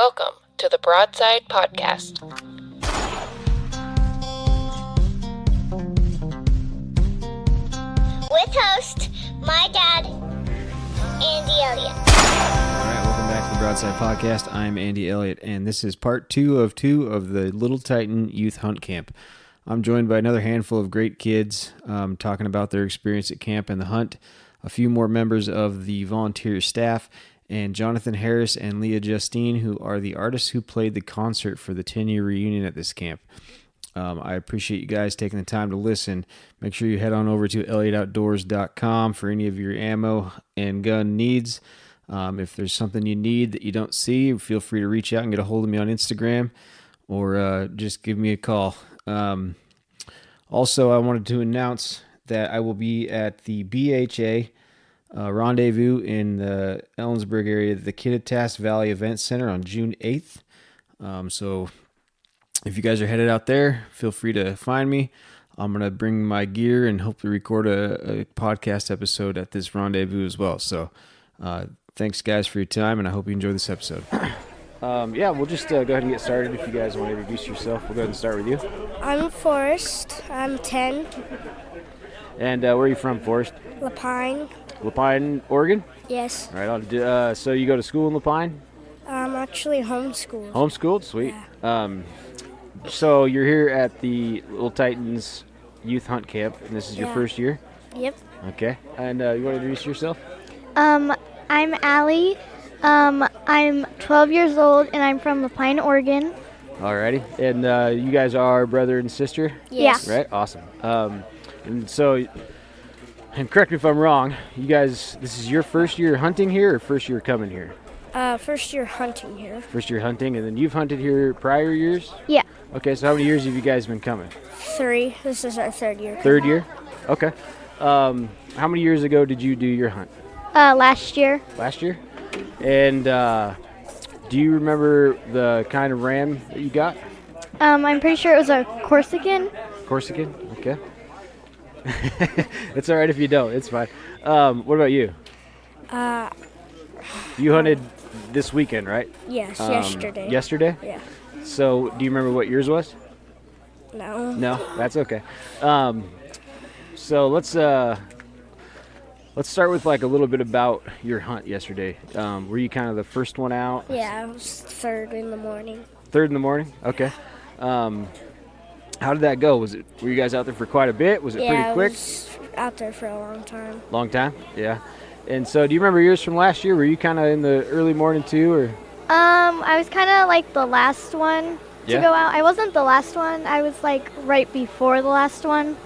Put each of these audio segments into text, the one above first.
Welcome to the Broadside Podcast. With host, my dad, Andy Elliott. All right, welcome back to the Broadside Podcast. I'm Andy Elliott, and this is part two of the Lil Titan Youth Hunt Camp. I'm joined by another handful of great kids talking about their experience at camp and the hunt, a few more members of the volunteer staff, and Jonathan Harris and Leah Justine, who are the artists who played the concert for the 10-year reunion at this camp. I appreciate you guys taking the time to listen. Make sure you head on over to elliottOutdoors.com for any of your ammo and gun needs. If there's something you need that you don't see, feel free to reach out and get a hold of me on Instagram or just give me a call. Also, I wanted to announce that I will be at the BHA rendezvous in the Ellensburg area, the Kittitas Valley Event Center on June 8th. So if you guys are headed out there, feel free to find me. I'm going to bring my gear and hopefully record a podcast episode at this rendezvous as well. So thanks, guys, for your time, and I hope you enjoy this episode. We'll just go ahead and get started. If you guys want to introduce yourself, we'll go ahead and start with you. I'm Forrest. I'm 10. And where are you from, Forrest? Lapine. Lapine, Oregon? Yes. All right. So you go to school in Lapine? I'm actually homeschooled. Homeschooled? Sweet. Yeah. So you're here at the Lil Titans Youth Hunt Camp, and this is your first year? Yep. Okay. And you want to introduce yourself? I'm Allie. I'm 12 years old, and I'm from Lapine, Oregon. Alrighty. And you guys are brother and sister? Yes. Right? Awesome. And correct me if I'm wrong, you guys, this is your first year hunting here or first year coming here? First year hunting here. First year hunting, and then you've hunted here prior years? Yeah. Okay, so how many years have you guys been coming? 3. This is our third year. Third year? Okay. How many years ago did you do your hunt? Last year. Last year? And do you remember the kind of ram that you got? I'm pretty sure it was a Corsican. Corsican? Okay. It's all right if you don't. It's fine. What about you? You hunted this weekend, right? Yes, yesterday. Yesterday? Yeah. So do you remember what yours was? No. No? That's okay. So let's start with like a little bit about your hunt yesterday. Were you kind of the first one out? Yeah, I was 3rd in the morning. 3rd in the morning? Okay. How did that go? Were you guys out there for quite a bit? Was it pretty quick? I was out there for a long time. Long time? Yeah. And so do you remember yours from last year? Were you kind of in the early morning too, or? I was kind of like the last one to go out. I wasn't the last one. I was like right before the last one.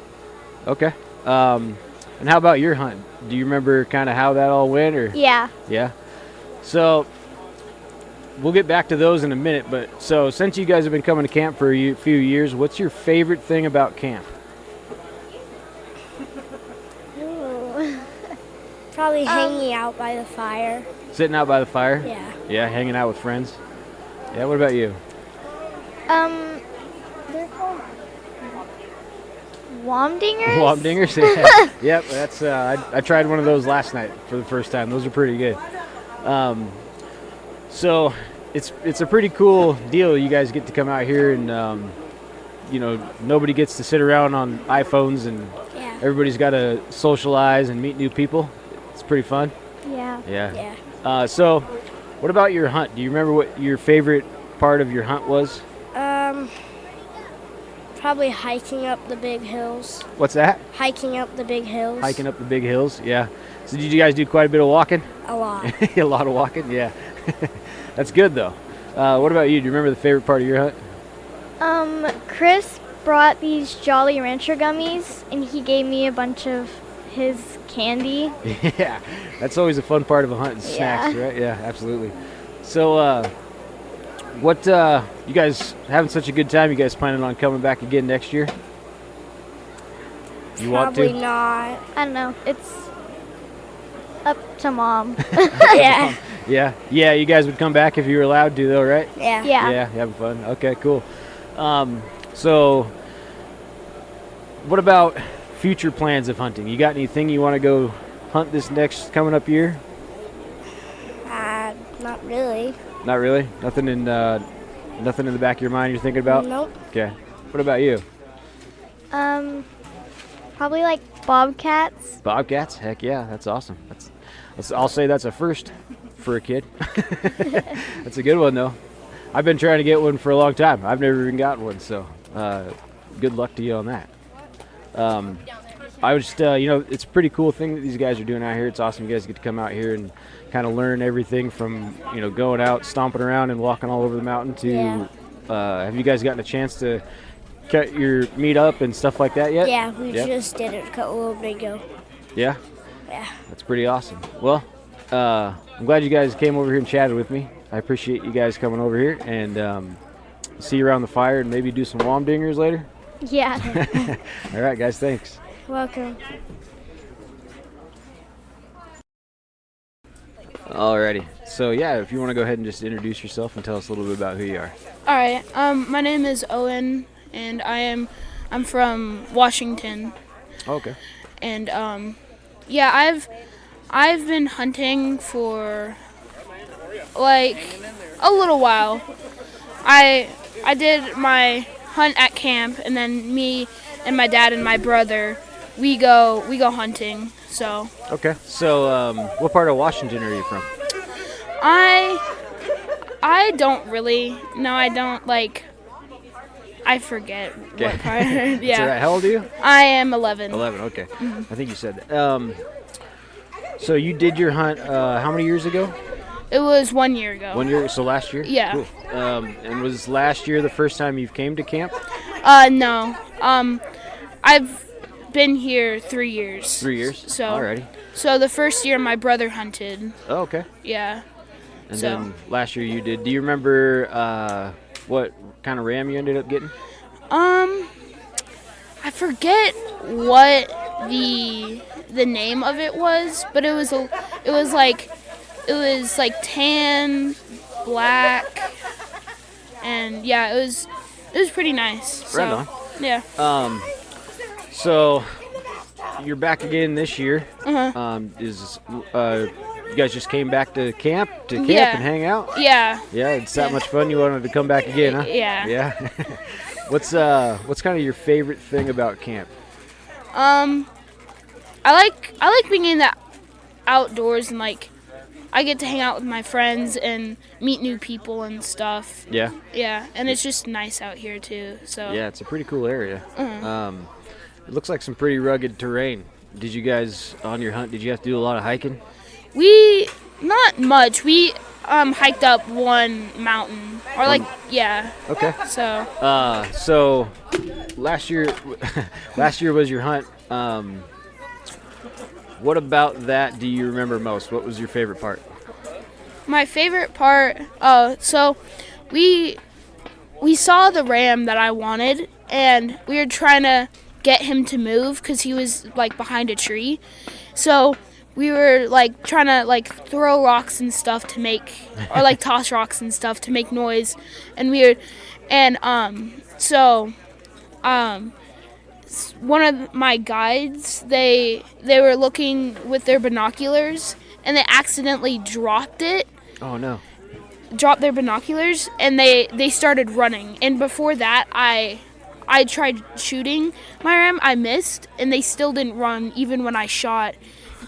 Okay. And how about your hunt? Do you remember kind of how that all went, or? Yeah. Yeah. So we'll get back to those in a minute, but so since you guys have been coming to camp for a few years, what's your favorite thing about camp? Probably hanging out by the fire. Sitting out by the fire? Yeah. Yeah, hanging out with friends? Yeah, what about you? They're called Womdingers. Womdingers? Yeah. Yep, that's I tried one of those last night for the first time. Those are pretty good. So it's a pretty cool deal. You guys get to come out here and nobody gets to sit around on iPhones, and everybody's got to socialize and meet new people. It's pretty fun. Yeah. Yeah. So what about your hunt? Do you remember what your favorite part of your hunt was? Probably hiking up the big hills. What's that? Hiking up the big hills. Hiking up the big hills, yeah. So did you guys do quite a bit of walking? A lot. A lot of walking, yeah. That's good, though. What about you? Do you remember the favorite part of your hunt? Chris brought these Jolly Rancher gummies, and he gave me a bunch of his candy. Yeah, that's always a fun part of a hunt, snacks, right? Yeah, absolutely. So, you guys having such a good time? You guys planning on coming back again next year? You want to? Probably not. I don't know. It's up to Mom. Yeah. Yeah, you guys would come back if you were allowed to, though, right? Yeah. Yeah, having fun. Okay, cool. So what about future plans of hunting? You got anything you want to go hunt this next coming up year? Not really. Not really? Nothing in the back of your mind you're thinking about? Nope. Okay. What about you? Probably like bobcats. Bobcats? Heck yeah, that's awesome. I'll say that's a first for a kid. That's a good one though. I've been trying to get one for a long time. I've never even gotten one, so good luck to you on that. I was just, it's a pretty cool thing that these guys are doing out here. It's awesome you guys get to come out here and kind of learn everything from, going out, stomping around and walking all over the mountain to, have you guys gotten a chance to cut your meat up and stuff like that yet? Yeah, we just did it a little bit ago. Yeah? Yeah. That's pretty awesome. Well, I'm glad you guys came over here and chatted with me. I appreciate you guys coming over here, and see you around the fire and maybe do some womdingers later. Yeah. All right, guys, thanks. Welcome. Alrighty. So, yeah, if you want to go ahead and just introduce yourself and tell us a little bit about who you are. All right. My name is Owen, and I'm from Washington. Okay. And I've been hunting for like a little while. I did my hunt at camp, and then me and my dad and my brother we go hunting. So. Okay. So, what part of Washington are you from? I don't really. No, I don't like. I forget what part. Yeah. That's all right. How old are you? I am 11. 11. Okay. I think you said that. So you did your hunt how many years ago? It was 1 year ago. 1 year. So last year. Yeah. Cool. And was last year the first time you came to camp? No. I've been here 3 years. 3 years. So. Alrighty. So the first year my brother hunted. Oh, okay. Yeah. And then last year you did. Do you remember what kind of ram you ended up getting? I forget what the name of it was, but it was like tan, black, and yeah, it was pretty nice. So, right on. Yeah. So you're back again this year. Uh-huh. You guys just came back to camp and hang out? Yeah. Yeah, it's that much fun you wanted to come back again, huh? Yeah. Yeah. What's kind of your favorite thing about camp? I like being in the outdoors, and like I get to hang out with my friends and meet new people and stuff. Yeah. Yeah, and it's just nice out here too. So. Yeah, it's a pretty cool area. Uh-huh. It looks like some pretty rugged terrain. Did you guys on your hunt? Did you have to do a lot of hiking? We not much. We hiked up one mountain, or like yeah. Okay. So. So last year was your hunt. What about that do you remember most? What was your favorite part? My favorite part. So we saw the ram that I wanted, and we were trying to get him to move because he was like behind a tree. So we were like trying to like throw rocks and stuff to make, or like toss rocks and stuff to make noise, and one of my guides, they were looking with their binoculars, and they accidentally dropped it. Oh no. Dropped their binoculars, and they started running. And before that, I tried shooting my ram. I missed, and they still didn't run even when I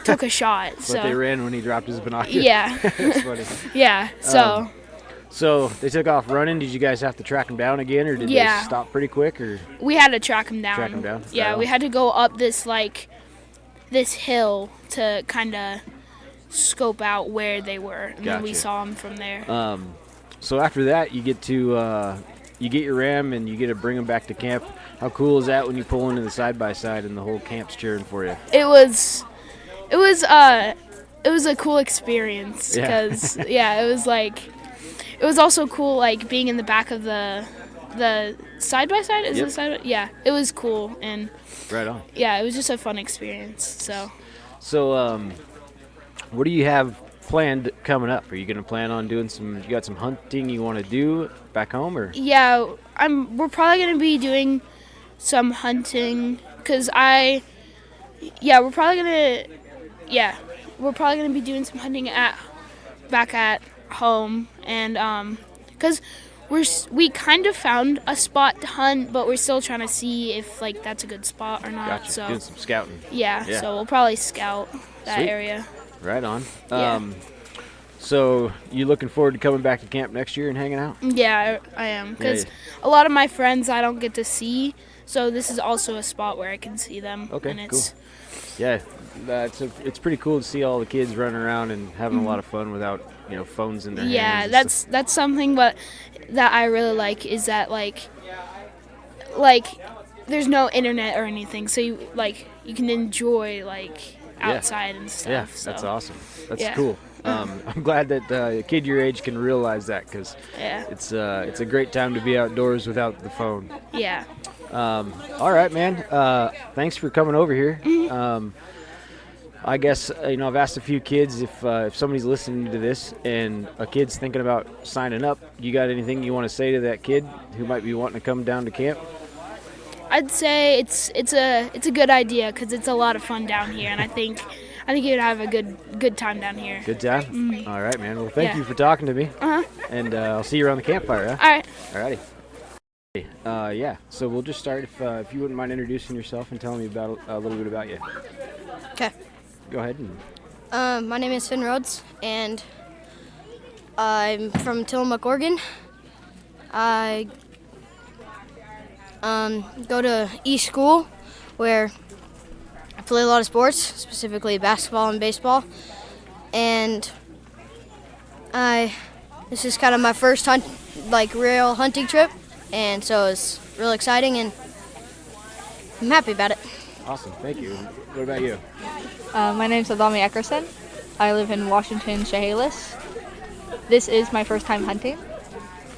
took a shot. But so they ran when he dropped his binoculars. Yeah. That's funny. Yeah. So. So they took off running. Did you guys have to track them down again, or did they stop pretty quick? Or we had to track them down. Track them down. Yeah, we had to go up this hill to kind of scope out where they were, and then we saw them from there. So after that, you get to you get your ram and you get to bring them back to camp. How cool is that when you pull into the side by side and the whole camp's cheering for you? It was a cool experience because it was also cool like being in the back of the side by side. Is it side? Yeah, it was cool, and right on. Yeah, it was just a fun experience. So what do you have planned coming up? Are you gonna plan on doing you got some hunting you want to do back home, or? Yeah, we're probably gonna be doing some hunting because we're probably gonna be doing some hunting back at home, and because we kind of found a spot to hunt, but we're still trying to see if like that's a good spot or not. Gotcha. So Doing some scouting. yeah, so we'll probably scout that Sweet. area. Right on. Yeah. So you looking forward to coming back to camp next year and hanging out? Yeah, I am, because a lot of my friends I don't get to see, so this is also a spot where I can see them. Okay, and it's, cool. Yeah, it's pretty cool to see all the kids running around and having a lot of fun without phones in their hands. Yeah, and that's something, but that I really like is that like there's no internet or anything, so you can enjoy outside and stuff. Yeah, so. that's awesome. That's Yeah. cool. I'm glad that a kid your age can realize that, because Yeah. it's a great time to be outdoors without the phone. Yeah. All right, man. Thanks for coming over here. I guess I've asked a few kids if somebody's listening to this and a kid's thinking about signing up. You got anything you want to say to that kid who might be wanting to come down to camp? I'd say it's a good idea because it's a lot of fun down here, and I think you'd have a good time down here. Good time? Mm-hmm. All right, man. Well, thank Yeah. you for talking to me. Uh-huh. And I'll see you around the campfire, huh? All right. All righty. Yeah, so we'll just start if you wouldn't mind introducing yourself and telling me about a little bit about you. Okay. Go ahead. And My name is Finn Rhodes, and I'm from Tillamook, Oregon. I go to East School, where I play a lot of sports, specifically basketball and baseball. And this is kind of my first real hunting trip, and so it's real exciting, and I'm happy about it. Awesome, thank you. What about you? My name's Adami Eckerson. I live in Washington, Chehalis. This is my first time hunting,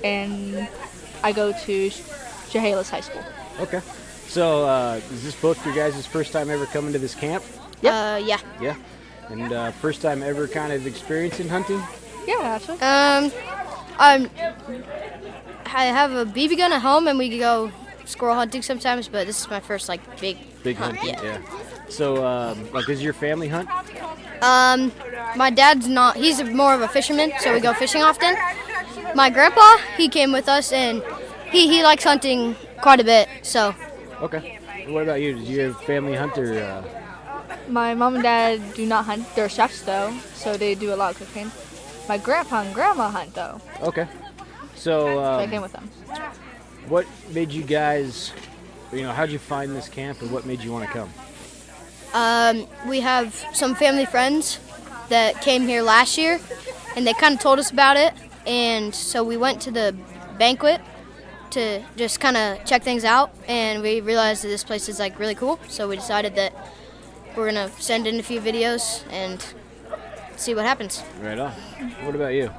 and I go to Chehalis High School. Okay. So is this both your guys' first time ever coming to this camp? Yeah. Yeah. And first time ever kind of experiencing hunting? Yeah, actually. I have a BB gun at home, and we go squirrel hunting sometimes, but this is my first big hunt. hunting, yeah. So does your family hunt? My dad's not. He's more of a fisherman, so we go fishing often. My grandpa, he came with us, and he likes hunting quite a bit. So. Okay. What about you? Did you have family hunt or? My mom and dad do not hunt. They're chefs, though, so they do a lot of cooking. My grandpa and grandma hunt, though. Okay. So I came with them. what made you guys, how'd you find this camp and what made you want to come? We have some family friends that came here last year, and they kind of told us about it, and so we went to the banquet to just kind of check things out, and we realized that this place is really cool, so we decided that we're going to send in a few videos and see what happens. Right on. What about you?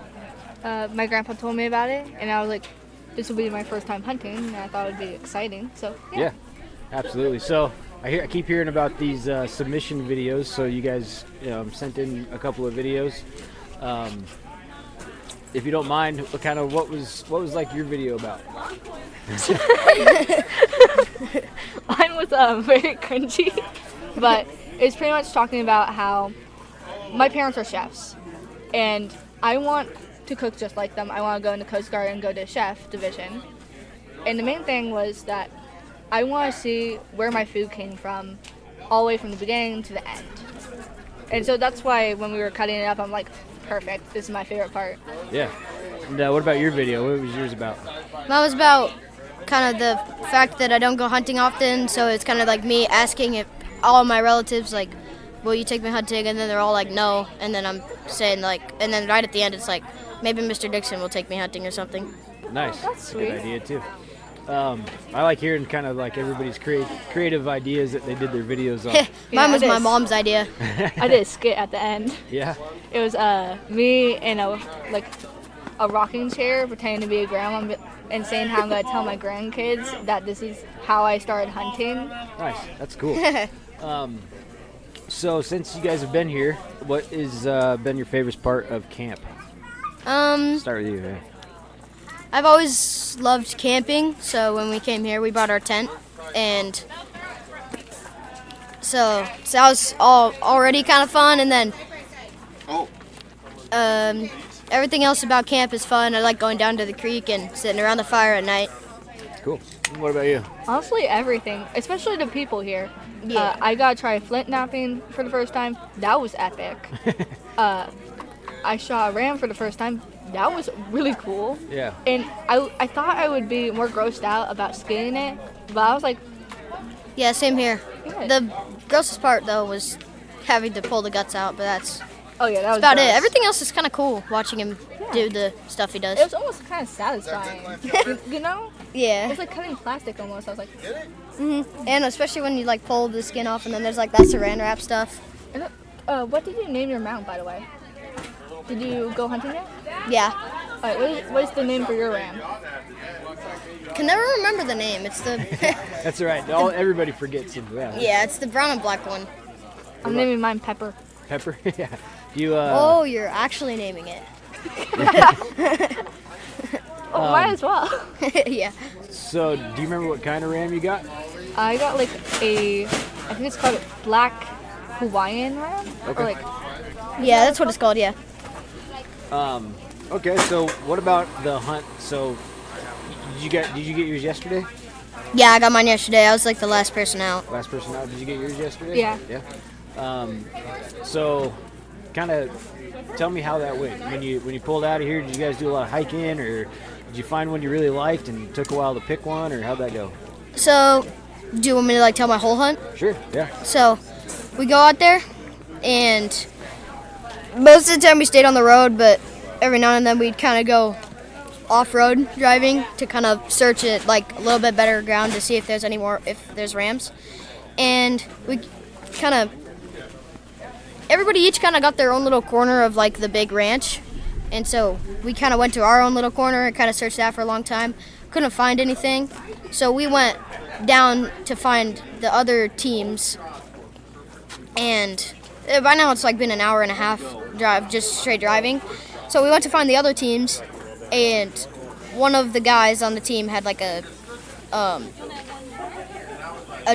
My grandpa told me about it, and I was like, this will be my first time hunting, and I thought it would be exciting, so Yeah, absolutely. So I keep hearing about these submission videos. So you guys sent in a couple of videos. If you don't mind, what was your video about? Mine was very cringy, but it's pretty much talking about how my parents are chefs, and I want to cook just like them. I want to go into Coast Guard and go to chef division. And the main thing was that I want to see where my food came from, all the way from the beginning to the end. And so that's why when we were cutting it up, I'm like, perfect. This is my favorite part. Yeah. And what about your video? What was yours about? Mine was about kind of the fact that I don't go hunting often, so it's kind of like me asking if all my relatives, will you take me hunting? And then they're all like, no. And then I'm saying, and then right at the end, it's like, maybe Mr. Dixon will take me hunting or something. Nice. That's Good sweet. idea, too. I like hearing kind of everybody's creative ideas that they did their videos on. Mine was it my is. mom's idea. I did a skit at the end. Yeah. It was me in a rocking chair pretending to be a grandma and saying how I'm going to tell my grandkids that this is how I started hunting. Nice. That's cool. So since you guys have been here, what has been your favorite part of camp? Start with you, man. I've always loved camping, so when we came here, we brought our tent, and so that was already kind of fun. And then everything else about camp is fun. I like going down to the creek and sitting around the fire at night. Cool. What about you? Honestly, everything, especially the people here. Yeah. I got to try flint knapping for the first time. That was epic. I shot a ram for the first time. That was really cool. Yeah. And I thought I would be more grossed out about skinning it, but I was like, Yeah, same here. Good. The grossest part, though, was having to pull the guts out, but that's oh yeah, that was about gross. it. Everything else is kind of cool, watching him do the stuff he does. It was almost kind of satisfying. You know? Yeah. It's like cutting plastic almost. I was like, And especially when you, like, pull the skin off, and then there's, like, that saran wrap stuff. what did you name your mount, by the way? Did you go hunting yet? Yeah. All right, what is the name for your ram? Can never remember the name. It's the... That's all right. Everybody forgets it. Yeah. yeah, it's the brown and black one. I'm naming mine Pepper. Pepper? Yeah. You, Oh, you're actually naming it. Might as well. Yeah. So, do you remember what kind of ram you got? I got like I think it's called a black Hawaiian ram. Okay. Or like, Yeah, that's what it's called, yeah. Okay, so what about the hunt? So, did you get yours yesterday? Yeah, I got mine yesterday. I was, like, the last person out. Last person out. Did you get yours yesterday? Yeah. Yeah. So, kind of tell me how that went. When you pulled out of here, did you guys do a lot of hiking, or did you find one you really liked and it took a while to pick one, or how'd that go? So, do you want me to, like, tell my whole hunt? Sure. Yeah. So, we go out there, and most of the time we stayed on the road, but every now and then we'd kind of go off-road driving to kind of search it, like, a little bit better ground to see if there's any more, if there's rams. And we kind of, everybody each kind of got their own little corner of, like, the big ranch. And so we kind of went to our own little corner and kind of searched that for a long time. Couldn't find anything. So we went down to find the other teams. And by now it's like been an hour and a half drive, just straight driving. So we went to find the other teams, and one of the guys on the team had like a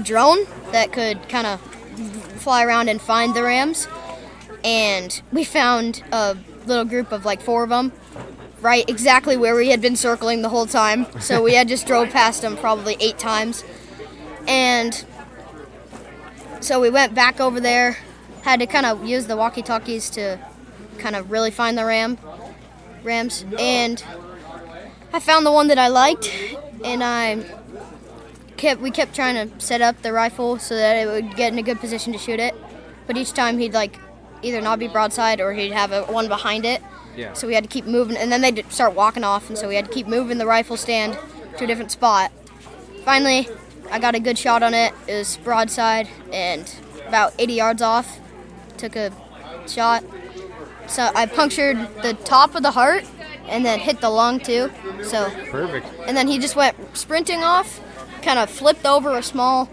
drone that could kind of fly around and find the rams. And we found a little group of like 4 of them, right exactly where we had been circling the whole time. So we had just drove past them probably 8 times. And so we went back over there, had to kind of use the walkie-talkies to kind of really find the rams. And I found the one that I liked, and we kept trying to set up the rifle so that it would get in a good position to shoot it. But each time he'd like either not be broadside or he'd have one behind it. Yeah. So we had to keep moving, and then they'd start walking off, and so we had to keep moving the rifle stand to a different spot. Finally, I got a good shot on it. It was broadside and about 80 yards off. Took a shot. So I punctured the top of the heart and then hit the lung too. So Perfect. and then he just went sprinting off, kind of flipped over a small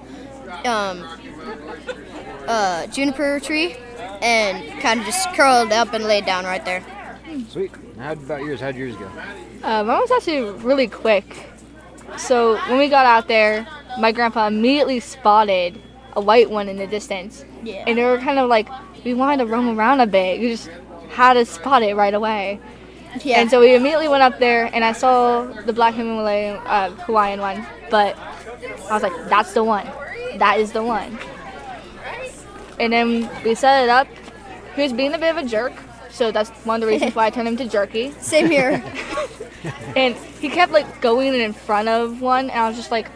juniper tree and kind of just curled up and laid down right there. Sweet. How about yours? How'd yours go? mine was actually really quick. So when we got out there, my grandpa immediately spotted a white one in the distance. Yeah. And they were kind of like, we wanted to roam around a bit. You just had to spot it right away. Yeah. And so we immediately went up there, and I saw the black Himalayan Hawaiian one. But I was like, that's the one. That is the one. And then we set it up. He was being a bit of a jerk, so that's one of the reasons why I turned him to Jerky. Same here. And he kept like going in front of one, and I was just like,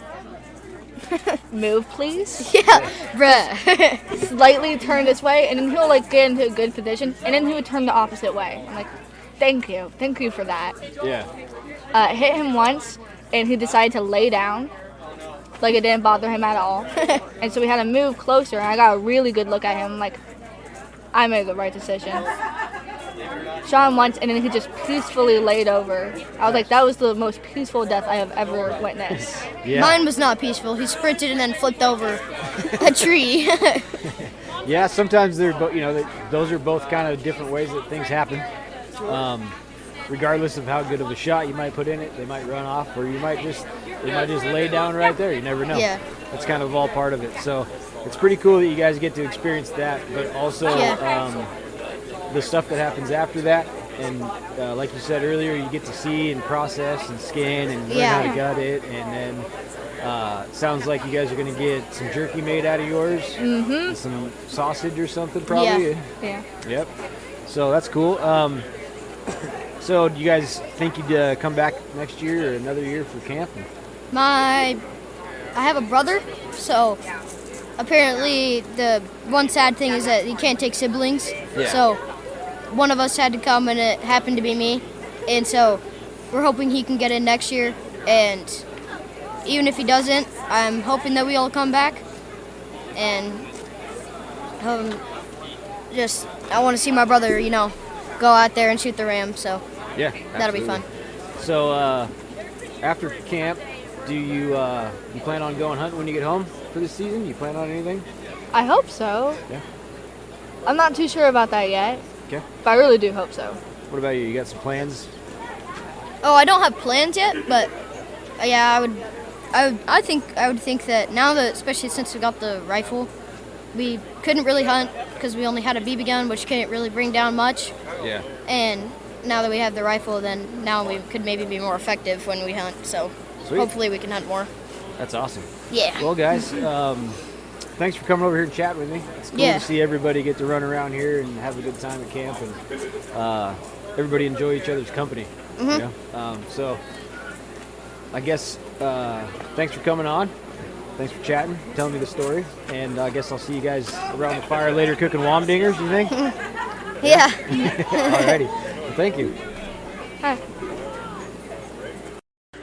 move please. Yeah, bruh. Slightly turn this way, and then he'll like get into a good position, and then he would turn the opposite way. I'm like, thank you for that. Yeah. Hit him once, and he decided to lay down, like it didn't bother him at all. And so we had to move closer, and I got a really good look at him. I'm like, I made the right decision. Shot him once, and then he just peacefully laid over. I was like, that was the most peaceful death I have ever witnessed. Yeah. Mine was not peaceful. He sprinted and then flipped over a tree. Yeah, sometimes they're those are both kind of different ways that things happen. Regardless of how good of a shot you might put in it, they might run off, or they might just lay down right there. You never know. Yeah. That's kind of all part of it. So it's pretty cool that you guys get to experience that, but also the stuff that happens after that. and like you said earlier, you get to see and process and skin and learn how to gut it, and then sounds like you guys are going to get some jerky made out of yours, and some sausage or something probably. Yeah. Yep. So that's cool. So do you guys think you'd come back next year or another year for camp? I have a brother, so apparently the one sad thing is that you can't take siblings. Yeah. So one of us had to come, and it happened to be me. And so we're hoping he can get in next year. And even if he doesn't, I'm hoping that we all come back. And I want to see my brother, go out there and shoot the ram. So Yeah, that'll be fun. So after camp, do you plan on going hunting when you get home for this season? You plan on anything? I hope so. Yeah. I'm not too sure about that yet. Okay. But I really do hope so. What about you? You got some plans? Oh, I don't have plans yet, but yeah, I would think that now that, especially since we got the rifle, we couldn't really hunt because we only had a BB gun, which couldn't really bring down much. Yeah. And now that we have the rifle, then now we could maybe be more effective when we hunt. So Sweet. hopefully we can hunt more. That's awesome. Yeah. Well, guys, thanks for coming over here and chatting with me. It's cool to see everybody get to run around here and have a good time at camp, and everybody enjoy each other's company. So I guess thanks for coming on. Thanks for chatting, telling me the story, and I guess I'll see you guys around the fire later cooking womdingers, you think? Yeah. Alrighty. Well, thank you. Hi.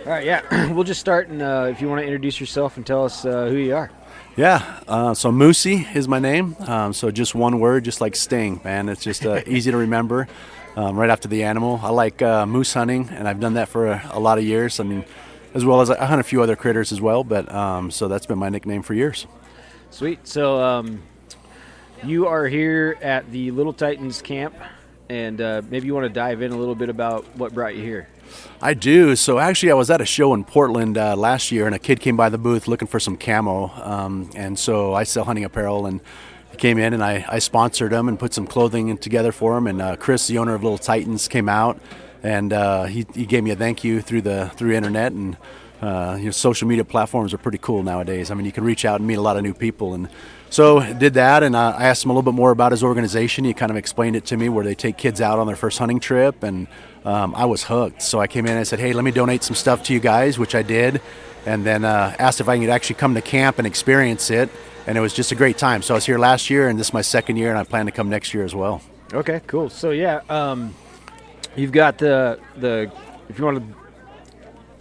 All right, yeah. We'll just start, and if you want to introduce yourself and tell us who you are. Yeah, so Moosey is my name. So just one word, just like Sting, man. It's just easy to remember. Right after the animal. I like moose hunting, and I've done that for a lot of years. I mean, as well as I hunt a few other critters as well, but so that's been my nickname for years. Sweet. So you are here at the Lil Titans camp, and maybe you want to dive in a little bit about what brought you here. I do. So actually I was at a show in Portland last year, and a kid came by the booth looking for some camo, and so I sell hunting apparel, and he came in and I sponsored him and put some clothing together for him, and Chris, the owner of Lil Titans, came out, and he gave me a thank you through internet, and social media platforms are pretty cool nowadays. I mean, you can reach out and meet a lot of new people, and so did that, and I asked him a little bit more about his organization. He kind of explained it to me, where they take kids out on their first hunting trip, and I was hooked. So I came in and I said, hey, let me donate some stuff to you guys, which I did, and then asked if I could actually come to camp and experience it, and it was just a great time. So I was here last year, and this is my second year, and I plan to come next year as well. Okay, cool. So yeah, you've got the if you want to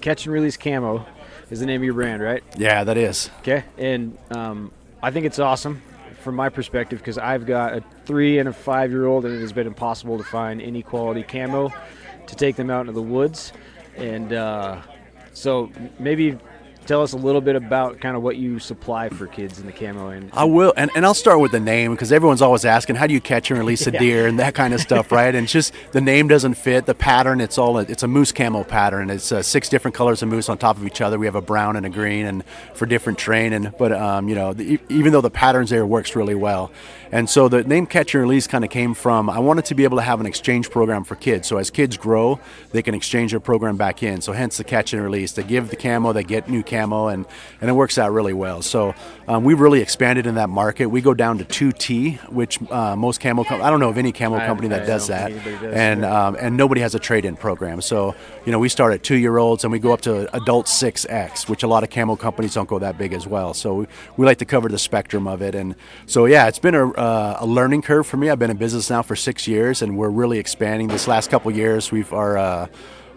catch and release camo is the name of your brand, right? Yeah, that is. Okay, and I think it's awesome from my perspective, because I've got a 3 and a 5-year-old, and it has been impossible to find any quality camo to take them out into the woods. And so maybe tell us a little bit about kind of what you supply for kids in the camo. And I will, and I'll start with the name, because everyone's always asking, how do you catch and release a deer and that kind of stuff, right? And it's just the name doesn't fit. The pattern, it's a moose camo pattern. It's 6 different colors of moose on top of each other. We have a brown and a green, and for different terrain. But even though the patterns there works really well. And so the name Catch and Release kind of came from, I wanted to be able to have an exchange program for kids. So as kids grow, they can exchange their program back in. So hence the Catch and Release. They give the camo, they get new camo, and it works out really well. So we've really expanded in that market. We go down to 2T, which most camo I don't know of any camo company that does that. And nobody has a trade-in program. So, we start at 2-year-olds, and we go up to adult 6X, which a lot of camo companies don't go that big as well. So we like to cover the spectrum of it. And so, yeah, it's been a learning curve for me. I've been in business now for 6 years, and we're really expanding. This last couple of years,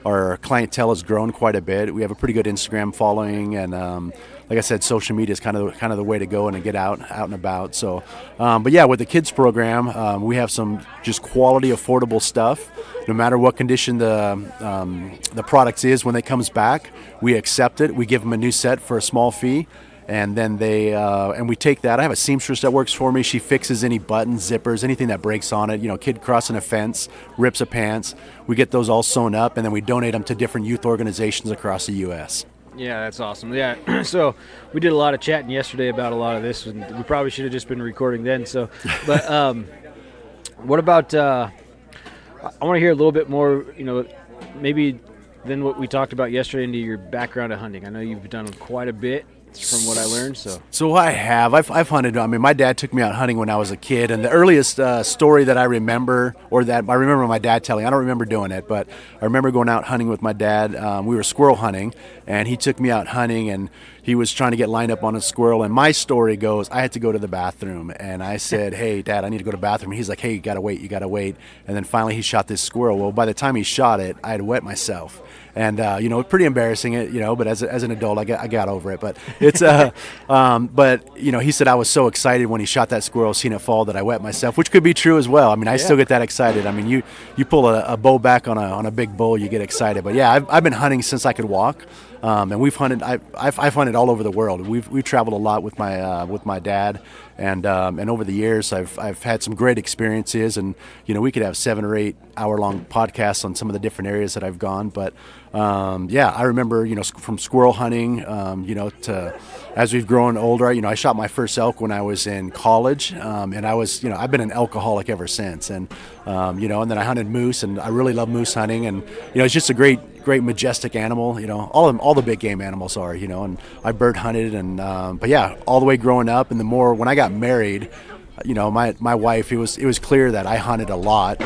our clientele has grown quite a bit. We have a pretty good Instagram following, and like I said, social media is kind of the way to go and get out and about. So, but yeah, with the kids program, we have some just quality, affordable stuff. No matter what condition the product is, when it comes back, we accept it. We give them a new set for a small fee. And then we take that. I have a seamstress that works for me. She fixes any buttons, zippers, anything that breaks on it. Kid crossing a fence, rips a pants. We get those all sewn up, and then we donate them to different youth organizations across the U.S. Yeah, that's awesome. Yeah, so we did a lot of chatting yesterday about a lot of this, and we probably should have just been recording then. So, but what about I want to hear a little bit more, maybe than what we talked about yesterday into your background of hunting. I know you've done quite a bit from what I learned. So I have. I've hunted. I mean, my dad took me out hunting when I was a kid, and the earliest story that I remember, or that I remember my dad telling, I don't remember doing it, but I remember going out hunting with my dad. We were squirrel hunting, and he took me out hunting, and he was trying to get lined up on a squirrel. And my story goes, I had to go to the bathroom, and I said, "Hey, Dad, I need to go to the bathroom." And he's like, "Hey, you gotta wait. And then finally he shot this squirrel. Well, by the time he shot it, I had wet myself. And pretty embarrassing, but as an adult, I got over it. But it's he said I was so excited when he shot that squirrel, seeing it fall, that I wet myself, which could be true as well. I mean, I still get that excited. I mean, you pull a bow back on a big bull, you get excited. But yeah, I've been hunting since I could walk. And we've hunted. I've hunted all over the world. We've traveled a lot with my dad, and over the years I've had some great experiences. And we could have 7 or 8 hour long podcasts on some of the different areas that I've gone. But I remember from squirrel hunting, to as we've grown older. I shot my first elk when I was in college, and I was I've been an elkaholic ever since. And and then I hunted moose, and I really love moose hunting. And it's just a great majestic animal. All the big game animals are. And I bird hunted, and but yeah, all the way growing up. And the more when I got married, my wife, it was clear that I hunted a lot.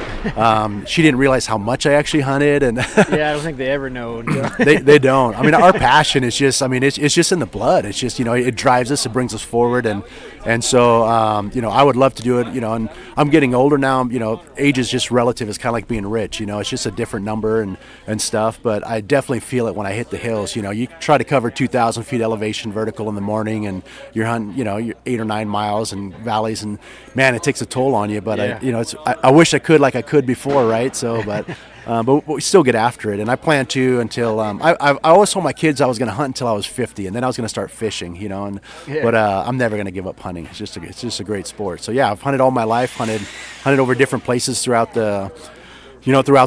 She didn't realize how much I actually hunted, and yeah, I don't think they ever know. they don't. I mean, our passion is just, it's just in the blood. It's just, it drives us, it brings us forward, and so I would love to do it. And I'm getting older now. Age is just relative. It's kind of like being rich. It's just a different number and stuff. But I definitely feel it when I hit the hills. You try to cover 2,000 feet elevation vertical in the morning, and you're hunting, you're 8 or 9 miles and valleys, and man, it takes a toll on you. But yeah. I wish I could like I could before, right? So, but we still get after it, and I plan to until I always told my kids I was going to hunt until I was 50, and then I was going to start fishing, But I'm never going to give up hunting. It's just a great sport. So yeah, I've hunted all my life, hunted over different places throughout the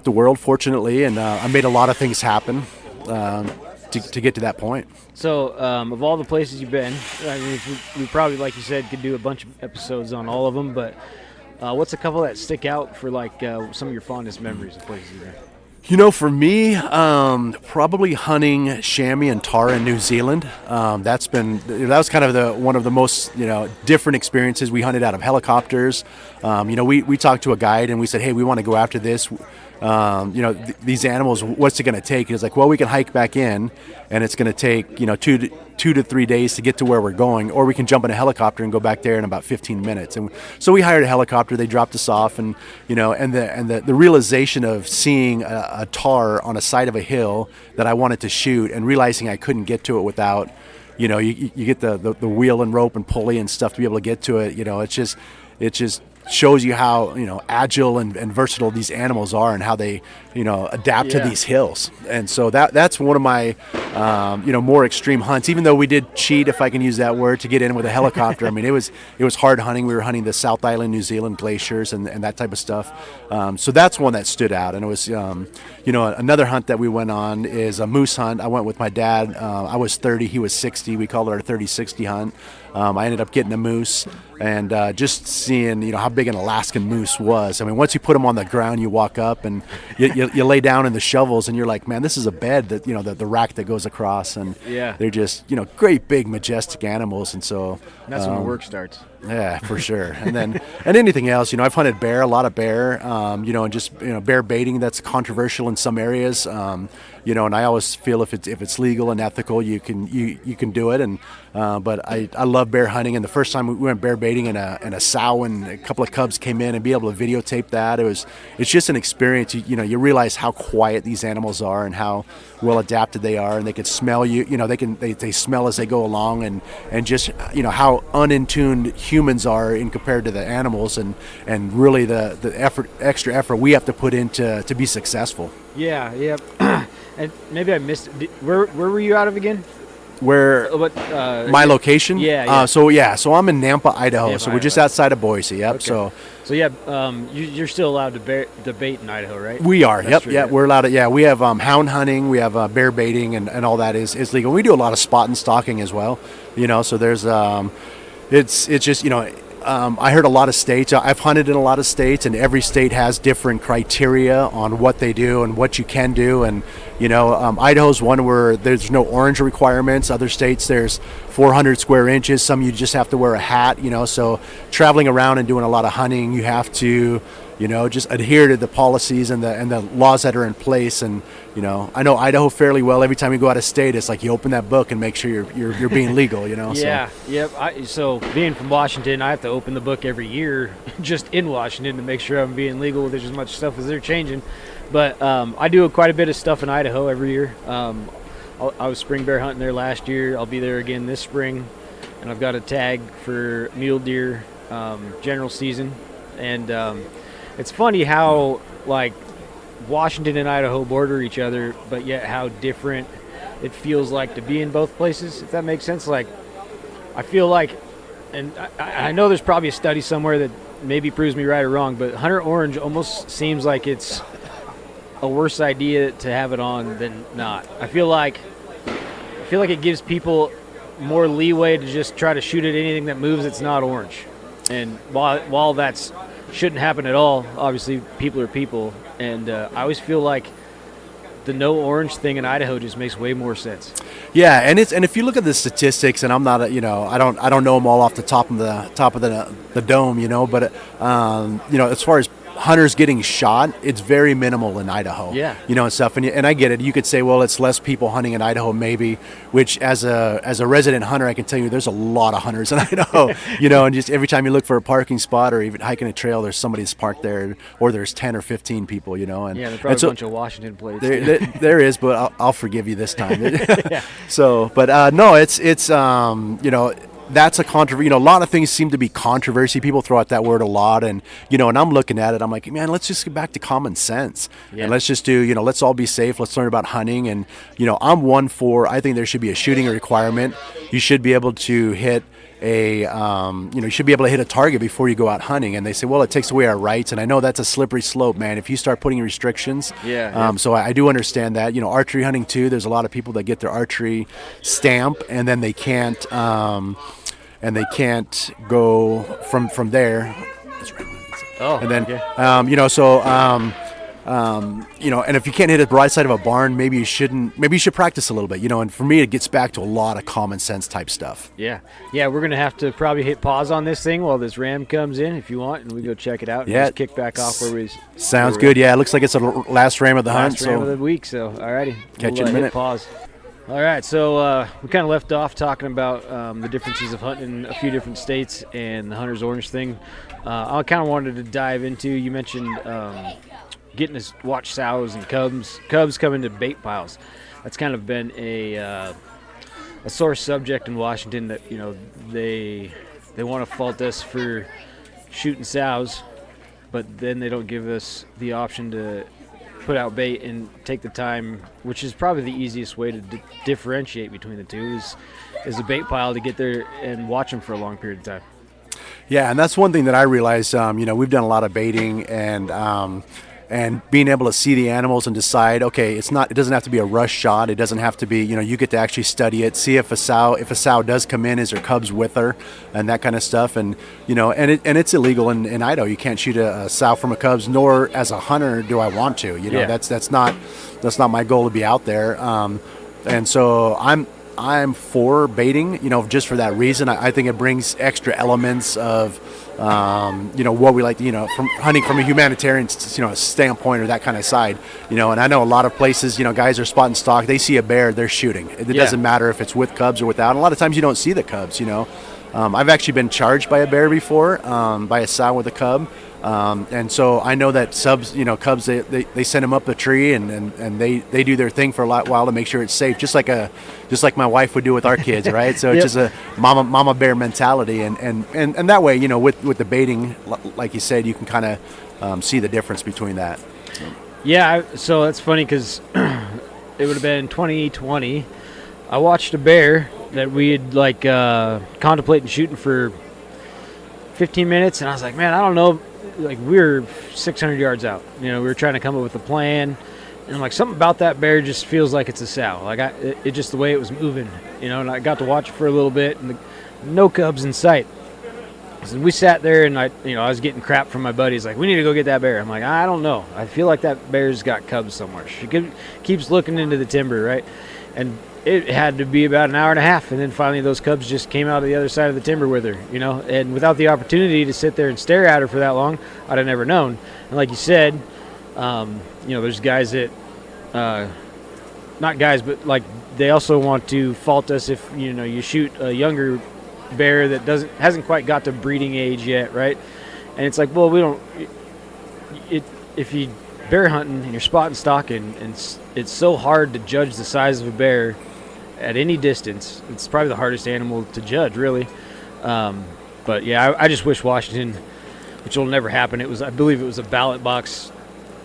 world, fortunately, and I made a lot of things happen to get to that point. So, of all the places you've been, I mean, we probably, like you said, could do a bunch of episodes on all of them, but what's a couple that stick out for some of your fondest memories of places you've been? For me, probably hunting chamois and tara in New Zealand. That was kind of one of the most different experiences. We hunted out of helicopters. We talked to a guide and we said, hey, we want to go after this. These animals, what's it going to take? It's like, well, we can hike back in, and it's going to take 2 to 3 days to get to where we're going, or we can jump in a helicopter and go back there in about 15 minutes. And so we hired a helicopter. They dropped us off, and the realization of seeing a tar on a side of a hill that I wanted to shoot, and realizing I couldn't get to it without, you get the wheel and rope and pulley and stuff to be able to get to it. It just shows you how agile and versatile these animals are, and how they adapt to these hills. And so that's one of my more extreme hunts, even though we did cheat, if I can use that word, to get in with a helicopter. I mean, it was hard hunting. We were hunting the South Island New Zealand glaciers and that type of stuff. So that's one that stood out. And it was another hunt that we went on is a moose hunt. I went with my dad. I was 30, he was 60. We called it our 30-60 hunt. I ended up getting a moose, and just seeing how big an Alaskan moose was. I mean, once you put them on the ground, you walk up and you lay down in the shovels, and you're like, man, this is a bed that the rack that goes across, and they're just great big majestic animals. And so that's when the work starts. Yeah, for sure. And anything else, I've hunted bear, a lot of bear, and just bear baiting. That's controversial in some areas, and I always feel if it's legal and ethical, you can do it. And but I love bear hunting. And the first time we went bear baiting, and a sow and a couple of cubs came in, and be able to videotape that, it's just an experience. You realize how quiet these animals are and how well adapted they are, and they can smell you. They smell as they go along, and just how unintuned humans are in compared to the animals, and really the extra effort we have to put in to be successful. Yeah. And maybe I missed it. Where were you out of again? Where my location? Yeah. So I'm in Nampa, Idaho. So we're just outside of Boise. Yep. Okay. So you're still allowed to bait in Idaho, right? We are. That's yep. Yeah, we're allowed to. Yeah, we have hound hunting. We have bear baiting, and all that is legal. We do a lot of spot and stalking as well. So there's it's just I heard a lot of states. I've hunted in a lot of states, and every state has different criteria on what they do and what you can do. And Idaho's one where there's no orange requirements. Other states there's 400 square inches. Some you just have to wear a hat. So traveling around and doing a lot of hunting, you have to just adhere to the policies and the laws that are in place. And I know Idaho fairly well. Every time you go out of state, it's like you open that book and make sure you're being legal. Yeah. Yep. So being from Washington, I have to open the book every year, just in Washington, to make sure I'm being legal. There's as much stuff as they're changing, but I do quite a bit of stuff in Idaho every year. I was spring bear hunting there last year. I'll be there again this spring, and I've got a tag for mule deer general season, and it's funny how like Washington and Idaho border each other, but yet how different it feels like to be in both places, if that makes sense. Like, I feel like, and I know there's probably a study somewhere that maybe proves me right or wrong, but hunter orange almost seems like it's a worse idea to have it on than not. I feel like it gives people more leeway to just try to shoot at anything that moves that's not orange. And while that's shouldn't happen at all, obviously people are people, and I always feel like the no orange thing in Idaho just makes way more sense. Yeah, and if you look at the statistics, and I'm not I don't know them all off the top of the dome, but as far as hunters getting shot, it's very minimal in Idaho. Yeah. And stuff. And I get it. You could say, well, it's less people hunting in Idaho, maybe. Which, as a resident hunter, I can tell you, there's a lot of hunters in Idaho. And just every time you look for a parking spot or even hiking a trail, there's somebody that's parked there, or there's 10 or 15 people. And yeah, there's probably a bunch of Washington plates. There is, but I'll forgive you this time. Yeah. So, but no, it's that's a controversy. A lot of things seem to be controversy. People throw out that word a lot, and and I'm looking at it. I'm like, man, let's just get back to common sense, and let's just do. Let's all be safe. Let's learn about hunting, and I'm one for. I think there should be a shooting requirement. You should be able to hit you should be able to hit a target before you go out hunting. And they say, well, it takes away our rights, and I know that's a slippery slope, man. If you start putting restrictions, so I do understand that. Archery hunting too. There's a lot of people that get their archery stamp, and then they can't go from there. Oh, and then okay. And if you can't hit the broadside of a barn, maybe you should practice a little bit, and for me, it gets back to a lot of common sense type stuff. Yeah, we're going to have to probably hit pause on this thing while this ram comes in, if you want, and we go check it out and just kick back off where we... Sounds good. Yeah, it looks like it's the last ram of the hunt. Last ram of the week, so alrighty. Catch you in a minute. Hit pause. All right, so we kind of left off talking about the differences of hunting in a few different states and the hunter's orange thing. I kind of wanted to dive into, you mentioned... getting to watch sows and cubs come into bait piles. That's kind of been a sore subject in Washington, that they want to fault us for shooting sows, but then they don't give us the option to put out bait and take the time, which is probably the easiest way to differentiate between the two, is a bait pile, to get there and watch them for a long period of time. Yeah, and that's one thing that I realized. We've done a lot of baiting, and being able to see the animals and decide, okay, it doesn't have to be a rush shot. It doesn't have to be, you get to actually study it, see if a sow does come in, is there cubs with her, and that kind of stuff. And, and it's illegal in Idaho. You can't shoot a sow from a cubs, nor as a hunter do I want to, that's not my goal to be out there. And so I'm for baiting, just for that reason. I think it brings extra elements of, what we like, from hunting from a humanitarian, standpoint, or that kind of side, and I know a lot of places, guys are spotting stock, they see a bear, they're shooting. It doesn't matter if it's with cubs or without. And a lot of times you don't see the cubs, I've actually been charged by a bear before, by a sow with a cub. And so I know that cubs, they send them up the tree, and they do their thing for a while to make sure it's safe, just like my wife would do with our kids, right? So it's just a mama bear mentality, and that way, with the baiting, like you said, you can kind of see the difference between that. Yeah, so that's funny, because it would have been 2020. I watched a bear that we had contemplating shooting for 15 minutes, and I was like, man, I don't know. Like, we were 600 yards out. We were trying to come up with a plan, and I'm like, something about that bear just feels like it's a sow. Like, it just the way it was moving, and I got to watch it for a little bit, and no cubs in sight. So we sat there, and I was getting crap from my buddies, like, we need to go get that bear. I'm like, I don't know. I feel like that bear's got cubs somewhere. She keeps looking into the timber, right? And it had to be about an hour and a half, and then finally those cubs just came out of the other side of the timber with her, And without the opportunity to sit there and stare at her for that long, I'd have never known. And like you said, there's guys that, not guys, but like they also want to fault us if you shoot a younger bear that hasn't quite got to breeding age yet, right? And it's like, well, we don't. If you bear hunting and you're spotting stock, and it's so hard to judge the size of a bear at any distance. It's probably the hardest animal to judge, really. But yeah, I just wish Washington, which will never happen. I believe it was a ballot box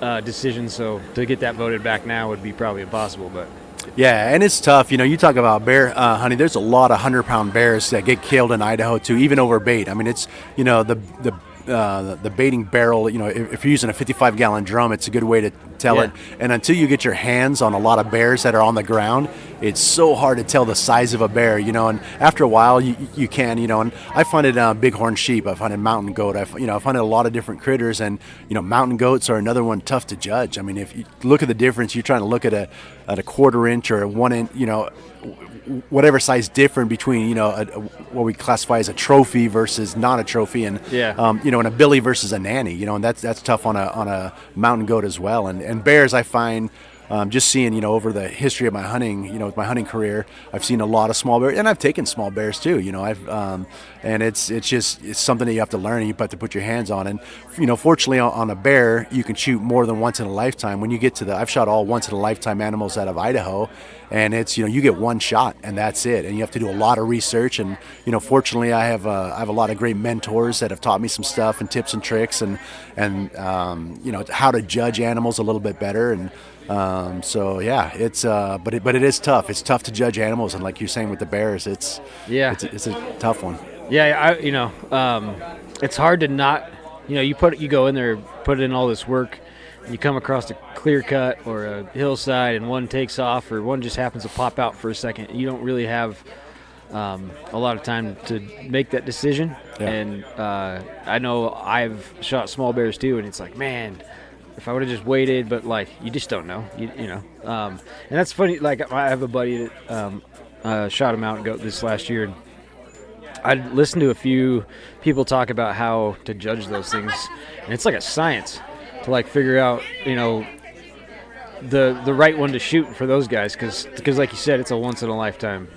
decision, so to get that voted back now would be probably impossible. But yeah, and it's tough. You talk about bear hunting. There's a lot of 100-pound bears that get killed in Idaho too, even over bait. I mean, it's the baiting barrel. If you're using a 55-gallon drum, it's a good way to tell it. And until you get your hands on a lot of bears that are on the ground, it's so hard to tell the size of a bear. And after a while, you can. And I hunted bighorn sheep. I've hunted mountain goat. I've hunted a lot of different critters, and mountain goats are another one tough to judge. I mean, if you look at the difference, you're trying to look at a quarter inch or a 1 inch. Whatever size different between what we classify as a trophy versus not a trophy, and and a billy versus a nanny, and that's tough on a mountain goat as well. And bears, I find, just seeing over the history of my hunting, with my hunting career, I've seen a lot of small bears, and I've taken small bears too. And it's something that you have to learn, and you have to put your hands on. And fortunately on a bear, you can shoot more than once in a lifetime. When you get to I've shot all once in a lifetime animals out of Idaho, and it's you get one shot and that's it, and you have to do a lot of research. And fortunately I have a lot of great mentors that have taught me some stuff and tips and tricks, and how to judge animals a little bit better. And so yeah, it's but it is tough. It's tough to judge animals, and like you're saying with the bears, it's a tough one. Yeah, it's hard to not, you go in there, put in all this work, and you come across a clear cut or a hillside, and one takes off, or one just happens to pop out for a second. You don't really have a lot of time to make that decision. Yeah. And I know I've shot small bears too, and it's like, man, if I would have just waited, but like, you just don't know, and that's funny. Like, I have a buddy that shot a mountain goat this last year, and I listened to a few people talk about how to judge those things, and it's like a science to like figure out, the right one to shoot for those guys, because like you said, it's a once in a lifetime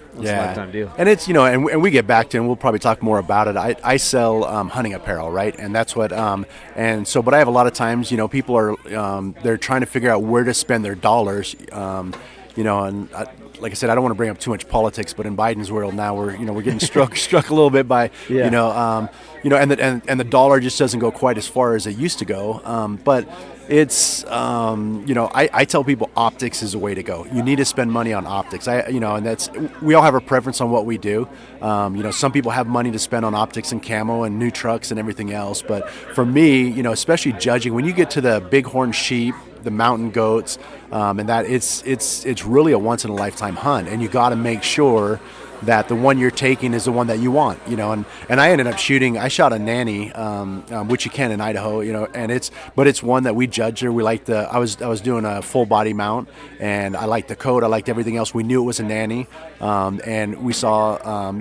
deal. And it's and we get back to, and we'll probably talk more about it. I sell hunting apparel, right? And that's what and so, but I have a lot of times, people are they're trying to figure out where to spend their dollars, and like I said, I don't want to bring up too much politics, but in Biden's world now, we're getting struck a little bit by and the dollar just doesn't go quite as far as it used to go. But it's I tell people optics is the way to go. You need to spend money on optics. And that's, we all have a preference on what we do. Some people have money to spend on optics and camo and new trucks and everything else. But for me, especially judging, when you get to the bighorn sheep, the mountain goats, and that it's really a once in a lifetime hunt, and you got to make sure that the one you're taking is the one that you want, and I ended up I shot a nanny, which you can in Idaho, and it's one that we judged her. We liked I was doing a full body mount, and I liked the coat, I liked everything else. We knew it was a nanny, and we saw,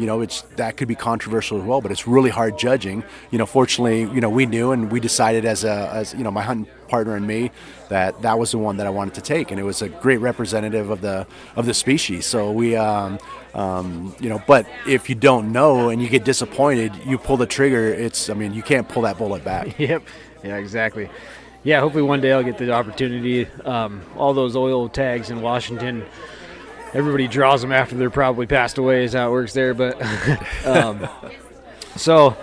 that could be controversial as well, but it's really hard judging. Fortunately, we knew, and we decided as my hunting partner and me, that was the one that I wanted to take, and it was a great representative of the species. So we but if you don't know and you get disappointed, you pull the trigger, you can't pull that bullet back. Yep. Yeah, exactly. Yeah, hopefully one day I'll get the opportunity. All those oil tags in Washington, everybody draws them after they're probably passed away, is how it works there. But so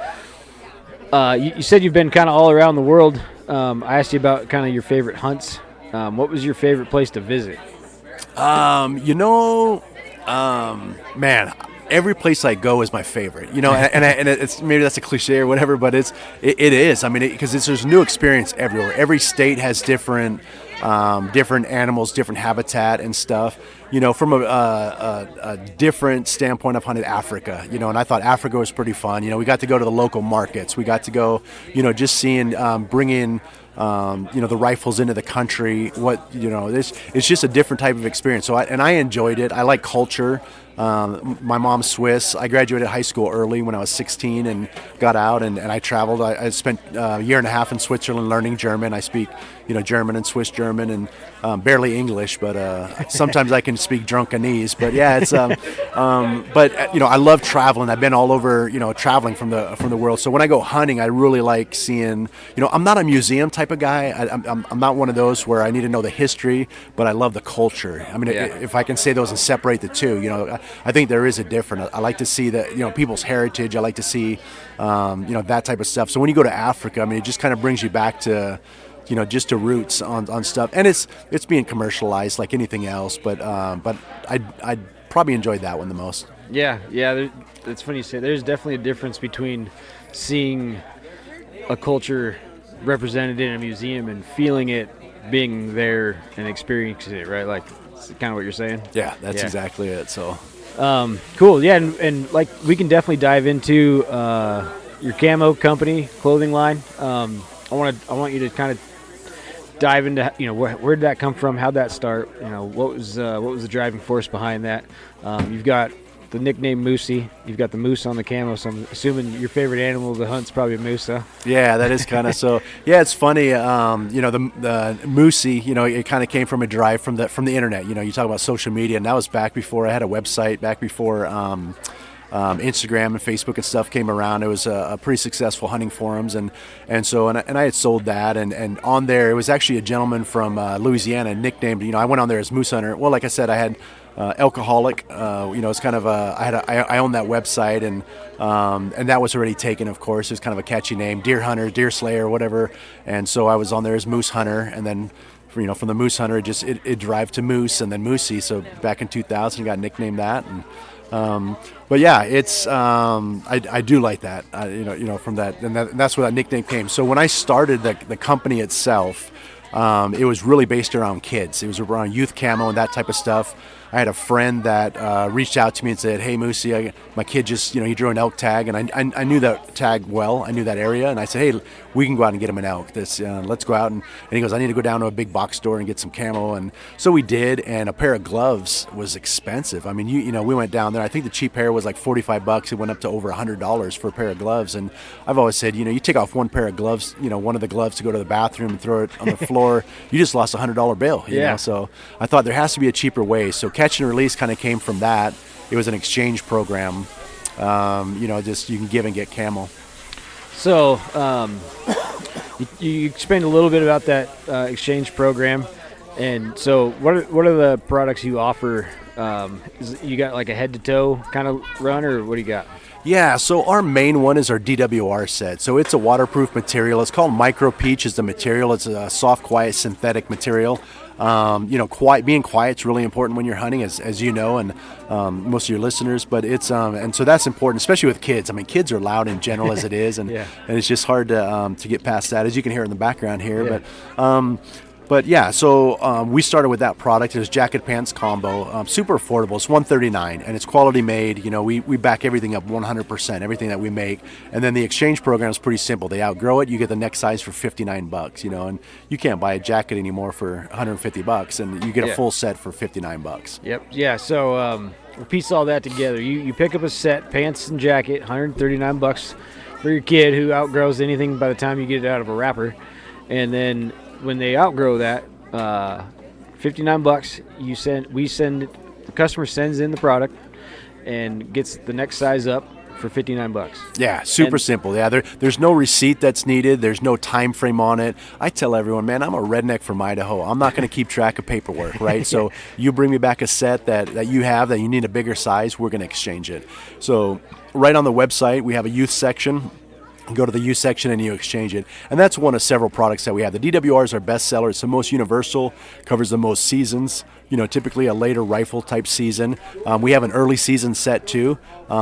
you said you've been kind of all around the world. I asked you about kind of your favorite hunts. What was your favorite place to visit? Man, every place I go is my favorite, and it's, maybe that's a cliche or whatever, but it is. Because there's new experience everywhere. Every state has different animals, different habitat and stuff. from a different standpoint, I've hunted Africa, and I thought Africa was pretty fun. We got to go to the local markets. We got to go, just seeing, bringing, the rifles into the country. It's just a different type of experience. So I enjoyed it. I like culture. My mom's Swiss. I graduated high school early when I was 16 and got out and I traveled. I spent a year and a half in Switzerland learning German. I speak, German and Swiss German and barely English, but sometimes I can speak drunkenese. But yeah, it's I love traveling. I've been all over, traveling from the world. So when I go hunting, I really like seeing. I'm not a museum type of guy. I'm not one of those where I need to know the history, but I love the culture. I mean, if I can say those and separate the two, I think there is a difference. I like to see that, people's heritage. I like to see, that type of stuff. So when you go to Africa, I mean, it just kind of brings you back to, just to roots on stuff. And it's being commercialized like anything else. But I probably enjoyed that one the most. Yeah. It's funny you say. There's definitely a difference between seeing a culture represented in a museum and feeling it, being there and experiencing it, right? Like, it's kind of what you're saying. Yeah, that's exactly it. So. Cool. Yeah, and like we can definitely dive into your Camo company clothing line. I want you to kind of dive into where did that come from? How'd that start? What was the driving force behind that? You've got the nickname Moosey. You've got the moose on the camo. So I'm assuming your favorite animal to hunt's probably a moose, huh? Yeah, that is kind of so. Yeah, it's funny. The Moosey, it kind of came from a drive from the internet. You talk about social media, and that was back before I had a website. Back before Instagram and Facebook and stuff came around. It was a pretty successful hunting forums, and I had sold that, and on there it was actually a gentleman from Louisiana nicknamed. I went on there as Moose Hunter. Well, like I said, I had. Alcoholic, it's kind of I own that website and that was already taken, of course. It's kind of a catchy name, Deer Hunter, Deer Slayer, whatever. And so I was on there as Moose Hunter, and then from the Moose Hunter, it derived to Moose and then Moosey. So back in 2000, got nicknamed that. And but yeah, it's I do like that, from that, and that's where that nickname came. So when I started the company itself, it was really based around kids. It was around youth camo and that type of stuff. I had a friend that reached out to me and said, "Hey, Moosey, my kid just, he drew an elk tag," and I knew that tag well. I knew that area, and I said, "Hey, we can go out and get him an elk. Let's go out." And he goes, "I need to go down to a big box store and get some camo." And so we did, and a pair of gloves was expensive. I mean, we went down there. I think the cheap pair was like $45. It went up to over $100 for a pair of gloves. And I've always said, you take off one pair of gloves, one of the gloves to go to the bathroom and throw it on the floor, you just lost $100 bill. You know? So I thought there has to be a cheaper way. So Catch and Release kind of came from that. It was an exchange program. Just you can give and get camo. So you explained a little bit about that exchange program, and so what are the products you offer? You got like a head to toe kind of run, or what do you got? Yeah, so our main one is our DWR set. So it's a waterproof material. It's called Micro Peach is the material. It's a soft, quiet, synthetic material. Being quiet's really important when you're hunting, as you know, and most of your listeners. But it's and so that's important, especially with kids. I mean, kids are loud in general as it is, and and it's just hard to get past that, as you can hear in the background here. Yeah. But yeah, so we started with that product. It was jacket pants combo, super affordable. It's $139, and it's quality made. We back everything up 100%, everything that we make. And then the exchange program is pretty simple. They outgrow it, you get the next size for $59. And you can't buy a jacket anymore for $150, and you get a full set for $59. Yep. Yeah. So we'll piece all that together. You pick up a set, pants and jacket, $139 for your kid who outgrows anything by the time you get it out of a wrapper, and then when they outgrow that, $59, the customer sends in the product and gets the next size up for $59. Yeah, super simple. Yeah, there's no receipt that's needed. There's no time frame on it. I tell everyone, man, I'm a redneck from Idaho. I'm not going to keep track of paperwork, right? So you bring me back a set that you have that you need a bigger size, we're going to exchange it. So right on the website, we have a youth section. Go to the youth section and you exchange it. And that's one of several products that we have. The DWR is our best seller. It's the most universal, covers the most seasons, typically a later rifle type season. We have an early season set too,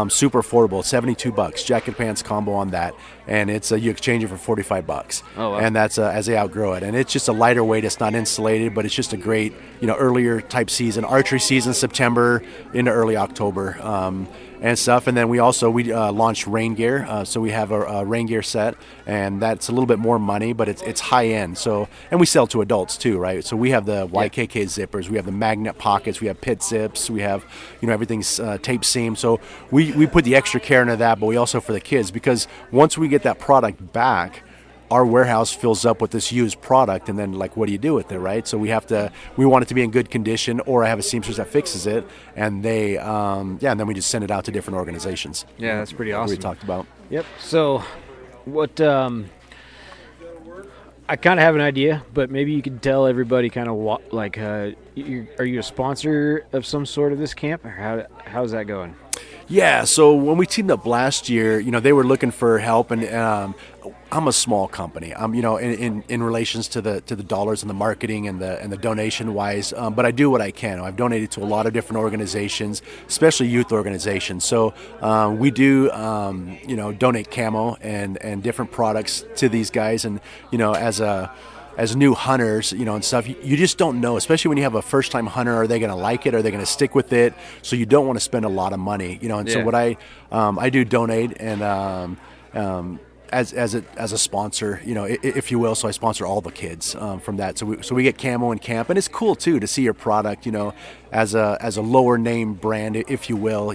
super affordable, $72, jacket pants combo on that, and it's you exchange it for $45. Oh, wow. And that's as they outgrow it, and it's just a lighter weight. It's not insulated, but it's just a great earlier type season, archery season, September into early October. And stuff, and then we launched rain gear, so we have a rain gear set, and that's a little bit more money, but it's high end. So, and we sell to adults too, right? So we have the YKK zippers, we have the magnet pockets, we have pit zips, we have everything's tape seam. So we put the extra care into that, but we also for the kids, because once we get that product back, our warehouse fills up with this used product, and then what do you do with it, right? So we want it to be in good condition, or I have a seamstress that fixes it, and they and then we just send it out to different organizations. Yeah, that's pretty awesome. We talked about. Yep. So what I kind of have an idea, but maybe you could tell everybody kind of what, are you a sponsor of some sort of this camp, or how's that going? Yeah, so when we teamed up last year, they were looking for help, and I'm a small company. I'm, in relations to the dollars and the marketing and the donation wise, but I do what I can. I've donated to a lot of different organizations, especially youth organizations. So we do, donate camo and different products to these guys, and as new hunters, and stuff, you just don't know, especially when you have a first-time hunter. Are they going to like it? Are they going to stick with it? So you don't want to spend a lot of money, And so what I do donate, and as a sponsor, if you will. So I sponsor all the kids from that. So we get camo in camp, and it's cool too to see your product, as a lower name brand, if you will,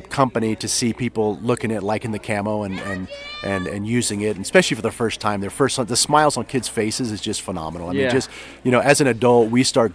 company, to see people looking at liking the camo and using it, and especially for the first time. The smiles on kids' faces is just phenomenal. I mean, just as an adult, we start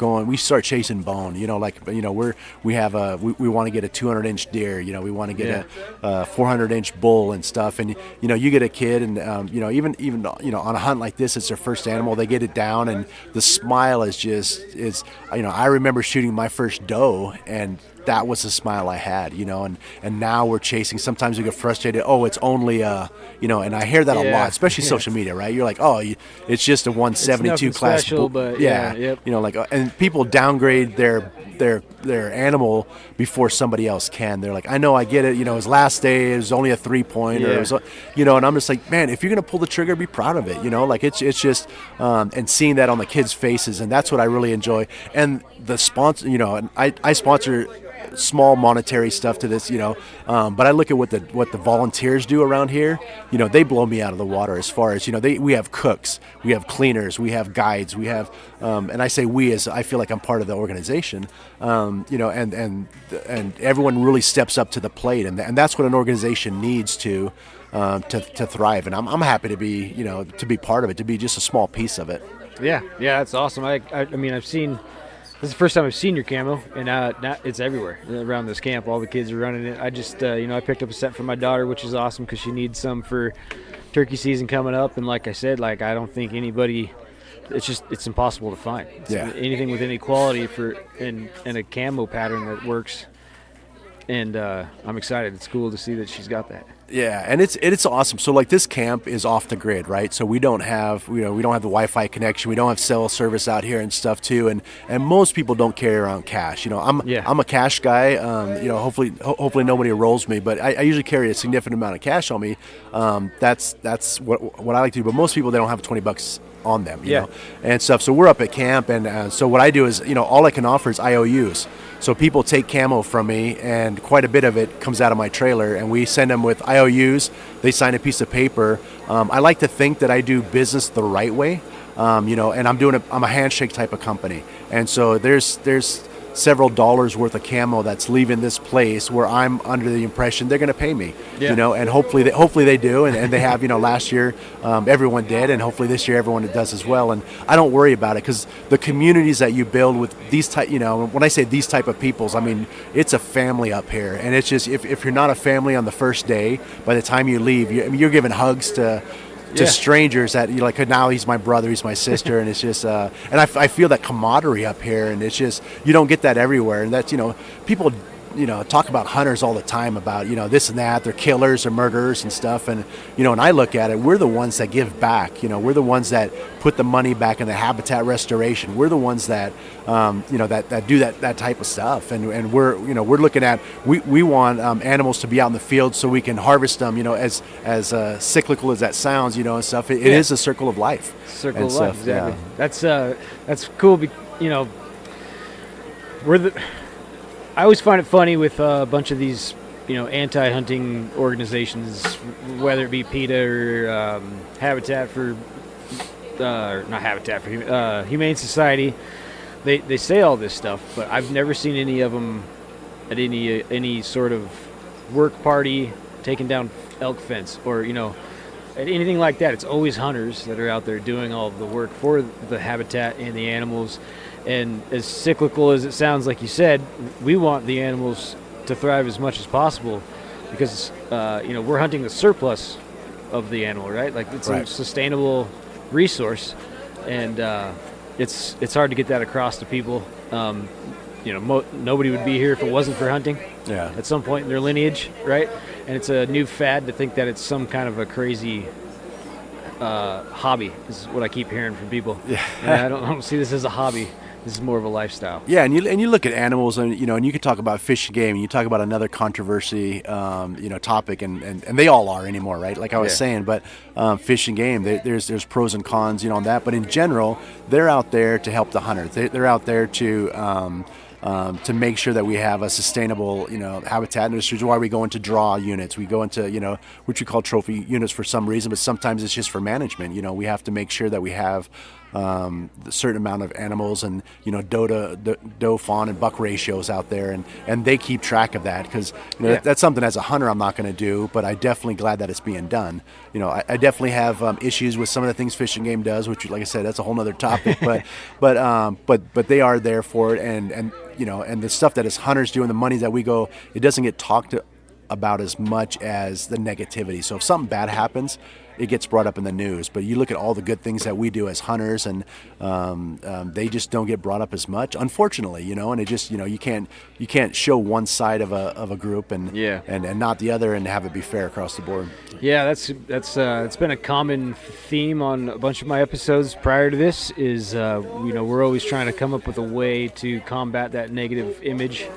chasing bone. We want to get a 200-inch deer. We want to get a 400-inch bull and stuff. And you get a kid, and even on a hunt like this, it's their first animal. They get it down, and the smile is I remember shooting my first doe, and that was the smile I had, and now we're chasing. Sometimes we get frustrated. Oh, it's only and I hear that a lot, especially social media, right? You're like, it's just a 172 class, special, but and people downgrade their animal before somebody else can. They're like, I know, I get it. His last day is only a 3-point, or and I'm just like, man, if you're gonna pull the trigger, be proud of it. It's just and seeing that on the kids' faces, and that's what I really enjoy. And the sponsor, and I sponsor small monetary stuff to this, but I look at what the volunteers do around here. They blow me out of the water as far as we have cooks, we have cleaners, we have guides, we have and I say we as I feel like I'm part of the organization, and everyone really steps up to the plate, and that's what an organization needs to thrive. And I'm happy to be part of it, to be just a small piece of it. Yeah, that's awesome. I mean, I've seen. This is the first time I've seen your camo, and now it's everywhere around this camp. All the kids are running it. I just, I picked up a set for my daughter, which is awesome because she needs some for turkey season coming up. And like I said, I don't think anybody, it's impossible to find. Anything with any quality and a camo pattern that works. And I'm excited. It's cool to see that she's got that. Yeah, and it's awesome. So this camp is off the grid, right? So we don't have we don't have the Wi-Fi connection. We don't have cell service out here and stuff too. And most people don't carry around cash. I'm a cash guy. Hopefully nobody rolls me, but I usually carry a significant amount of cash on me. That's what I like to do. But most people, they don't have $20 on them, you know, and stuff. So we're up at camp, and so what I do is, all I can offer is IOUs. So people take camo from me, and quite a bit of it comes out of my trailer, and we send them with IOUs. They sign a piece of paper. I like to think that I do business the right way, and I'm a handshake type of company, and so there's several dollars worth of camo that's leaving this place where I'm under the impression they're going to pay me, and hopefully they do, and they have, last year everyone did, and hopefully this year everyone does as well. And I don't worry about it, because the communities that you build with these type, when I say these type of peoples, I mean it's a family up here, and it's just if you're not a family on the first day, by the time you leave, you're giving hugs to strangers that you're like, now he's my brother, he's my sister, and it's just and I feel that camaraderie up here, and it's just, you don't get that everywhere, and that's, people talk about hunters all the time about, this and that, they're killers or murderers and stuff. And, and I look at it, we're the ones that give back. We're the ones that put the money back in the habitat restoration. We're the ones that, that do that type of stuff. And we're looking at, we want animals to be out in the field so we can harvest them, as cyclical as that sounds, and stuff. It is a circle of life. Circle of life, exactly. Yeah. That's cool. I always find it funny with a bunch of these, anti-hunting organizations, whether it be PETA or Habitat for, not Habitat for Humane Society. They say all this stuff, but I've never seen any of them at any sort of work party taking down elk fence or at anything like that. It's always hunters that are out there doing all of the work for the habitat and the animals. And as cyclical as it sounds, like you said, we want the animals to thrive as much as possible because, we're hunting the surplus of the animal, right? Like it's a sustainable resource, and it's hard to get that across to people. Nobody would be here if it wasn't for hunting. Yeah. At some point in their lineage, right? And it's a new fad to think that it's some kind of a crazy hobby. Is what I keep hearing from people. Yeah. And I don't see this as a hobby. This is more of a lifestyle. Yeah, and you look at animals, and and you could talk about fish and game, and you talk about another controversy, topic, and they all are anymore, right? Like I was saying, but fish and game, there's pros and cons, on that. But in general, they're out there to help the hunter. They're out there to make sure that we have a sustainable, habitat. And this is why we go into draw units. We go into, which we call trophy units for some reason, but sometimes it's just for management. We have to make sure that we have a certain amount of animals and, doe, fawn, and buck ratios out there. And they keep track of that because, that's something as a hunter I'm not going to do, but I'm definitely glad that it's being done. I definitely have issues with some of the things Fish and Game does, which, like I said, that's a whole nother topic. but they are there for it, and the stuff that as hunters do and the money that we go, it doesn't get talked about as much as the negativity. So if something bad happens, it gets brought up in the news. But you look at all the good things that we do as hunters, and they just don't get brought up as much, unfortunately. And it just you can't show one side of a group and not the other and have it be fair across the board. Yeah, that's it's been a common theme on a bunch of my episodes prior to this. Is we're always trying to come up with a way to combat that negative image.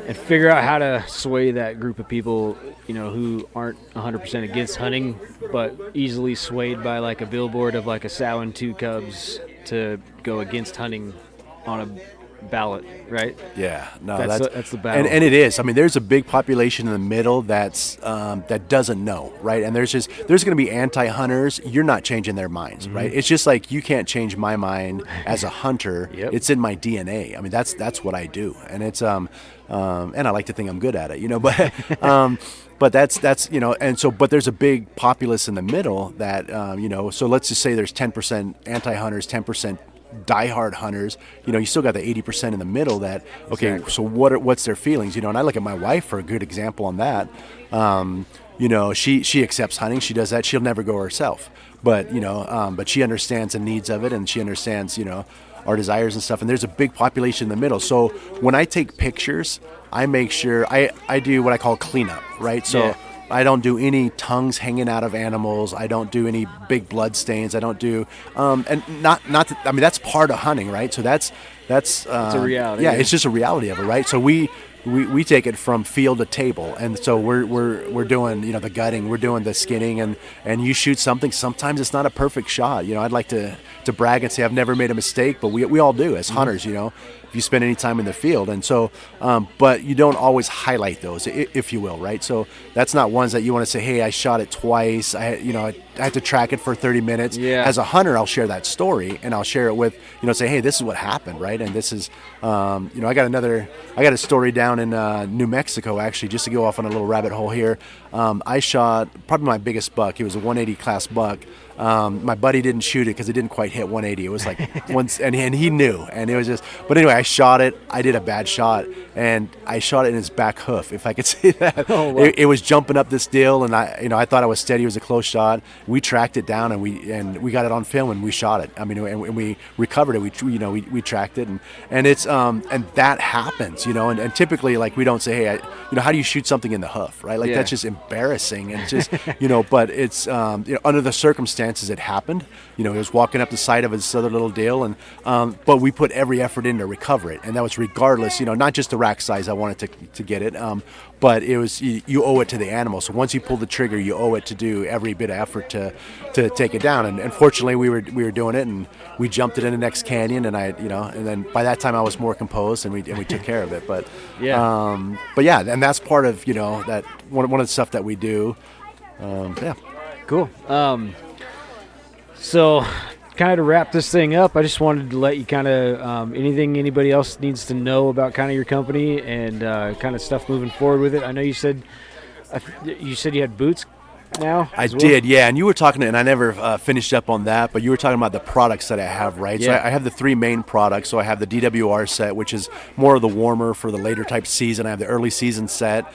And figure out how to sway that group of people, who aren't 100% against hunting, but easily swayed by like a billboard of like a sow and two cubs to go against hunting on a ballot, right? Yeah, no, that's the battle. And it is. I mean, there's a big population in the middle that doesn't know, right? And there's going to be anti-hunters. You're not changing their minds, right? It's just like you can't change my mind as a hunter. Yep. It's in my DNA. I mean, that's what I do, and it's and I like to think I'm good at it, but. But that's and so but there's a big populace in the middle that so let's just say there's 10% anti-hunters, 10% diehard hunters. You still got the 80% in the middle that Exactly. So what's their feelings? And I look at my wife for a good example on that. She accepts hunting. She does that. She'll never go herself, but but she understands the needs of it, and she understands our desires and stuff. And there's a big population in the middle. So when I take pictures, I make sure I do what I call cleanup, right? So I don't do any tongues hanging out of animals. I don't do any big blood stains. I don't do and not I mean, that's part of hunting, right? So that's it's a reality. Yeah, it's just a reality of it, right? So we take it from field to table, and so we're doing the gutting, we're doing the skinning, and you shoot something. Sometimes it's not a perfect shot. I'd like to brag and say I've never made a mistake, but we all do as hunters. If you spend any time in the field, and so but you don't always highlight those, if you will, right? So that's not ones that you want to say, hey, I shot it twice. I had to track it for 30 minutes. Yeah. As a hunter, I'll share that story, and I'll share it with say, hey, this is what happened, right? And this is I got a story down in New Mexico, actually, just to go off on a little rabbit hole here. I shot probably my biggest buck. He was a 180 class buck. My buddy didn't shoot it because it didn't quite hit 180. It was like once, and he knew, and it was just. But anyway, I shot it. I did a bad shot, and I shot it in his back hoof, if I could say that. Oh, wow. It was jumping up this deal, and I thought I was steady. It was a close shot. We tracked it down, and we got it on film, and we shot it. I mean, and we recovered it. We tracked it, and it's and that happens, and typically, like, we don't say, hey, how do you shoot something in the hoof, right? Like, that's just embarrassing, and just but it's under the circumstances it happened. He was walking up the side of his other little deal, and but we put every effort in to recover it, and that was regardless, not just the rack size I wanted to get it, but it was you owe it to the animal. So once you pull the trigger, you owe it to do every bit of effort to take it down. And fortunately, we were doing it, and we jumped it in the next canyon, and and then by that time I was more composed, and we took care of it. But and that's part of that one of the stuff that we do. Cool. So, kind of to wrap this thing up, I just wanted to let you kind of anything anybody else needs to know about kind of your company and kind of stuff moving forward with it. I know you said you had boots now. I did, yeah. And you were talking, and I never finished up on that, but you were talking about the products that I have, right? Yeah. So I have the three main products. So I have the DWR set, which is more of the warmer for the later type season. I have the early season set.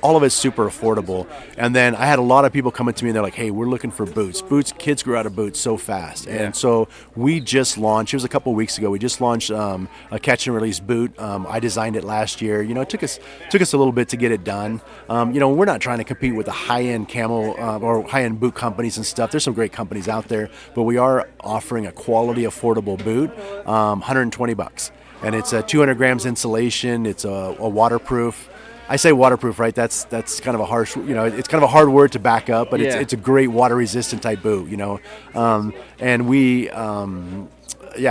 All of it's super affordable. And then I had a lot of people coming to me and they're like, hey, we're looking for boots. Kids grow out of boots so fast. Yeah. And so we just launched, it was a couple of weeks ago, we just launched a catch and release boot. I designed it last year. It took us a little bit to get it done. We're not trying to compete with the high-end camo or high-end boot companies and stuff. There's some great companies out there, but we are offering a quality, affordable boot, $120. And it's a 200 grams insulation. It's a waterproof. I say waterproof, right? That's kind of a harsh, it's kind of a hard word to back up, but it's a great water resistant type boot, and we,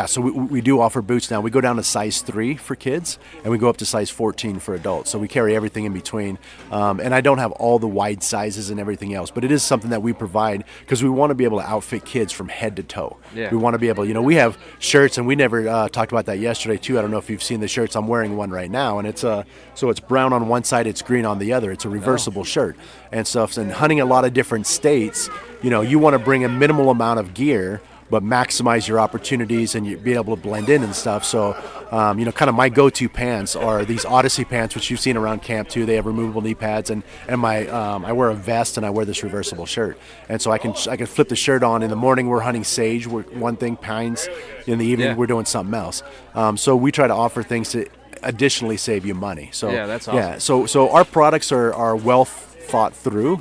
so we do offer boots now. We go down to size 3 for kids, and we go up to size 14 for adults. So we carry everything in between. And I don't have all the wide sizes and everything else, but it is something that we provide because we want to be able to outfit kids from head to toe. Yeah. We want to be able, we have shirts, and we never talked about that yesterday too. I don't know if you've seen the shirts. I'm wearing one right now, and it's so it's brown on one side, it's green on the other. It's a reversible shirt and stuff. And hunting a lot of different states, you want to bring a minimal amount of gear, but maximize your opportunities and you be able to blend in and stuff. So, kind of my go-to pants are these Odyssey pants, which you've seen around camp too. They have removable knee pads, and my I wear a vest and I wear this reversible shirt, and so I can flip the shirt on. In the morning we're hunting sage, we're one thing, pines. In the evening we're doing something else. So we try to offer things to additionally save you money. So that's awesome. Yeah, so our products are well thought through.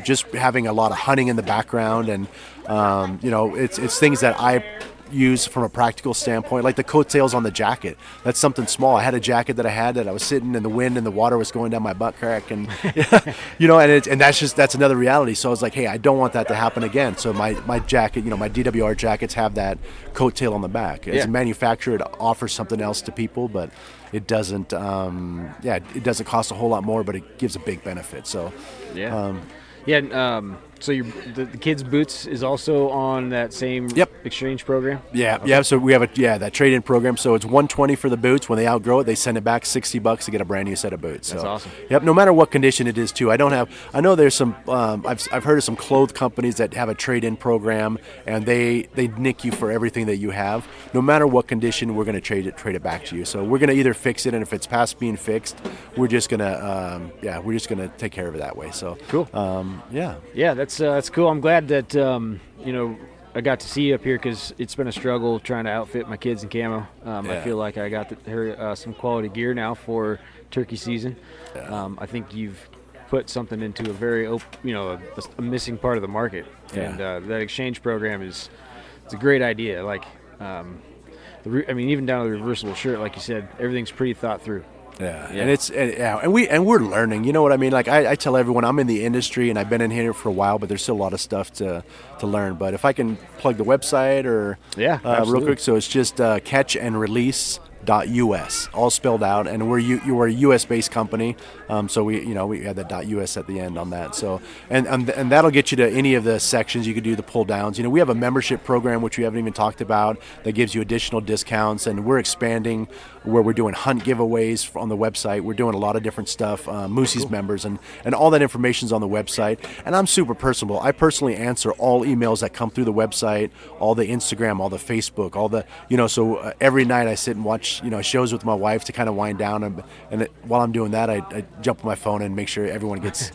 Just having a lot of hunting in the background, and it's things that I use from a practical standpoint, like the coattails on the jacket. That's something small. I had a jacket that I was sitting in the wind and the water was going down my butt crack, and and that's another reality. So I was like, hey, I don't want that to happen again. So my jacket, my DWR jackets have that coattail on the back. As a manufacturer, it offers something else to people, but it doesn't. It doesn't cost a whole lot more, but it gives a big benefit. So so the kids' boots is also on that same exchange program? Yeah, okay. So we have that trade-in program. So it's $120 for the boots. When they outgrow it, they send it back $60 to get a brand new set of boots. That's awesome. Yep, no matter what condition it is too. I know there's some, I've heard of some clothes companies that have a trade-in program, and they nick you for everything that you have. No matter what condition, we're going to trade it back to you. So we're going to either fix it, and if it's past being fixed, we're just going to take care of it that way. So cool. That's cool. I'm glad that I got to see you up here because it's been a struggle trying to outfit my kids in camo. I feel like I got some quality gear now for turkey season. I think you've put something into a very a missing part of the market, and that exchange program it's a great idea. Like, even down to the reversible shirt, like you said, everything's pretty thought through. And we're learning. You know what I mean? Like I tell everyone, I'm in the industry and I've been in here for a while, but there's still a lot of stuff to learn. But if I can plug the website or real quick, so it's just catchandrelease .us, all spelled out, and we're a U.S. based company, so we had the .us at the end on that. So and that'll get you to any of the sections. You could do the pull downs. We have a membership program which we haven't even talked about that gives you additional discounts, and we're expanding where we're doing hunt giveaways on the website. We're doing a lot of different stuff, Moosey's members, and all that information's on the website. And I'm super personable. I personally answer all emails that come through the website, all the Instagram, all the Facebook, all the so every night I sit and watch shows with my wife to kind of wind down, and while I'm doing that, I jump on my phone and make sure everyone gets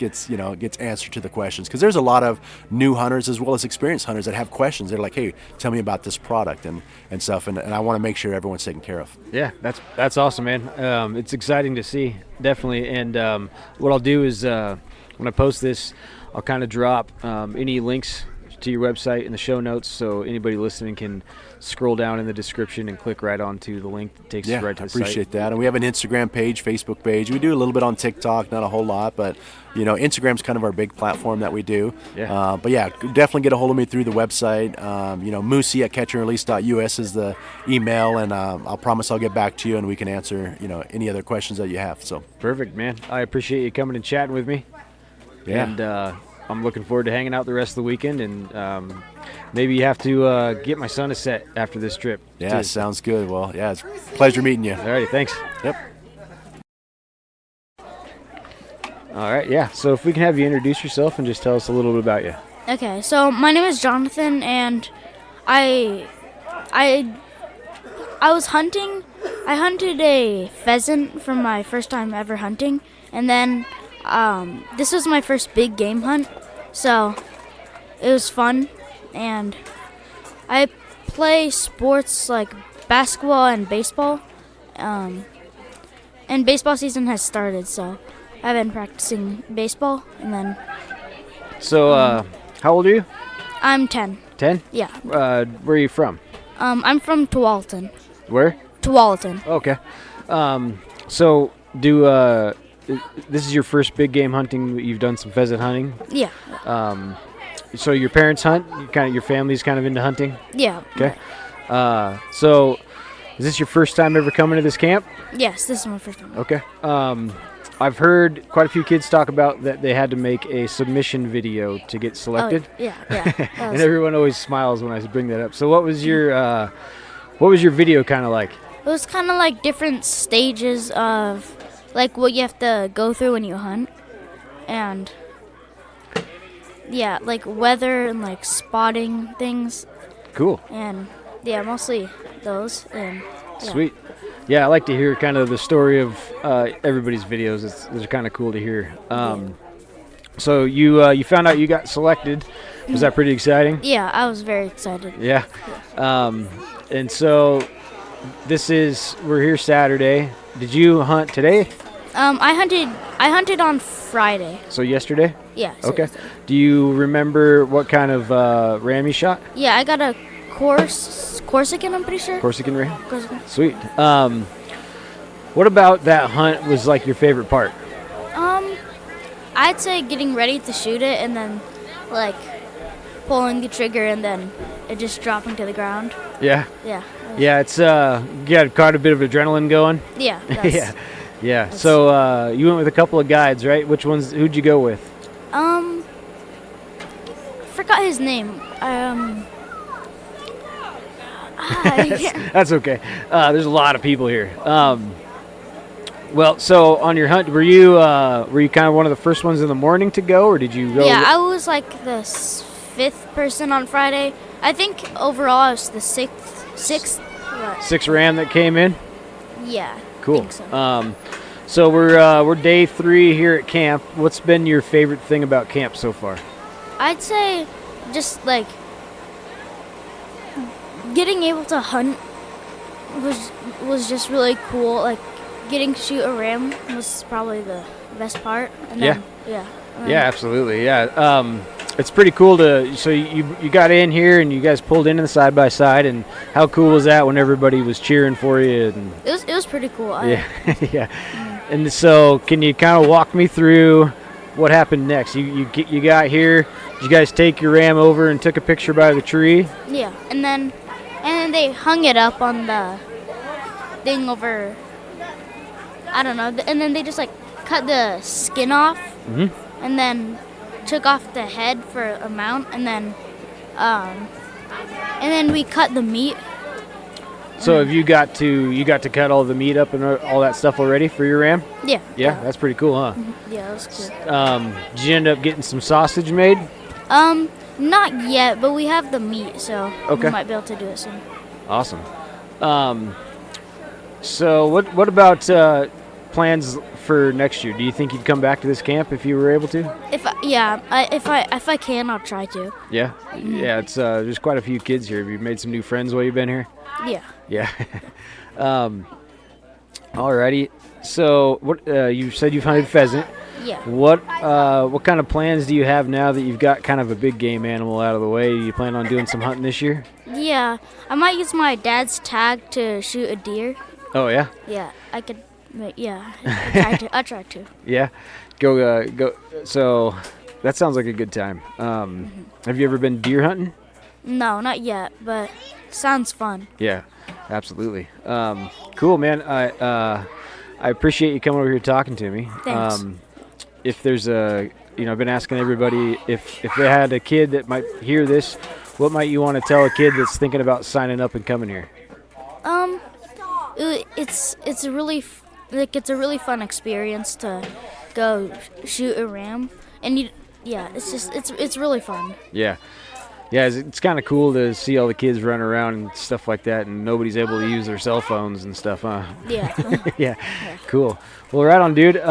answer to the questions, because there's a lot of new hunters as well as experienced hunters that have questions. They're like, hey, tell me about this product and stuff, and I want to make sure everyone's taken care of. Yeah, that's awesome, man. It's exciting to see, definitely. And what I'll do is when I post this, I'll kind of drop any links to your website in the show notes, so anybody listening can scroll down in the description and click right onto the link that takes us right to the site. I appreciate that. And we have an Instagram page, Facebook page. We do a little bit on TikTok, not a whole lot, but Instagram's kind of our big platform that we do. Yeah. But yeah, definitely get a hold of me through the website. Moosey at catchandrelease.us is the email, and I'll promise I'll get back to you and we can answer any other questions that you have. So perfect, man. I appreciate you coming and chatting with me. Yeah. And I'm looking forward to hanging out the rest of the weekend, and maybe you have to get my son a set after this trip. Yeah, too. Sounds good. Well, yeah, it's a pleasure meeting you. All righty, thanks. Yep. All right, yeah. So if we can have you introduce yourself and just tell us a little bit about you. Okay, so my name is Jonathan, and I was hunting. I hunted a pheasant for my first time ever hunting, and then this was my first big game hunt, so it was fun. And I play sports like basketball and baseball, and baseball season has started, so I've been practicing baseball. And then So how old are you? I'm 10. 10? Yeah. Where are you from? I'm from Tualatin. Where? Tualatin. Okay. So this is your first big game hunting? You've done some pheasant hunting? Yeah. So your parents hunt? Your family's kind of into hunting? Yeah. Okay. So is this your first time ever coming to this camp? Yes, this is my first time. Okay. I've heard quite a few kids talk about that they had to make a submission video to get selected. Oh, yeah. And everyone always smiles when I bring that up. So what was your video kind of like? It was kind of like different stages of like what you have to go through when you hunt, and yeah, like weather and like spotting things. Cool. And yeah, mostly those. And yeah. Sweet. Yeah, I like to hear kind of the story of everybody's videos. Those are kind of cool to hear. So you found out you got selected. Was that pretty exciting? Yeah, I was very excited. Yeah. And so we're here Saturday. Did you hunt today? I hunted on Friday. So yesterday? Yeah. So okay. yesterday. Do you remember what kind of ram you shot? Yeah, I got a Corsican, I'm pretty sure. Corsican ram? Corsican. Sweet. What about that hunt was like your favorite part? I'd say getting ready to shoot it and then like pulling the trigger and then it just dropping to the ground. Yeah. Yeah. Yeah, it's got quite a bit of adrenaline going. Yeah. Yeah. So you went with a couple of guides, right? Who'd you go with? Forgot his name. That's okay. There's a lot of people here. Well, so on your hunt, were you kind of one of the first ones in the morning to go, or did you go? Yeah, I was like the fifth person on Friday. I think overall I was the sixth. Sixth ram that came in. Yeah. Cool. I think so. So we're day 3 here at camp. What's been your favorite thing about camp so far? I'd say just like getting able to hunt was just really cool. Like getting to shoot a ram was probably the best part. And then, yeah. Yeah, absolutely. Yeah. It's pretty cool so you got in here and you guys pulled in the side by side, and how cool was that when everybody was cheering for you? And it was pretty cool. Yeah. And so can you kind of walk me through what happened next? You got here. Did you guys take your ram over and took a picture by the tree? Yeah, and then they hung it up on thing over, I don't know, and then they just like cut the skin off, and then took off the head for a mount, and then we cut the meat. So have you got to cut all the meat up and all that stuff already for your ram? Yeah. Yeah, that's pretty cool, huh? Yeah, that was cool. Did you end up getting some sausage made? Not yet, but we have the meat, so Okay. we might be able to do it soon. Awesome. So what about plans for next year? Do you think you'd come back to this camp if you were able to? If I can, I'll try to. Yeah, yeah. It's there's quite a few kids here. Have you made some new friends while you've been here? Yeah. Yeah. Alrighty. So what you said you've hunted pheasant. Yeah. What kind of plans do you have now that you've got kind of a big game animal out of the way? Do you plan on doing some hunting this year? Yeah, I might use my dad's tag to shoot a deer. Oh yeah. Yeah, I could. Yeah, I'll try to. Yeah. Go. So that sounds like a good time. Have you ever been deer hunting? No, not yet, but sounds fun. Yeah, absolutely. Cool, man. I appreciate you coming over here talking to me. Thanks. If there's I've been asking everybody if they had a kid that might hear this, what might you want to tell a kid that's thinking about signing up and coming here? It's a really fun experience to go shoot a ram, and it's really fun. Yeah. Yeah, it's kind of cool to see all the kids run around and stuff like that, and nobody's able to use their cell phones and stuff, huh? Yeah. Yeah, cool. Well, right on, dude.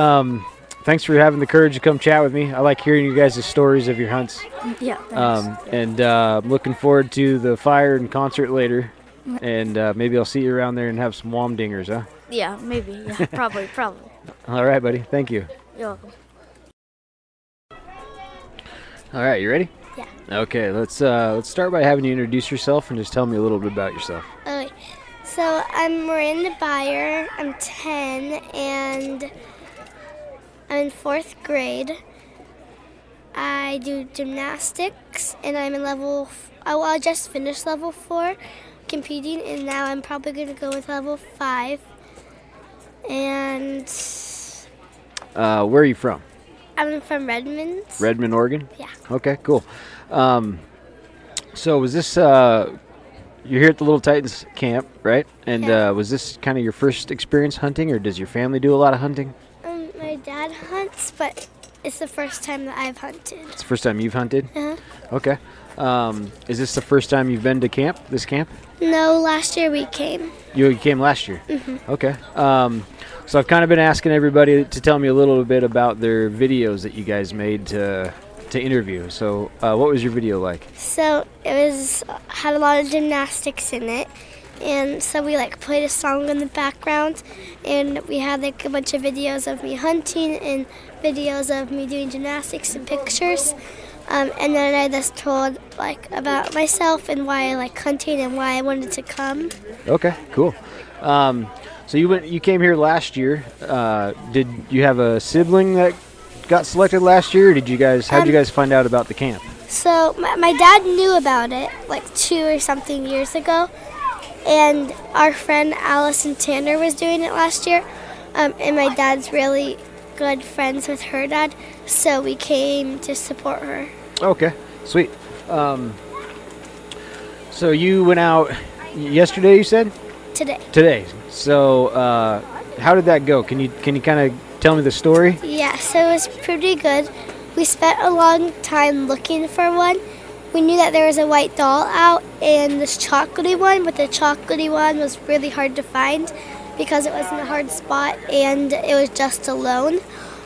Thanks for having the courage to come chat with me. I like hearing you guys' stories of your hunts. Yeah, thanks. And I'm looking forward to the fire and concert later, and maybe I'll see you around there and have some womdingers, huh? Yeah, maybe. Yeah, probably. All right, buddy. Thank you. You're welcome. All right, you ready? Yeah. Okay, let's start by having you introduce yourself and just tell me a little bit about yourself. Okay. So I'm Miranda Byer. I'm 10 and I'm in 4th grade. I do gymnastics and I'm in I just finished level 4 competing, and now I'm probably going to go with level 5. And where are you from? I'm from Redmond. Redmond, Oregon? Yeah. Okay, cool. So was this, you're here at the Lil Titans camp, right? And Yeah. was this kind of your first experience hunting, or does your family do a lot of hunting? My dad hunts, but it's the first time that I've hunted. It's the first time you've hunted? Uh-huh. Okay. Is this the first time you've been to this camp? No, last year we came. You came last year? Mm-hmm. Okay. So I've kind of been asking everybody to tell me a little bit about their videos that you guys made to interview. So what was your video like? So it had a lot of gymnastics in it, and so we played a song in the background, and we had a bunch of videos of me hunting and videos of me doing gymnastics and pictures. And then I just told about myself and why I like hunting and why I wanted to come. Okay, cool. So you came here last year. Did you have a sibling that got selected last year, or how'd you guys find out about the camp? So my dad knew about it 2 or something years ago, and our friend Allison Tanner was doing it last year, and my dad's really good friends with her dad, so we came to support her. Okay, sweet. So you went out yesterday, you said? Today. So how did that go? Can you kind of tell me the story? Yeah, so it was pretty good. We spent a long time looking for one. We knew that there was a white doll out and this chocolatey one, but the chocolatey one was really hard to find because it was in a hard spot and it was just alone.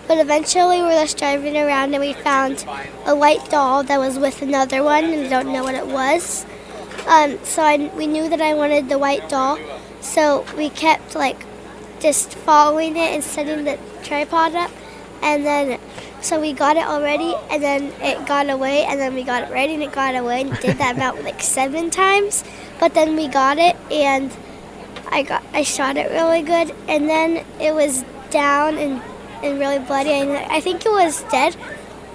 But eventually we were just driving around and we found a white doll that was with another one, and I don't know what it was. We knew that I wanted the white doll, so we kept just following it and setting the tripod up, and then so we got it already, and then it got away, and then we got it ready and it got away, and did that about 7 times. But then we got it, and I shot it really good, and then it was down and really bloody, and I think it was dead,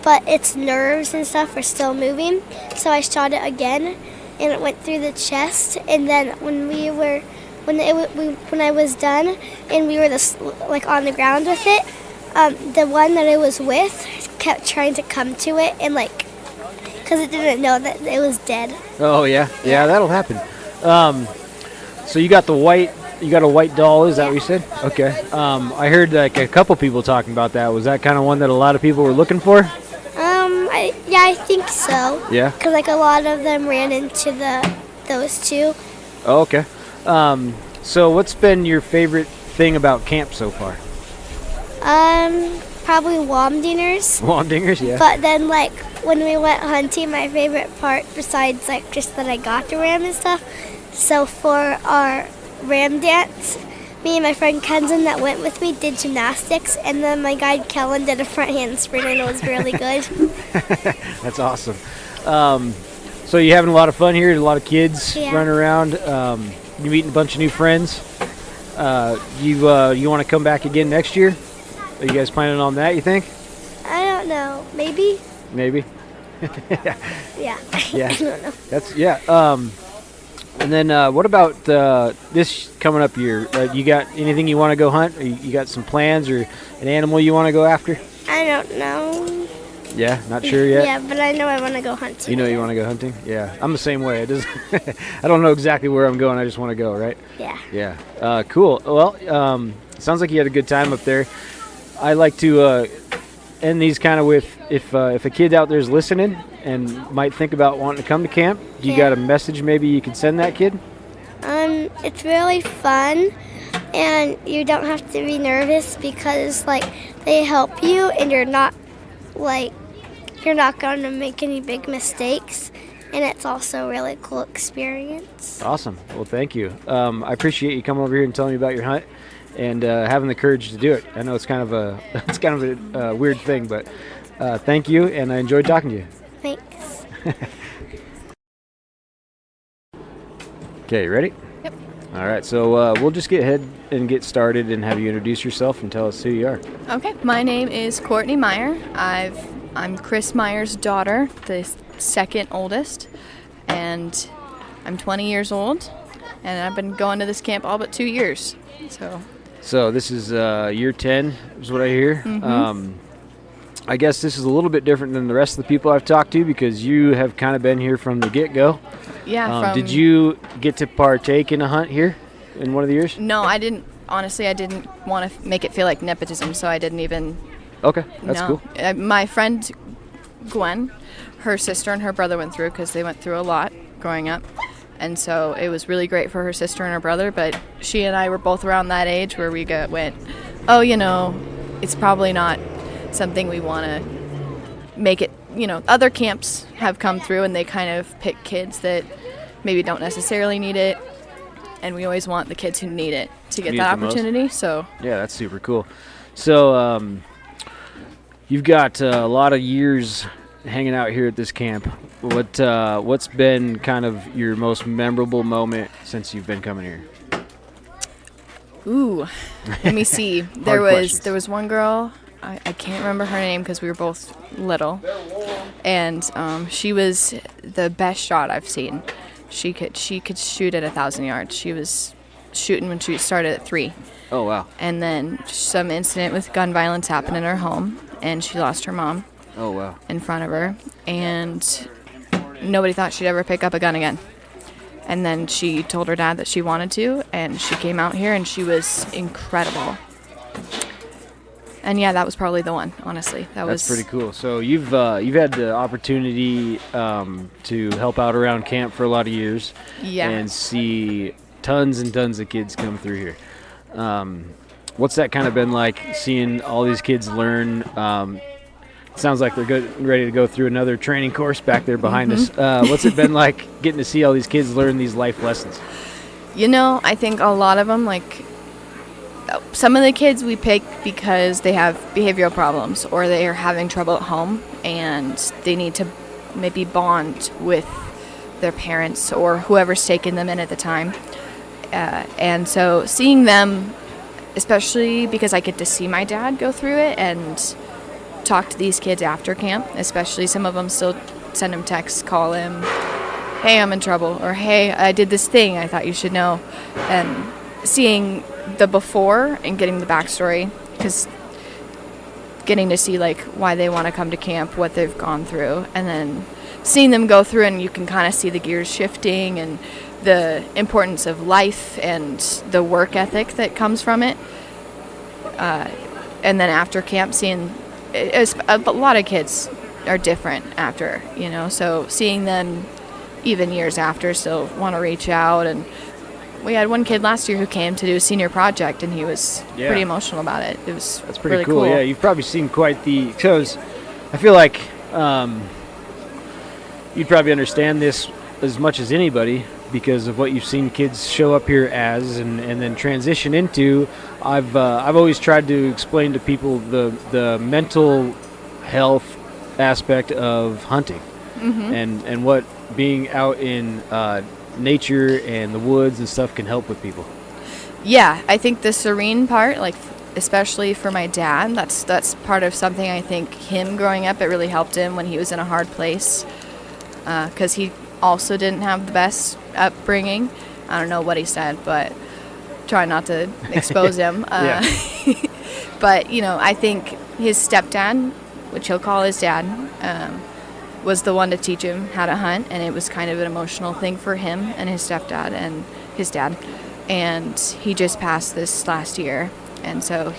but its nerves and stuff were still moving, so I shot it again, and it went through the chest, and then when we were when I was done and we were on the ground with it, the one that I was with kept trying to come to it and because it didn't know that it was dead. Oh yeah, that'll happen. So you got a white doll, is that what you said? Okay. I heard a couple people talking about that. Was that kind of one that a lot of people were looking for? I think so. Yeah. Because a lot of them ran into those two. Oh, okay. So what's been your favorite thing about camp so far? Probably Womdingers. Womdingers, yeah. But then when we went hunting, my favorite part, besides just that I got the ram and stuff, so for our ram dance, me and my friend Kenzen that went with me did gymnastics, and then my guide Kellen did a front handspring, and it was really good. That's awesome. So you're having a lot of fun here, a lot of kids running around. You're meeting a bunch of new friends. You want to come back again next year? Are you guys planning on that, you think? I don't know. Maybe? Maybe. Yeah. Yeah. I don't know. That's And then what about this coming up year? You got anything you want to go hunt? Or you got some plans or an animal you want to go after? I don't know. Yeah, not sure yet? Yeah, but I know I want to go hunting. You know you want to go hunting? Yeah, I'm the same way. I don't know exactly where I'm going. I just want to go, right? Yeah. Yeah. Cool. Well, sounds like you had a good time up there. I like to end these kind of with if a kid out there is listening and might think about wanting to come to camp, you got a message maybe you could send that kid? It's really fun, and you don't have to be nervous because they help you, and you're not going to make any big mistakes, and it's also a really cool experience. Awesome. Well, thank you. I appreciate you coming over here and telling me about your hunt and having the courage to do it. I know it's kind of a weird thing, but thank you, and I enjoyed talking to you. Thanks. Okay, you ready? Yep. All right, so we'll just get ahead and get started and have you introduce yourself and tell us who you are. Okay, my name is Courtney Meyer. I'm Chris Meyer's daughter, the second oldest, and I'm 20 years old, and I've been going to this camp all but 2 years. So this is year 10 is what I hear. Mm-hmm. I guess this is a little bit different than the rest of the people I've talked to because you have kind of been here from the get-go. Yeah. Did you get to partake in a hunt here in one of the years? No, I didn't. Honestly, I didn't want to make it feel like nepotism, so I didn't even. Okay, that's cool. My friend Gwen, her sister and her brother went through because they went through a lot growing up. And so it was really great for her sister and her brother, but she and I were both around that age where we went, it's probably not something we want to make it. Other camps have come through and they kind of pick kids that maybe don't necessarily need it, and we always want the kids who need it to get that opportunity. So yeah, that's super cool. So you've got a lot of years hanging out here at this camp. What's been kind of your most memorable moment since you've been coming here? Ooh, let me see. there was one girl. I can't remember her name because we were both little, and she was the best shot I've seen. She could shoot at 1,000 yards. She was shooting when she started at 3. Oh wow! And then some incident with gun violence happened in her home, and she lost her mom. Oh wow! In front of her, and nobody thought she'd ever pick up a gun again. And then she told her dad that she wanted to, and she came out here, and she was incredible. And yeah, that was probably the one, honestly. That's pretty cool. So you've had the opportunity to help out around camp for a lot of years, and see tons and tons of kids come through here. What's that kind of been like, seeing all these kids learn? It sounds like they're ready to go through another training course back there behind us. What's it been like getting to see all these kids learn these life lessons? I think a lot of them, some of the kids we pick because they have behavioral problems or they are having trouble at home and they need to maybe bond with their parents or whoever's taking them in at the time. And so seeing them, especially because I get to see my dad go through it and talk to these kids after camp, especially some of them still send him texts, call him, hey, I'm in trouble, or hey, I did this thing I thought you should know. And seeing the before and getting the backstory, because getting to see like why they want to come to camp, what they've gone through, and then seeing them go through, and you can kind of see the gears shifting and the importance of life and the work ethic that comes from it. And then after camp, seeing a lot of kids are different after, so seeing them even years after still want to reach out. And we had one kid last year who came to do a senior project, and he was pretty emotional about it. That's pretty really cool. Yeah, you've probably seen quite the shows. I feel like you'd probably understand this as much as anybody because of what you've seen kids show up here as and then transition into. I've always tried to explain to people the mental health aspect of hunting and what being out in nature and the woods and stuff can help with people. Yeah, I think the serene part, like especially for my dad, that's part of something. I think him growing up, it really helped him when he was in a hard place, because he also didn't have the best upbringing. I don't know what he said, but try not to expose him. But I think his stepdad, which he'll call his dad, was the one to teach him how to hunt, and it was kind of an emotional thing for him and his stepdad and his dad. And he just passed this last year, and so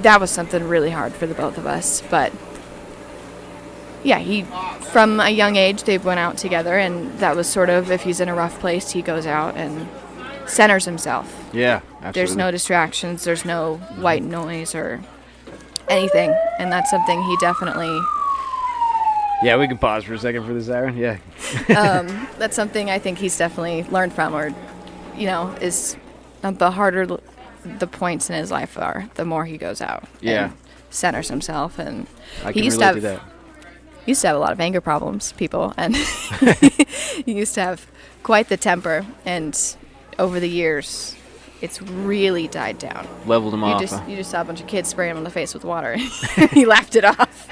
that was something really hard for the both of us. But yeah, from a young age, they went out together, and that was sort of, if he's in a rough place, he goes out and centers himself. Yeah, absolutely. There's no distractions, there's no white noise or anything, and that's something he definitely... Yeah, we can pause for a second for this, Aaron. Yeah. That's something I think he's definitely learned from, or, is the harder the points in his life are, the more he goes out and centers himself. And I can relate to that. He used to have a lot of anger problems, people, and he used to have quite the temper, and over the years, it's really died down. Leveled him off. You just saw a bunch of kids spraying him in the face with water. He laughed it off.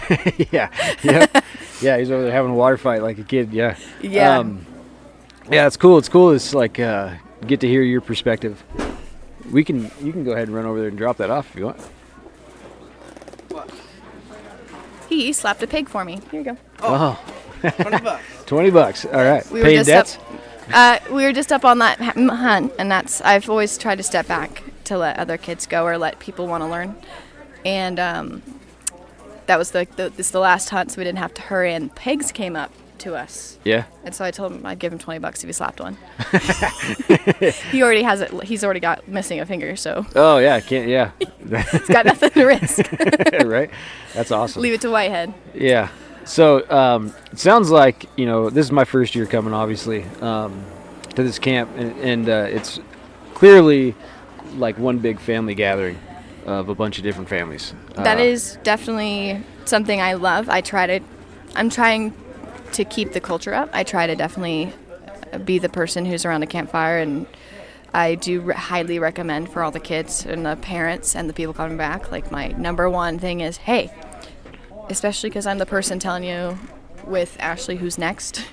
Yeah, he's over there having a water fight like a kid. Yeah. Yeah. It's cool. It's cool. It's like get to hear your perspective. You can go ahead and run over there and drop that off if you want. He slapped a pig for me. Here you go. Oh. $20. $20. All right. We Paying debts. We were just up on that hunt, and I've always tried to step back to let other kids go or let people want to learn. And that was this is the last hunt, so we didn't have to hurry, and pigs came up to us. Yeah. And so I told him I'd give him $20 if he slapped one. He already has it. He's already got missing a finger, so. Oh yeah, can't. Yeah. He's got nothing to risk. Right. That's awesome. Leave it to Whitehead. Yeah. So it sounds like this is my first year coming, obviously, to this camp, and it's clearly like one big family gathering of a bunch of different families. That is definitely something I love. I'm trying to keep the culture up. I try to definitely be the person who's around a campfire, and I do highly recommend for all the kids and the parents and the people coming back. Like, my number one thing is, hey, especially because I'm the person telling you with Ashley who's next,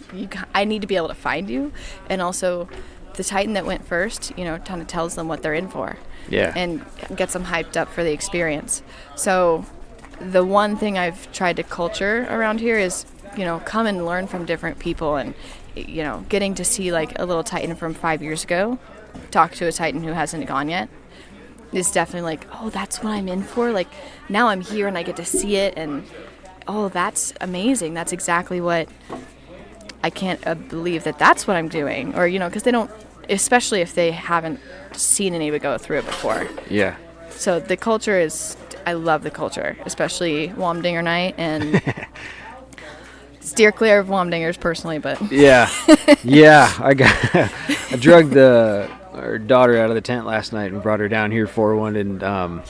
I need to be able to find you. And also the Titan that went first, kind of tells them what they're in for. Yeah. And gets them hyped up for the experience. So the one thing I've tried to culture around here is, come and learn from different people, and, getting to see like a little Titan from 5 years ago, talk to a Titan who hasn't gone yet, is definitely like, oh, that's what I'm in for. Like, now I'm here and I get to see it, and oh, that's amazing. That's exactly what I can't believe that's what I'm doing. Or, because they don't, especially if they haven't seen anybody go through it before. Yeah. So the culture I love the culture, especially Womdinger night, and steer clear of Womdingers personally, but. Yeah. I drugged our daughter out of the tent last night and brought her down here for one, and I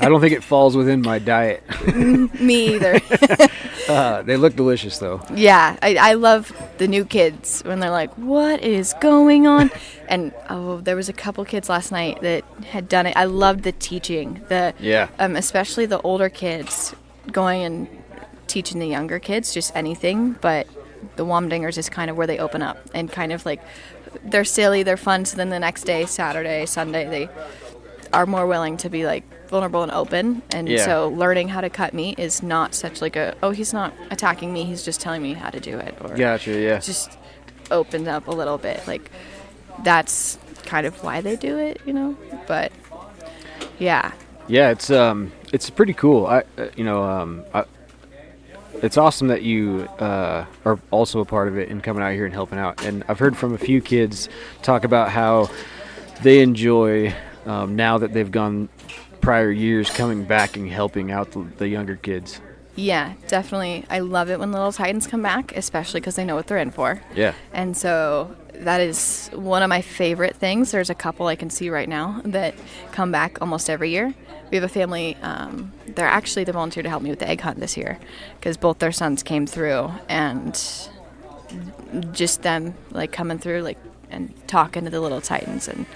don't think it falls within my diet. Me either. They look delicious though. Yeah, I love the new kids when they're like, what is going on? And there was a couple kids last night that had done it. I loved the teaching, especially the older kids going and teaching the younger kids just anything, but the Womdingers is kind of where they open up and kind of like they're silly, they're fun. So then the next day, Saturday, Sunday, they are more willing to be like vulnerable and open. And so learning how to cut meat is not such like he's not attacking me, he's just telling me how to do it. Or just opens up a little bit. Like that's kind of why they do it, But yeah, it's pretty cool. It's awesome that you are also a part of it and coming out here and helping out. And I've heard from a few kids talk about how they enjoy now that they've gone prior years coming back and helping out the younger kids. Yeah, definitely. I love it when Little Titans come back, especially because they know what they're in for. Yeah. And so that is one of my favorite things. There's a couple I can see right now that come back almost every year. We have a family, they volunteered to help me with the egg hunt this year because both their sons came through, and just them like coming through like and talking to the Little Titans. And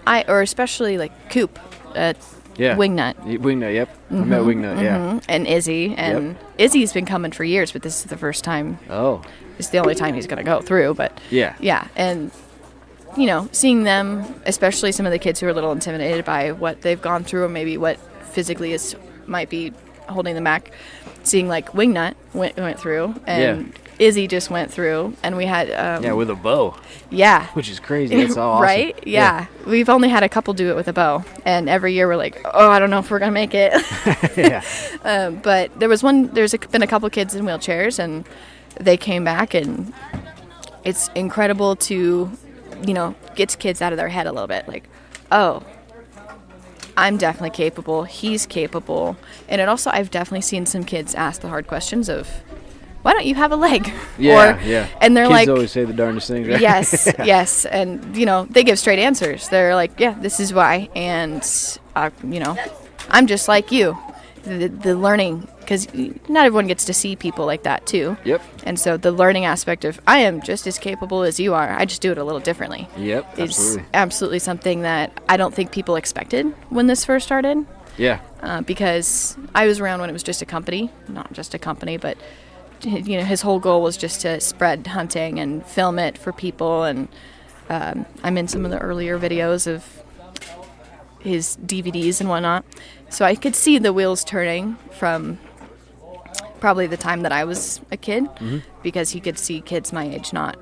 especially like Coop at Wingnut. Wingnut, yep. I met Wingnut, yeah. And Izzy. And Izzy's been coming for years, but this is the first time. Oh. It's the only time he's going to go through, but yeah. And seeing them, especially some of the kids who are a little intimidated by what they've gone through or maybe what physically might be holding them back, seeing like Wingnut went through and Izzy just went through, and we had with a bow. Yeah. Which is crazy. That's all awesome. Right? Yeah. We've only had a couple do it with a bow, and every year we're like, I don't know if we're going to make it. But there's been a couple kids in wheelchairs, and they came back, and it's incredible to gets kids out of their head a little bit. Like, I'm definitely capable. He's capable. And I've definitely seen some kids ask the hard questions of, why don't you have a leg? Yeah. And they're kids like, always say the darndest things, right? Yes. And, they give straight answers. They're like, yeah, this is why. And, I'm just like you. The learning, because not everyone gets to see people like that too. Yep. And so the learning aspect of I am just as capable as you are, I just do it a little differently. Yep, is absolutely something that I don't think people expected when this first started. Yeah. Because I was around when it was just a company, not just a company, but his whole goal was just to spread hunting and film it for people. And I'm in some of the earlier videos of his DVDs and whatnot. So I could see the wheels turning from probably the time that I was a kid, because you could see kids my age not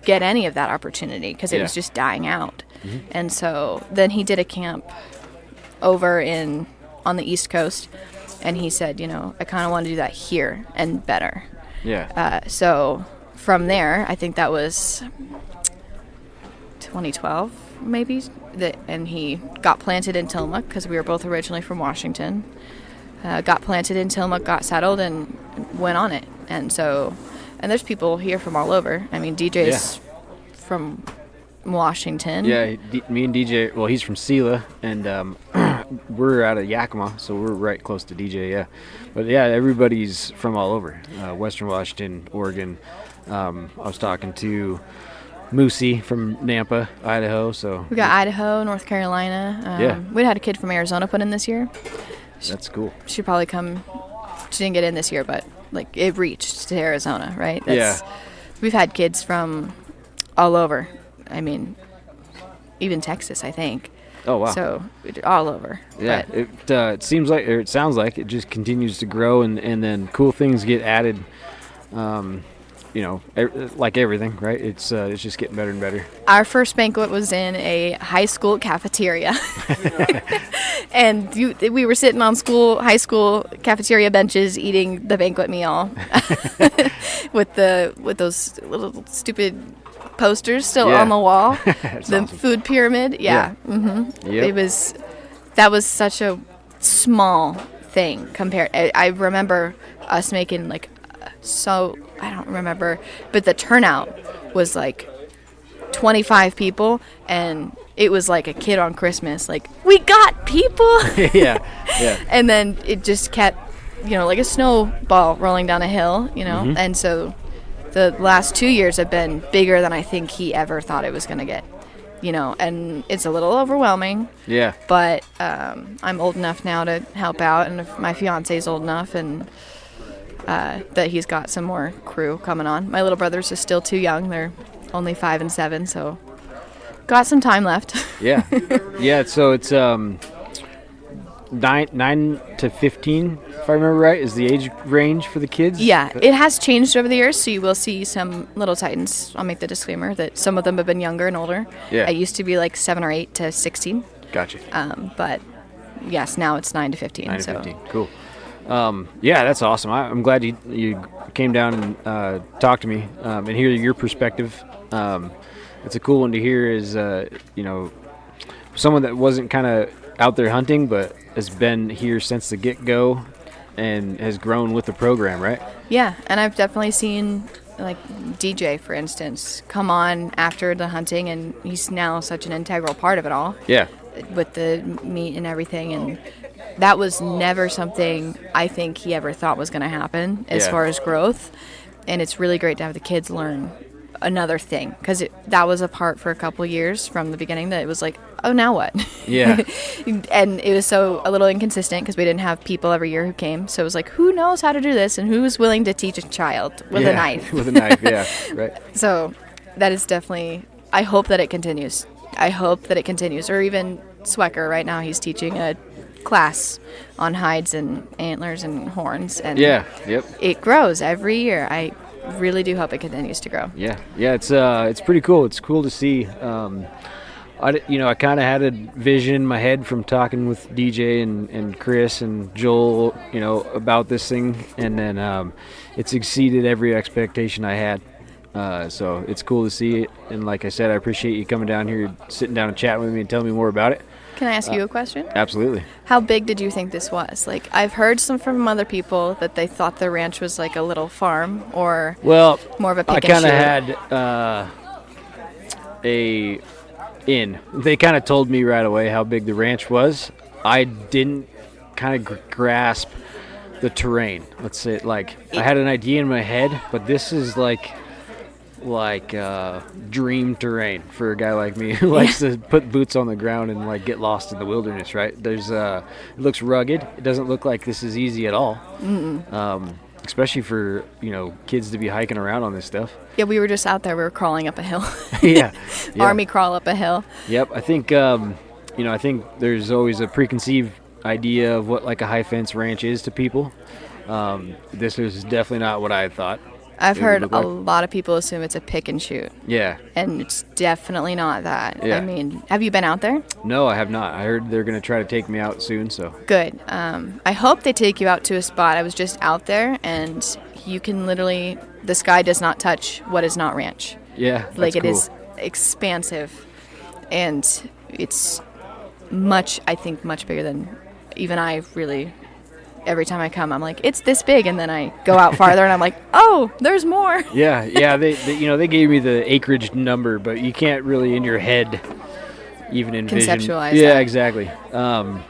get any of that opportunity because it was just dying out. And so then he did a camp over on the East Coast, and he said, I kind of want to do that here and better. Yeah. So from there, I think that was 2012 maybe, and he got planted in Tillamook because we were both originally from Washington. Got planted in Tillamook, got settled, and went on it. And there's people here from all over. I mean, DJ's from Washington. Yeah, me and DJ, well, he's from Sela, and we're out of Yakima, so we're right close to DJ, yeah. But yeah, everybody's from all over, Western Washington, Oregon. I was talking to Moosey from Nampa, Idaho. So we got Idaho, North Carolina. We had a kid from Arizona put in this year. That's cool. She'd probably come. She didn't get in this year, but like it reached to Arizona, right? We've had kids from all over. I mean, even Texas, I think. Oh wow! So all over. Yeah, it seems like, or it sounds like, it just continues to grow, and then cool things get added. Like everything, right? It's just getting better and better. Our first banquet was in a high school cafeteria, and we were sitting on high school cafeteria benches eating the banquet meal with those little stupid posters still on the wall. The awesome. Food pyramid, Yep. That was such a small thing compared. I remember us making I don't remember, but the turnout was like 25 people, and it was like a kid on Christmas. Like, we got people. yeah. And then it just kept, like a snowball rolling down a hill, And so the last 2 years have been bigger than I think he ever thought it was going to get, and it's a little overwhelming. Yeah. But I'm old enough now to help out, and if my fiance's old enough, and that he's got some more crew coming on. My little brothers are still too young. They're only 5 and 7, so got some time left. Yeah. Yeah, so it's 9 to 15, if I remember right, is the age range for the kids? Yeah, it has changed over the years, so you will see some Little Titans. I'll make the disclaimer that some of them have been younger and older. Yeah. It used to be like 7 or 8 to 16. Gotcha. But yes, now it's 9 to 15. 9 to 15, cool. Yeah, that's awesome. I'm glad you came down and talked to me and hear your perspective. It's a cool one to hear is, someone that wasn't kind of out there hunting but has been here since the get-go and has grown with the program, right? Yeah, and I've definitely seen, like, DJ, for instance, come on after the hunting, and he's now such an integral part of it all. Yeah. With the meat and everything, and that was never something I think he ever thought was going to happen as far as growth. And it's really great to have the kids learn another thing, because that was a part for a couple years from the beginning that it was like, oh, now what? Yeah. And it was so a little inconsistent because we didn't have people every year who came. So it was like, who knows how to do this and who's willing to teach a child with a knife? With a knife, yeah, right. So that is definitely, I hope that it continues. Or even Swecker right now, he's teaching a class on hides and antlers and horns. And it grows every year. I really do hope it continues to grow. Yeah, it's pretty cool. It's cool to see. I kind of had a vision in my head from talking with DJ and Chris and Joel, about this thing, and then it's exceeded every expectation I had. So it's cool to see it, and like I said, I appreciate you coming down here, sitting down and chatting with me and telling me more about it. Can I ask you a question? Absolutely. How big did you think this was? Like, I've heard from other people that they thought the ranch was like a little farm or more of a pick and shoot. I kind of had they kind of told me right away how big the ranch was. I didn't kind of grasp the terrain. Let's say I had an idea in my head, but this is like dream terrain for a guy like me who likes to put boots on the ground and get lost in the wilderness, right? There's it looks rugged. It doesn't look like this is easy at all. Especially for kids to be hiking around on this stuff. Yeah, we were just out there. We were crawling up a hill. yeah. Army crawl up a hill. Yep. I think I think there's always a preconceived idea of what a high fence ranch is to people. This is definitely not what I thought. I've heard a lot of people assume it's a pick and shoot. Yeah. And it's definitely not that. Yeah. I mean, have you been out there? No, I have not. I heard they're going to try to take me out soon, so. Good. I hope they take you out to a spot. I was just out there, and you can literally, the sky does not touch what is not ranch. Yeah, that's Like, it cool. is expansive, and it's much bigger than even I really. Every time I come, I'm like, it's this big, and then I go out farther, and I'm like, oh, there's more. Yeah. They gave me the acreage number, but you can't really in your head even envision. Conceptualize Yeah, that. exactly. I'm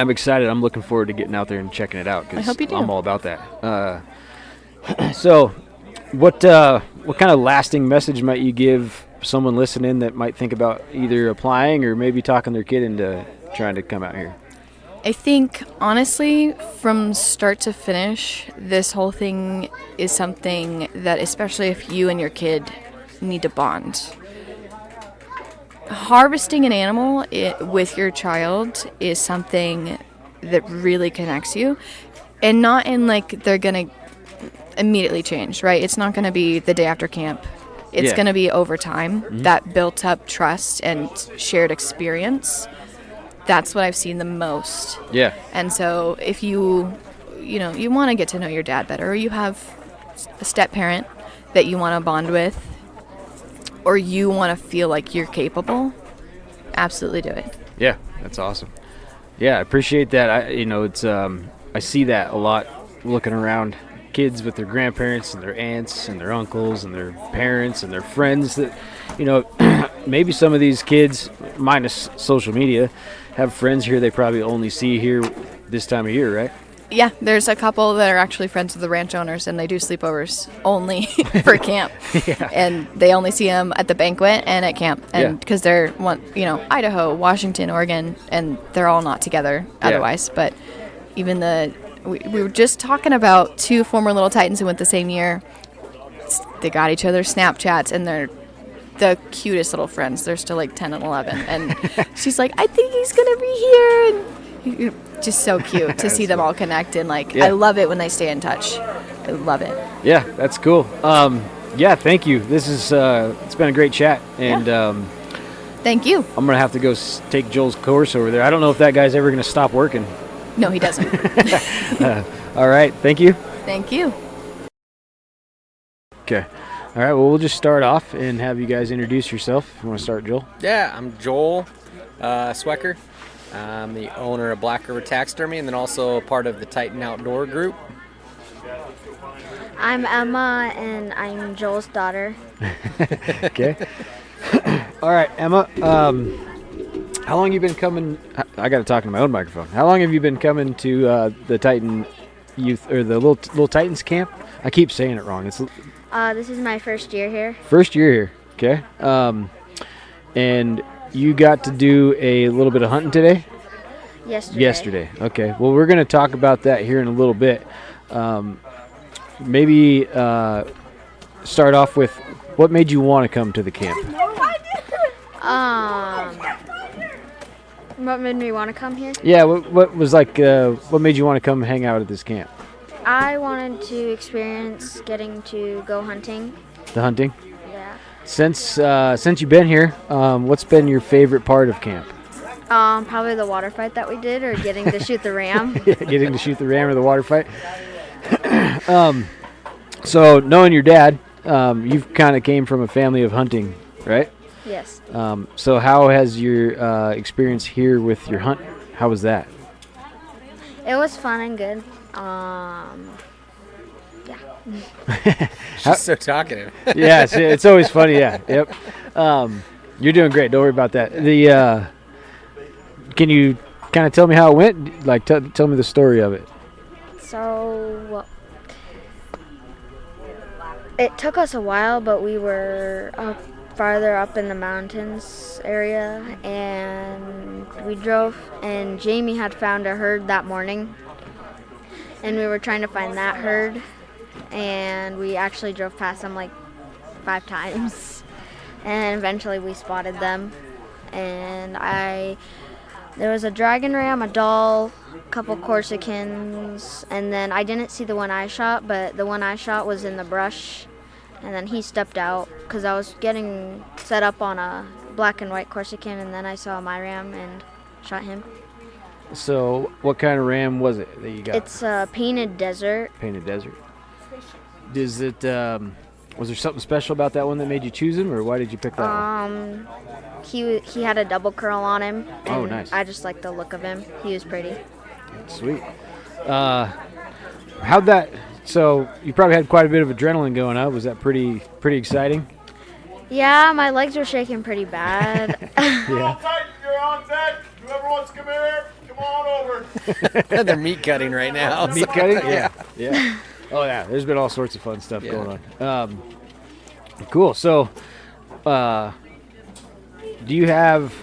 excited. I'm looking forward to getting out there and checking it out I hope you do. I'm all about that. So, what kind of lasting message might you give someone listening that might think about either applying or maybe talking their kid into trying to come out here? I think, honestly, from start to finish, this whole thing is something that, especially if you and your kid need to bond. Harvesting an animal with your child is something that really connects you, and not in they're going to immediately change, right? It's not going to be the day after camp. It's going to be over time, that built up trust and shared experience. That's what I've seen the most. Yeah. And so if you want to get to know your dad better, or you have a step parent that you want to bond with, or you want to feel like you're capable, absolutely do it. Yeah, that's awesome. Yeah, I appreciate that. I see that a lot looking around. Kids with their grandparents and their aunts and their uncles and their parents and their friends that, maybe some of these kids, minus social media, have friends here they probably only see here this time of year, right? Yeah, there's a couple that are actually friends with the ranch owners, and they do sleepovers only for camp. Yeah. And they only see them at the banquet and at camp, and because they're Idaho, Washington, Oregon, and they're all not together otherwise. But even the we were just talking about 2 former Little Titans who went the same year. They got each other's Snapchats, and they're the cutest little friends. They're still like 10 and 11. And she's like, I think he's going to be here. And just so cute to see them all connect. And like, I love it when they stay in touch. I love it. Yeah, that's cool. Yeah, thank you. This is it's been a great chat. And thank you. I'm going to have to go take Joel's course over there. I don't know if that guy's ever going to stop working. No, he doesn't. All right. Thank you. Thank you. Okay. All right. Well, we'll just start off and have you guys introduce yourself. You want to start, Joel? Yeah, I'm Joel Swecker. I'm the owner of Black River Taxidermy and then also part of the Titan Outdoor group. I'm Emma, and I'm Joel's daughter. Okay. All right, Emma. How long have you been coming? I got to talk in my own microphone. How long have you been coming to the Titan Youth or the Little Titans camp? I keep saying it wrong. It's This is my first year here. first year here. Okay. And you got to do a little bit of hunting today? Yesterday. Okay. Well, we're going to talk about that here in a little bit. Maybe start off with what made you want to come to the camp? What made me want to come here? Yeah. What was like? What made you want to come hang out at this camp? I wanted to experience getting to go hunting. The hunting. Yeah. Since you've been here, what's been your favorite part of camp? Probably the water fight that we did, or getting to shoot the ram. Yeah, getting to shoot the ram or the water fight. So knowing your dad, you've kind of came from a family of hunting, right? Yes. So how has your experience here with your hunt? How was that? It was fun and good. Yeah. She's so talkative. Yeah, it's always funny. Yeah. Yep. You're doing great. Don't worry about that. Can you kind of tell me how it went? Like, tell me the story of it. So it took us a while, but we were farther up in the mountains area, and we drove, and Jamie had found a herd that morning, and we were trying to find that herd, and we actually drove past them like 5 times, and eventually we spotted them. And there was a dragon ram, a doll, a couple Corsicans, and then I didn't see the one I shot, but the one I shot was in the brush, and then he stepped out because I was getting set up on a black and white Corsican, and then I saw my ram and shot him. So what kind of ram was it that you got? It's a painted desert. Painted desert. Is it? Was there something special about that one that made you choose him, or why did you pick that one? He had a double curl on him. And oh, nice. I just liked the look of him. He was pretty. Sweet. How'd that? So you probably had quite a bit of adrenaline going up. Was that pretty exciting? Yeah, my legs were shaking pretty bad. Yeah. You're on deck. Whoever wants to come here, come on over. They're meat cutting right now. Meat cutting? Yeah. Yeah. Oh, yeah. There's been all sorts of fun stuff going on. Cool. So, do you have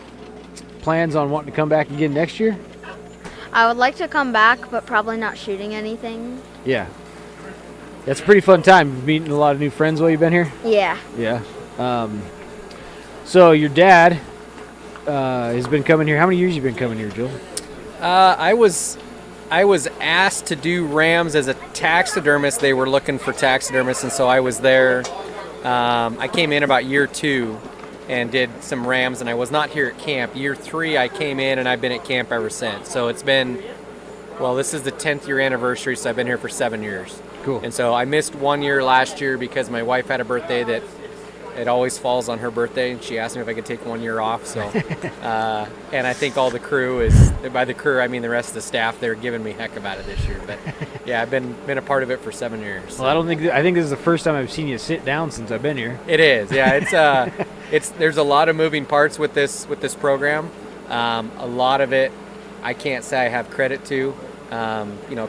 plans on wanting to come back again next year? I would like to come back, but probably not shooting anything. Yeah. That's a pretty fun time, meeting a lot of new friends while you've been here? Yeah. Yeah. So your dad has been coming here. How many years have you been coming here, Joel? I was asked to do rams as a taxidermist. They were looking for taxidermists, and so I was there. I came in about year 2 and did some rams, and I was not here at camp. Year 3, I came in, and I've been at camp ever since. So it's been, well, this is the 10th year anniversary, so I've been here for 7 years. Cool. And so I missed 1 year last year because my wife had a birthday that it always falls on her birthday, and she asked me if I could take 1 year off. So, and I think all the crew by the crew I mean the rest of the staff, they're giving me heck about it this year. But yeah, I've been a part of it for 7 years. Well, I think this is the first time I've seen you sit down since I've been here. It is, yeah. It's there's a lot of moving parts with this program. A lot of it I can't say I have credit to,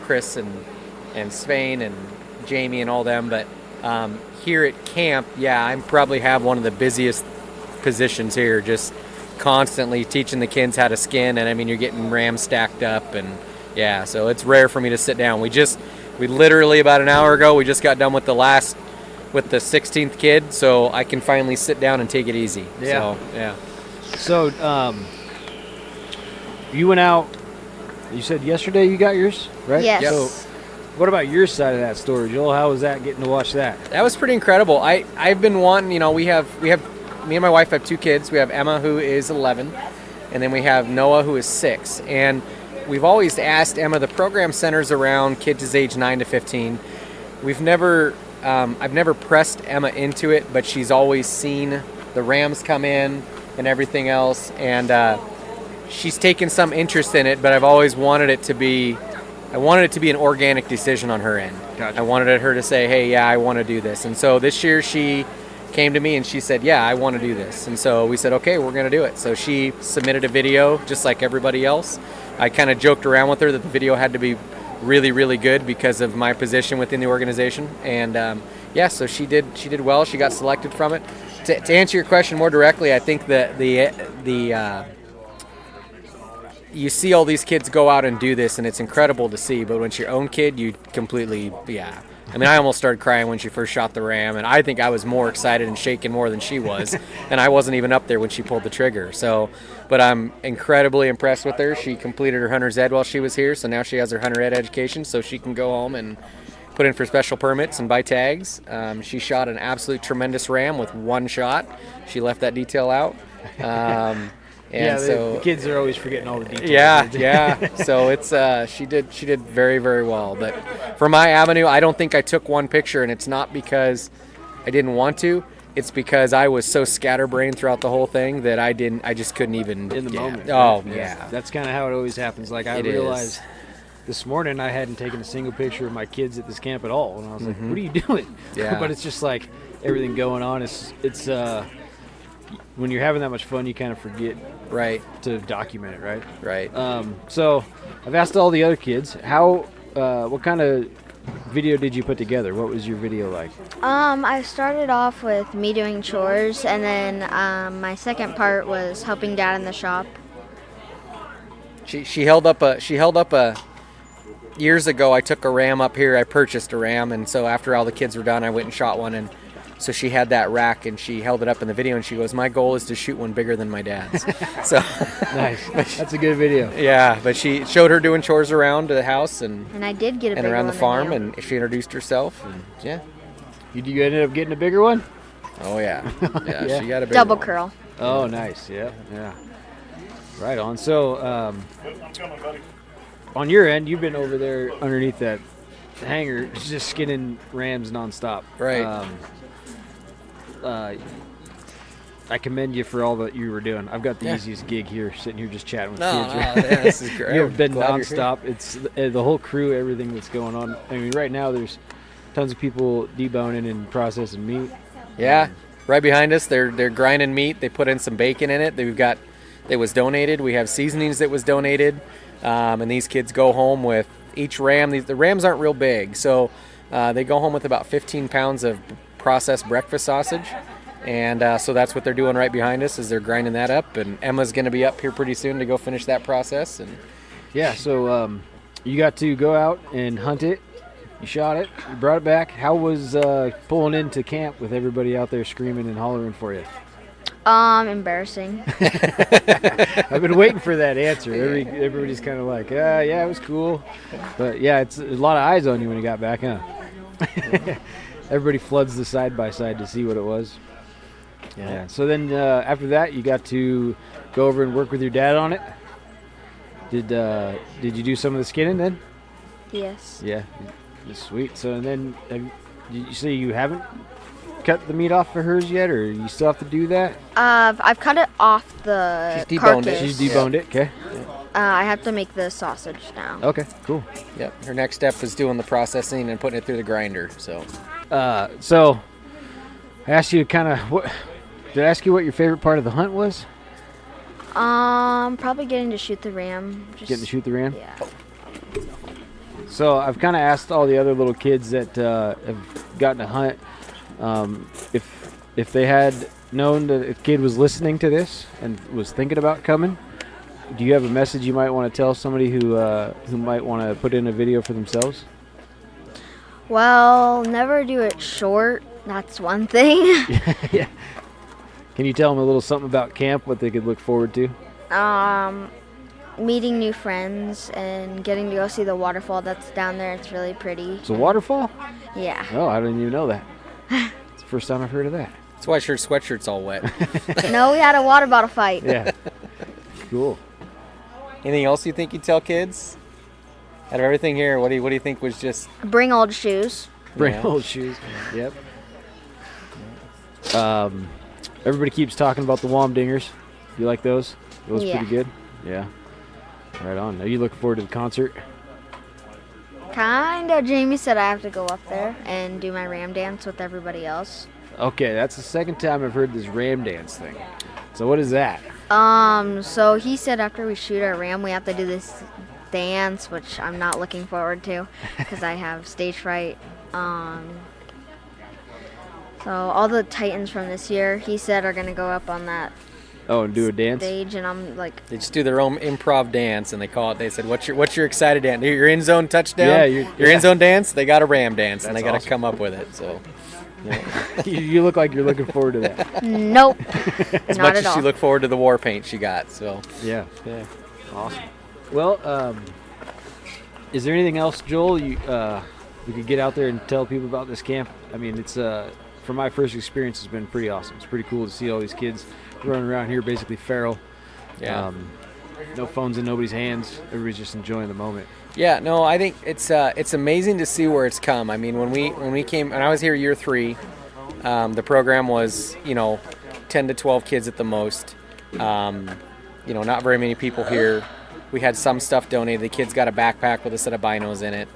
Chris and Svein and Jamie and all them, but here at camp, yeah, I probably have one of the busiest positions here, just constantly teaching the kids how to skin. And I mean, you're getting rams stacked up and Yeah, so it's rare for me to sit down. We literally about an hour ago, we just got done with the 16th kid, so I can finally sit down and take it easy. Yeah. So, yeah. So, you went out, you said yesterday you got yours, right? Yes. So, what about your side of that story, Joel? How was that, getting to watch that? That was pretty incredible. I've been wanting, we have me and my wife have 2 kids. We have Emma, who is 11, and then we have Noah, who is 6. And we've always asked Emma, the program centers around kids age 9 to 15. I've never pressed Emma into it, but she's always seen the rams come in and everything else, and she's taken some interest in it, but I've always wanted it to be an organic decision on her end. Gotcha. I wanted her to say, hey, yeah, I want to do this. And so this year she came to me and she said, yeah, I want to do this. And so we said, okay, we're going to do it. So she submitted a video just like everybody else. I kind of joked around with her that the video had to be really, really good because of my position within the organization. And so she did well. She got selected from it. To answer your question more directly, I think that you see all these kids go out and do this, and it's incredible to see. But when it's your own kid, you completely, I mean, I almost started crying when she first shot the ram, and I think I was more excited and shaking more than she was, and I wasn't even up there when she pulled the trigger. So, but I'm incredibly impressed with her. She completed her hunter's ed while she was here, so now she has her hunter ed education, so she can go home and put in for special permits and buy tags. She shot an absolute tremendous ram with 1 shot. She left that detail out. And the kids are always forgetting all the details. Yeah. So it's she did very, very well. But for my avenue, I don't think I took one picture, and it's not because I didn't want to. It's because I was so scatterbrained throughout the whole thing that I just couldn't even in the moment. Oh yeah. That's kind of how it always happens. Like I realized this morning I hadn't taken a single picture of my kids at this camp at all, and I was like, "What are you doing?" Yeah. But it's just like everything going on. It's when you're having that much fun, you kind of forget to document it, right? Right. So I've asked all the other kids, what kind of video did you put together? What was your video like? I started off with me doing chores, and then my second part was helping Dad in the shop. She held up a years ago. I took a ram up here. I purchased a ram, and so after all the kids were done, I went and shot one. And so she had that rack, and she held it up in the video, and she goes, "My goal is to shoot one bigger than my dad's." So nice. That's a good video. Yeah, but she showed her doing chores around the house and I did get a big around one the farm, in and she introduced herself. And yeah. You ended up getting a bigger one? Oh yeah. Yeah. She got a big double one. curl. Oh, nice. Yeah. Right on. So, on your end, you've been over there underneath that hanger, just skinning rams nonstop. Right. I commend you for all that you were doing. I've got the easiest gig here, sitting here just chatting with kids. Yeah, this is great. You've been nonstop. It's the whole crew, everything that's going on. I mean, right now there's tons of people deboning and processing meat. Yeah, right behind us, they're grinding meat. They put in some bacon in it. That was donated. We have seasonings that was donated, and these kids go home with each ram. The rams aren't real big, so they go home with about 15 pounds of processed breakfast sausage. And so that's what they're doing right behind us, is they're grinding that up. And Emma's going to be up here pretty soon to go finish that process. And yeah, so you got to go out and hunt it. You shot it. You brought it back. How was pulling into camp with everybody out there screaming and hollering for you? Embarrassing. I've been waiting for that answer. Everybody's kind of like, yeah, it was cool. But yeah, it's a lot of eyes on you when you got back, huh? Everybody floods the side-by-side to see what it was. Yeah. So then after that, you got to go over and work with your dad on it. Did you do some of the skinning then? Yes. Yeah. Sweet. So and then did you say you haven't cut the meat off for hers yet, or you still have to do that? I've cut it off the She's deboned carcass. it. She's deboned it. Okay. I have to make the sausage now. Okay. Cool. Yep. Her next step is doing the processing and putting it through the grinder. So. So I asked you kind of did I ask you what your favorite part of the hunt was? Probably getting to shoot the ram. Getting to shoot the ram? Yeah. So I've kind of asked all the other little kids that have gotten to hunt if they had known that a kid was listening to this and was thinking about coming, do you have a message you might want to tell somebody who might want to put in a video for themselves? Well, never do it short. That's one thing. Yeah. Can you tell them a little something about camp, what they could look forward to? Meeting new friends and getting to go see the waterfall that's down there. It's really pretty. It's a waterfall? Yeah. Oh, I didn't even know that. It's the first time I've heard of that. That's why your sweatshirt's all wet. No, we had a water bottle fight. Yeah. Cool. Anything else you think you'd tell kids? Out of everything here, what do you think was just... Bring old shoes. Bring old shoes. Yep. Everybody keeps talking about the Womdingers. You like those? Those Yeah. pretty good? Yeah. Right on. Are you looking forward to the concert? Kinda. Jamie said I have to go up there and do my ram dance with everybody else. Okay, that's the second time I've heard this ram dance thing. So what is that? So he said after we shoot our ram, we have to do this dance, which I'm not looking forward to because I have stage fright. So all the Titans from this year, he said, are gonna go up on that Oh, and do a dance? stage, and I'm like, They just do their own improv dance, and they call it. They said, "What's your excited dance? Your end zone touchdown? Yeah, your end zone dance. They got a ram dance, and That's they got to awesome. come up with it." So, You look like you're looking forward to that. nope, as not much at as she all. looked forward to the war paint she got. So, Yeah. Awesome. Well, is there anything else, Joel, we could get out there and tell people about this camp? I mean, it's from my first experience, it's been pretty awesome. It's pretty cool to see all these kids running around here, basically feral. yeah. No phones in nobody's hands. Everybody's just enjoying the moment. Yeah, no, I think it's amazing to see where it's come. I mean, when we came, and I was here year 3, the program was 10 to 12 kids at the most. Not very many people here. We had some stuff donated. The kids got a backpack with a set of binos in it,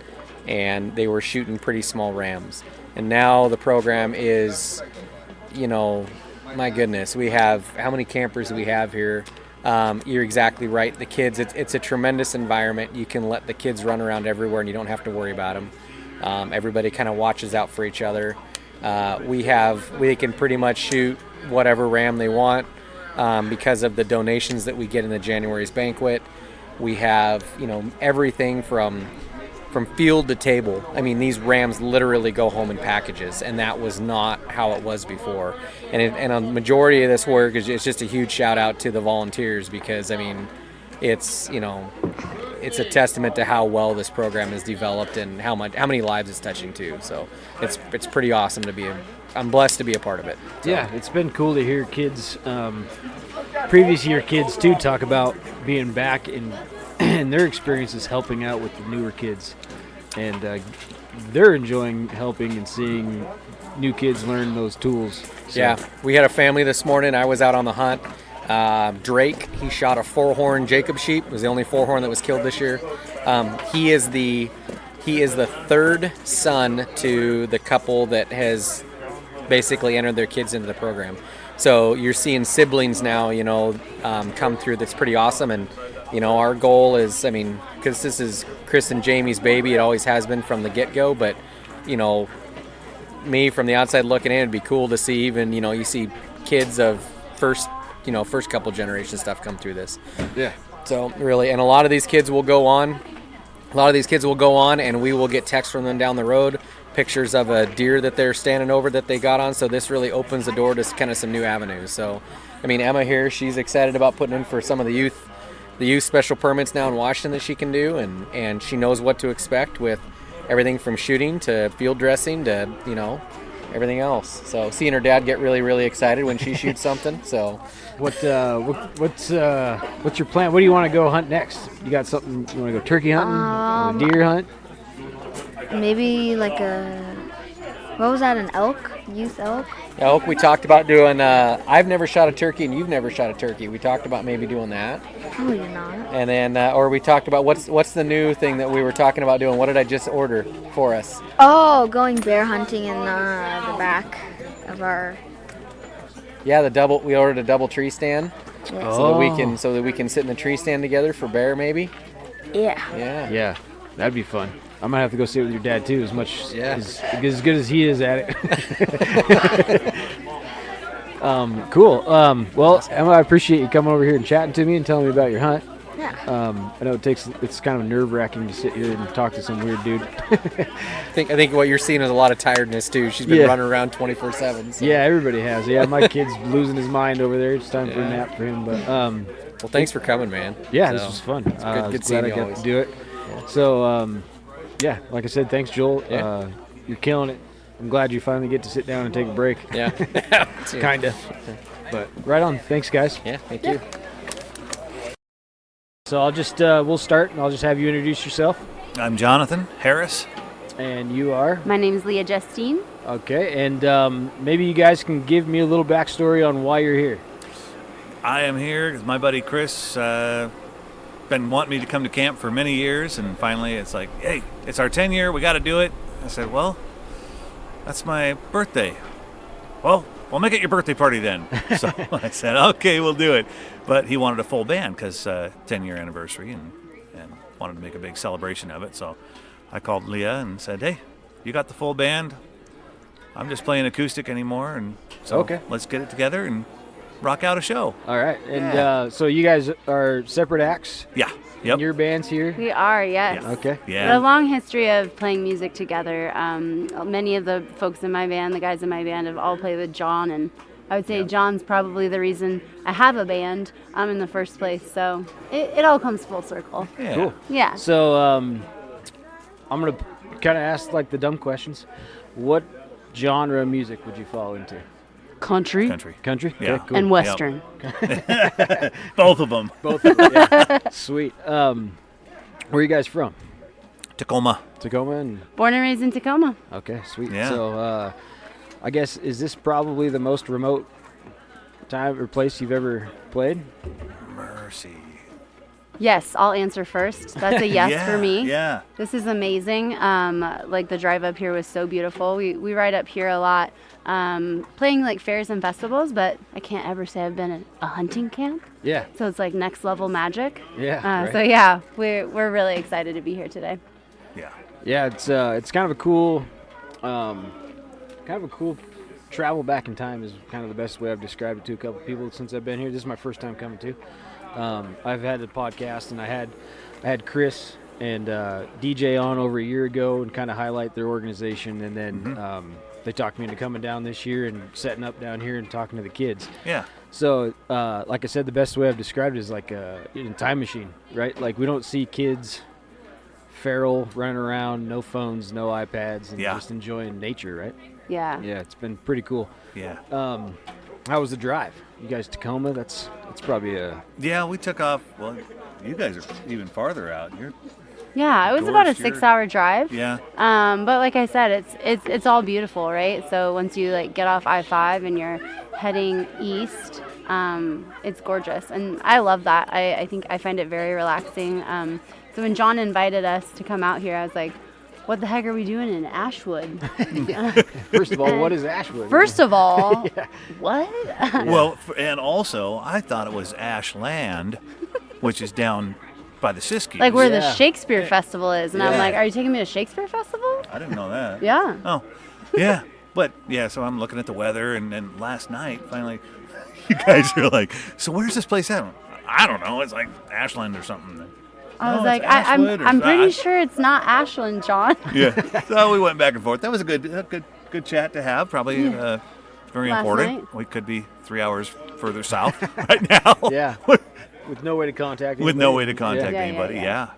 and they were shooting pretty small rams. And now the program is, my goodness, we have how many campers do we have here? You're exactly right. The kids, it's a tremendous environment. You can let the kids run around everywhere and you don't have to worry about them. Everybody kind of watches out for each other. We can pretty much shoot whatever ram they want because of the donations that we get in the January's banquet. We have, everything from field to table. I mean, these rams literally go home in packages, and that was not how it was before. And a majority of this work is just a huge shout out to the volunteers because, I mean, it's a testament to how well this program is developed and how many lives it's touching too. So it's pretty awesome I'm blessed to be a part of it. So. Yeah, it's been cool to hear kids, previous year kids too, talk about being back and their experiences helping out with the newer kids. And they're enjoying helping and seeing new kids learn those tools. So. Yeah, we had a family this morning. I was out on the hunt. Drake, he shot a 4-horn Jacob sheep. It was the only 4-horn that was killed this year. He is the third son to the couple that has basically entered their kids into the program. So you're seeing siblings now, come through. That's pretty awesome. And our goal is, because this is Chris and Jamie's baby, it always has been from the get-go, but, me from the outside looking in, it'd be cool to see even, you see kids of first couple generation stuff come through this. Yeah. So really, and a lot of these kids will go on, and we will get texts from them down the road, pictures of a deer that they're standing over that they got on, so this really opens the door to kind of some new avenues. So, Emma here, she's excited about putting in for some of the youth special permits now in Washington that she can do, and she knows what to expect with everything from shooting to field dressing to everything else. So seeing her dad get really, really excited when she shoots something. So what's your plan? What do you want to go hunt next? You got something you want to go turkey hunting, deer hunt? maybe like what was that, an elk? Youth elk? Elk, we talked about doing, I've never shot a turkey and you've never shot a turkey. We talked about maybe doing that. Probably not. And then, or we talked about what's the new thing that we were talking about doing? What did I just order for us? Oh, going bear hunting in the back of our... Yeah, we ordered a double tree stand. Yeah. So that we can sit in the tree stand together for bear maybe. Yeah. Yeah, that'd be fun. I'm gonna have to go sit with your dad too, as good as he is at it. Cool. Well, Emma, I appreciate you coming over here and chatting to me and telling me about your hunt. I know it's kind of nerve-wracking to sit here and talk to some weird dude. I think what you're seeing is a lot of tiredness too. She's been running around 24/7. So. Yeah, everybody has. Yeah, my kid's losing his mind over there. It's time for a nap for him. But well, thanks for coming, man. Yeah, this was fun. It's good seeing you glad I got always. to do it. Yeah. So yeah, like I said, thanks, Joel. Yeah. You're killing it. I'm glad you finally get to sit down and take a break. Yeah, kind of. But right on. Thanks, guys. Yeah, thank you. So I'll just we'll start, and I'll just have you introduce yourself. I'm Jonathan Harris. And you are? My name is Leah Justine. Okay, and maybe you guys can give me a little backstory on why you're here. I am here because my buddy Chris been wanting me to come to camp for many years, and finally it's like, hey, it's our 10 year, we got to do it. I said, well, that's my birthday. Well, we'll make it your birthday party then. So I said, okay, we'll do it. But he wanted a full band because 10-year anniversary and wanted to make a big celebration of it. So I called Leah and said, hey, you got the full band. I'm just playing acoustic anymore. And so let's get it together and rock out a show. All right. And so you guys are separate acts? Yeah. Yep. And your band's here? We are, yes. Yeah. Okay. We have a long history of playing music together. Many of the folks in my band, the guys in my band, have all played with John, and I would say John's probably the reason I have a band in the first place. So it all comes full circle. Yeah. Cool. Yeah. So I'm going to kind of ask like the dumb questions. What genre of music would you fall into? Country. Country? Yeah. Okay, cool. And Western. Both of them. Both of them, yeah. Sweet. Where are you guys from? Tacoma. Tacoma? And Born and raised in Tacoma. okay, sweet. Yeah. So I guess, is this probably the most remote time or place you've ever played? Mercy. Yes, I'll answer first. That's a yes for me. Yeah. This is amazing. Like the drive up here was so beautiful. We ride up here a lot, playing like fairs and festivals, but I can't ever say I've been at a hunting camp. Yeah. So it's like next level magic. Yeah. Right. So yeah, we're really excited to be here today. Yeah. Yeah, it's kind of a cool, travel back in time is kind of the best way I've described it to a couple people since I've been here. This is my first time coming too. I've had the podcast, and I had Chris and DJ on over a year ago and kind of highlight their organization, and then they talked me into coming down this year and setting up down here and talking to the kids. Yeah. So, like I said, the best way I've described it is like a time machine, right? Like we don't see kids feral running around, no phones, no iPads, and just enjoying nature, right? Yeah. Yeah, it's been pretty cool. Yeah. How was the drive? You guys Tacoma? That's probably a... Yeah, we took off. Well, you guys are even farther out. Yeah, it was about a 6-hour drive. Yeah. But like I said, it's all beautiful, right? So once you like get off I-5 and you're heading east, it's gorgeous, and I love that. I think I find it very relaxing. So when John invited us to come out here, I was like, what the heck are we doing in Ashwood? First of all, what is Ashwood? First of all, what? Well, and also, I thought it was Ashland, which is down by the Siskiyous. Like where the Shakespeare Festival is. And I'm Yeah. like, are you taking me to Shakespeare Festival? I didn't know that. Yeah. Oh, yeah. But, yeah, so I'm looking at the weather, and then last night, finally, you guys are like, so where's this place at? I don't know. It's like Ashland or something. I was No, like, it's Ashwood I'm or- pretty sure it's not Ashland, John. Yeah. So we went back and forth. That was a good chat to have. Probably very Last important. night. We could be 3 hours further south right now. Yeah. With no way to contact anybody. With no way to contact Yeah, anybody. yeah.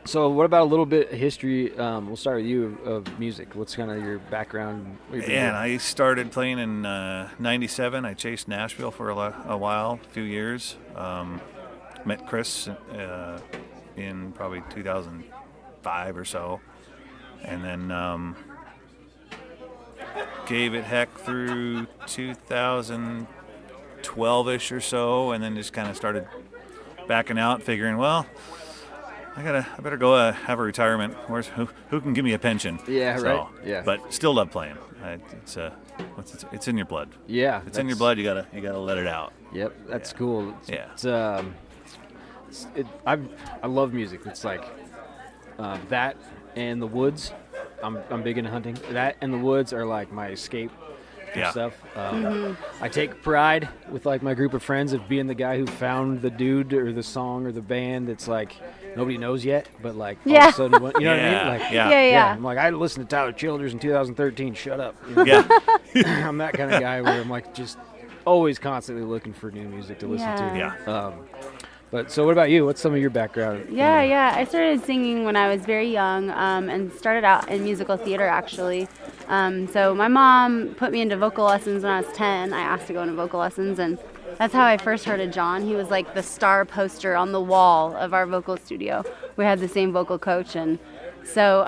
So what about a little bit of history? We'll start with you of music. What's kind of your background? What have you been And doing? I started playing in '97. I chased Nashville for a while, a few years. Met Chris in probably 2005 or so, and then gave it heck through 2012ish or so, and then just kind of started backing out, figuring, well, I better go have a retirement. Who can give me a pension? Yeah, So, right. Yeah. But still love playing. It's in your blood. Yeah. If it's in your blood, you gotta let it out. Yep, that's cool. I love music. It's like that and the woods. I'm big into hunting. That and the woods are like my escape and Yeah. stuff. I take pride with like my group of friends of being the guy who found the dude or the song or the band that's like nobody knows yet, but like all of a sudden, you know what I mean? Like, Yeah. I'm like, I listened to Tyler Childers in 2013. Shut up. You know? Yeah. I'm that kind of guy where I'm like just always constantly looking for new music to listen to. Yeah. But so what about you? What's some of your background? Yeah. I started singing when I was very young and started out in musical theater, actually. So my mom put me into vocal lessons when I was 10. I asked to go into vocal lessons, and that's how I first heard of John. He was like the star poster on the wall of our vocal studio. We had the same vocal coach, and so,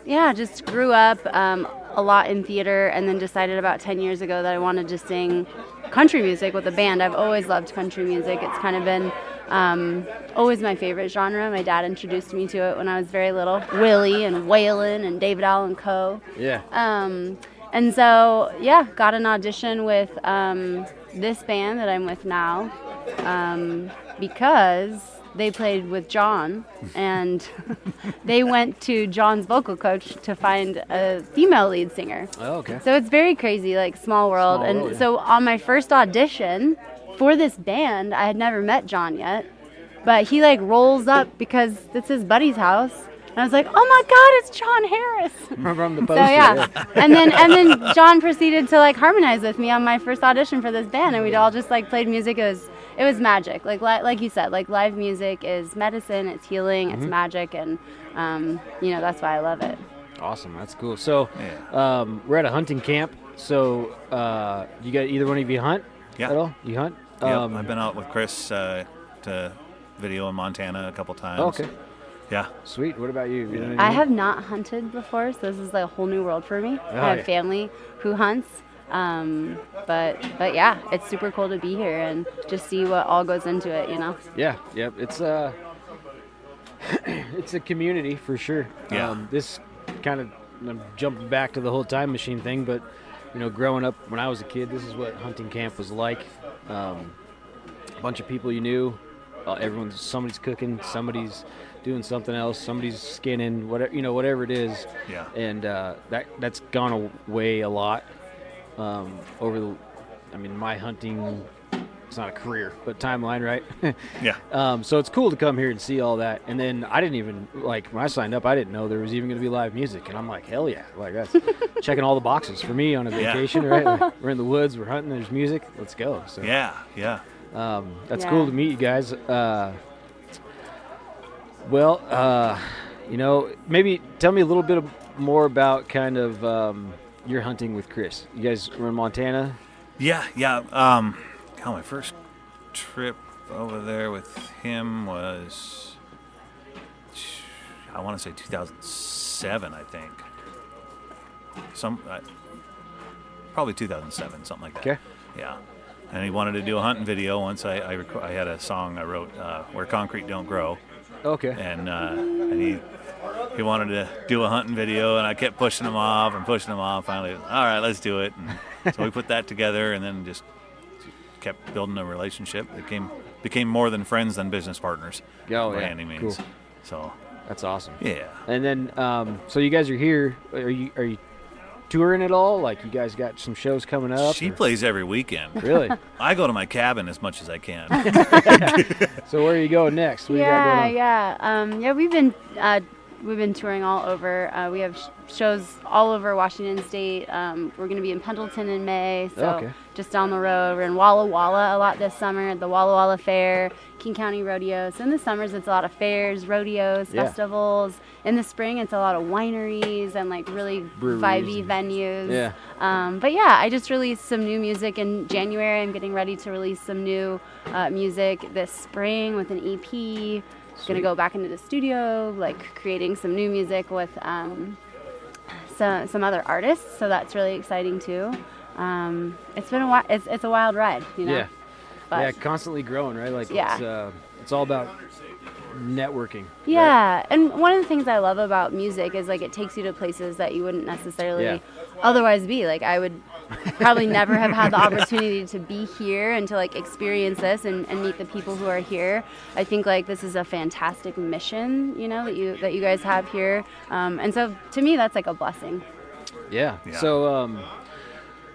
just grew up a lot in theater, and then decided about 10 years ago that I wanted to sing country music with a band. I've always loved country music. It's kind of been always my favorite genre. My dad introduced me to it when I was very little. Willie and Waylon and David Allen Coe. Yeah. And so, got an audition with this band that I'm with now because they played with John, and they went to John's vocal coach to find a female lead singer. Oh, okay. So it's very crazy, like small world. So on my first audition for this band, I had never met John yet, but he like rolls up because it's his buddy's house. And I was like, oh my God, it's John Harris. From the So poster. yeah. and then John proceeded to like harmonize with me on my first audition for this band, and we'd all just like played music. It was magic. Like you said, like live music is medicine, it's healing, it's magic, and that's why I love it. Awesome, that's cool. So we're at a hunting camp. So you got either one of you hunt at all? You hunt? I've been out with Chris to video in Montana a couple times. Oh, okay. Yeah. Sweet. What about you? You I have not hunted before, so this is like a whole new world for me. I have family who hunts. But yeah, it's super cool to be here and just see what all goes into it, you know? Yeah. It's it's a community for sure. Yeah. This kind of, I'm jumping back to the whole time machine thing, but growing up when I was a kid, this is what hunting camp was like. A bunch of people you knew, somebody's cooking, somebody's doing something else, somebody's skinning, whatever it is. Yeah. And that's gone away a lot my hunting, it's not a career, but timeline, right? Yeah. So it's cool to come here and see all that. And then I didn't even, when I signed up, I didn't know there was even going to be live music. And I'm like, hell yeah. Like, that's checking all the boxes for me on a vacation, right? Like, we're in the woods, we're hunting, there's music, let's go. So Yeah. that's cool to meet you guys. Maybe tell me a little bit more about kind of your hunting with Chris. You guys were in Montana? Yeah. My first trip over there with him was, I want to say 2007, I think. Probably 2007, something like that. Okay. Yeah. And he wanted to do a hunting video once I had a song I wrote, Where Concrete Don't Grow. Okay. And he wanted to do a hunting video, and I kept pushing him off. Finally, all right, let's do it. And so we put that together, and then just kept building a relationship. It became more than friends than business partners. Oh, by yeah. any means. Cool. So that's awesome. Yeah. And then, so you guys are here. Are you touring at all? Like, you guys got some shows coming up? She plays every weekend. Really? I go to my cabin as much as I can. So where are you going next? What do you got going on? We've been touring all over. We have shows all over Washington State. We're going to be in Pendleton in May, so just down the road. We're in Walla Walla a lot this summer at the Walla Walla Fair, King County Rodeo. So in the summers, it's a lot of fairs, rodeos, festivals. In the spring, it's a lot of wineries and like really vibey venues. Yeah. I just released some new music in January. I'm getting ready to release some new music this spring with an EP. Gonna go back into the studio, like creating some new music with some other artists. So that's really exciting too. It's been it's a wild ride, you know. Yeah. But constantly growing, right? Like it's all about networking. Yeah, right? And one of the things I love about music is like it takes you to places that you wouldn't necessarily otherwise be. Like I would probably never have had the opportunity to be here and to like experience this and meet the people who are here. I think like this is a fantastic mission, you know, that you guys have here. And so to me that's like a blessing. Yeah. So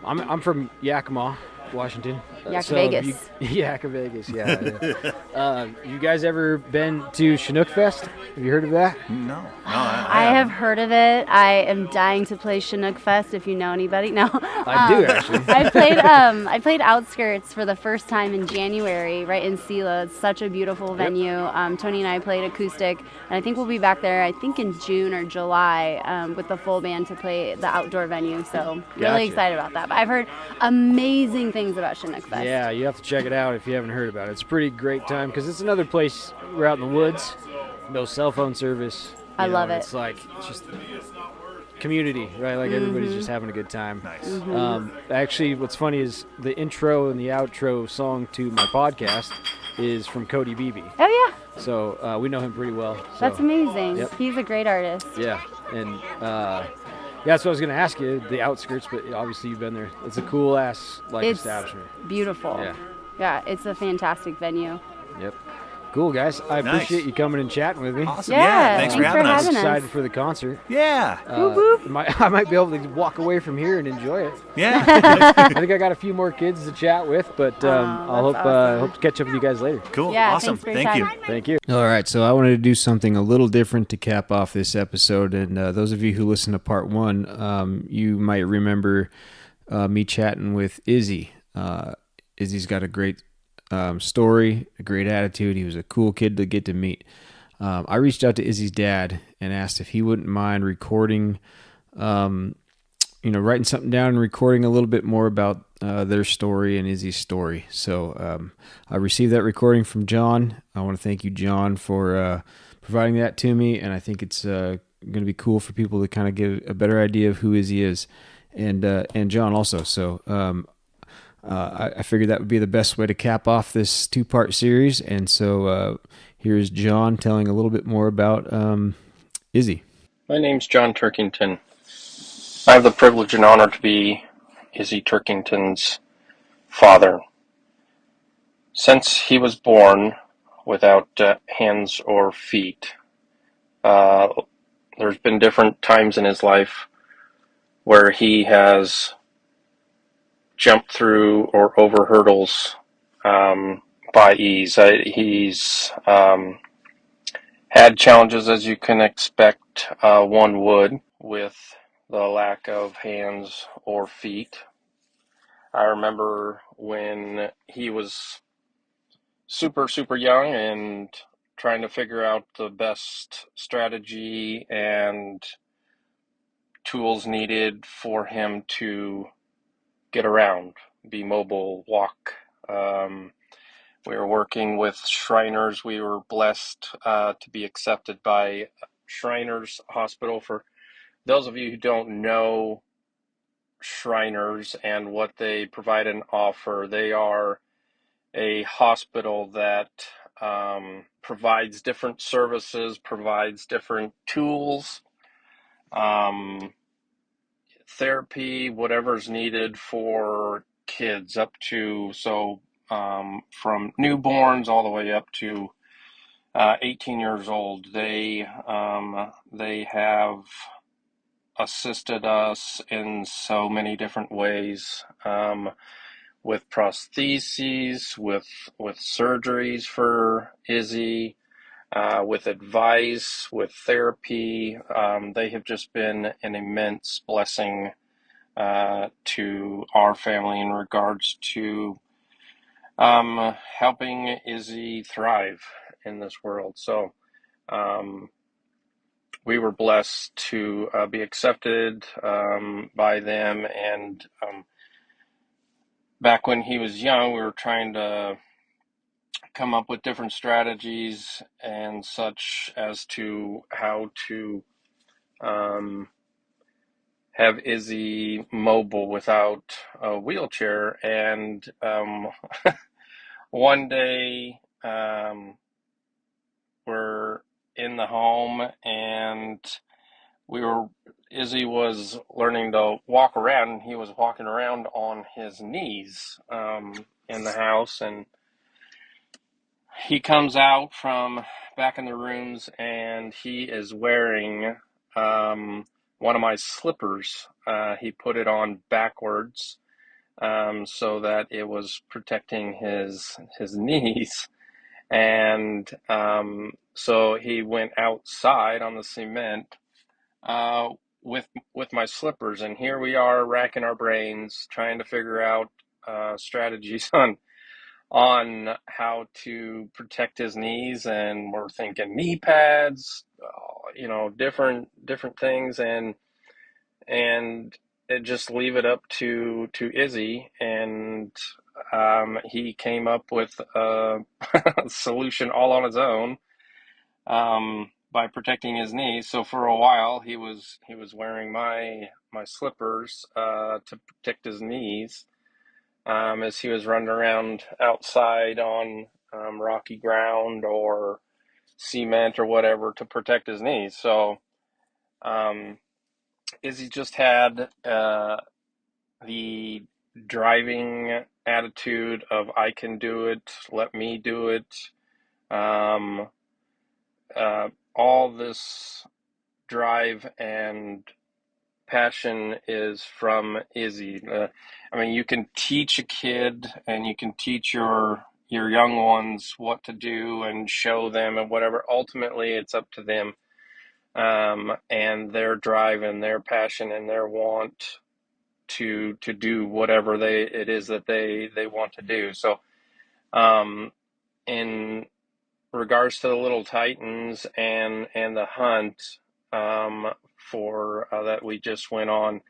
I'm from Yakima, Washington. Vegas. Yakima, Vegas, yeah. You guys ever been to Chinook Fest? Have you heard of that? No. I have heard of it. I am dying to play Chinook Fest. If you know anybody, no. I do actually. I played Outskirts for the first time in January, right in Sela. It's such a beautiful venue. Tony and I played acoustic, and I think we'll be back there. I think in June or July with the full band to play the outdoor venue. So really excited about that. But I've heard amazing things about Chinook Fest. Yeah, you have to check it out if you haven't heard about it. It's a pretty great time because it's another place. We're out in the woods, no cell phone service. I love it. It's just community, right? Like everybody's just having a good time. Nice. Actually, what's funny is the intro and the outro song to my podcast is from Cody Beebe. Oh yeah. So we know him pretty well. So. That's amazing. Yep. He's a great artist. Yeah, and that's what I was going to ask you, the Outskirts, but obviously you've been there. It's a cool ass establishment. Beautiful. Yeah. Yeah, it's a fantastic venue. Yep. Cool, guys. I appreciate you coming and chatting with me. Awesome. Yeah, thanks for having us. I'm excited for the concert. Yeah. I might be able to walk away from here and enjoy it. Yeah. I think I got a few more kids to chat with, but I'll hope to catch up with you guys later. Cool. Yeah, awesome. Thank you. Thank you. All right, so I wanted to do something a little different to cap off this episode, and those of you who listened to part one, you might remember me chatting with Izzy. Izzy's got a great story, a great attitude. He was a cool kid to get to meet. I reached out to Izzy's dad and asked if he wouldn't mind recording, writing something down and recording a little bit more about their story and Izzy's story. So I received that recording from John. I want to thank you, John, for providing that to me, and I think it's going to be cool for people to kind of get a better idea of who Izzy is, and John also. So I figured that would be the best way to cap off this 2-part series. And so here's John telling a little bit more about Izzy. My name's John Turkington. I have the privilege and honor to be Izzy Turkington's father. Since he was born without hands or feet, there's been different times in his life where he has jumped through or over hurdles by ease. He's had challenges, as you can expect one would, with the lack of hands or feet. I remember when he was super young and trying to figure out the best strategy and tools needed for him to get around, be mobile, walk. We were working with Shriners. We were blessed to be accepted by Shriners Hospital. For those of you who don't know Shriners and what they provide and offer, they are a hospital that provides different services, provides different tools, therapy, whatever's needed for kids up to, from newborns all the way up to 18 years old. They have assisted us in so many different ways, with prostheses, with surgeries for Izzy, with advice, with therapy. They have just been an immense blessing to our family in regards to helping Izzy thrive in this world. So we were blessed to be accepted by them, and back when he was young, we were trying to come up with different strategies and such as to how to have Izzy mobile without a wheelchair. And one day we're in the home and Izzy was learning to walk around, and he was walking around on his knees in the house, and he comes out from back in the rooms and he is wearing one of my slippers. He put it on backwards, so that it was protecting his knees. And so he went outside on the cement uh, with my slippers, and here we are racking our brains trying to figure out strategies on how to protect his knees, and we're thinking knee pads, different things, and just leave it up to Izzy, and he came up with a solution all on his own, by protecting his knees. So for a while, he was wearing my slippers to protect his knees, as he was running around outside on rocky ground or cement or whatever to protect his knees. So Izzy just had the driving attitude of I can do it, let me do it. All this drive and passion is from Izzy. I mean, you can teach a kid and you can teach your young ones what to do and show them and whatever. Ultimately, it's up to them, and their drive and their passion and their want to do whatever it is that they want to do. So, in regards to the Little Titans and the hunt, for that we just went on,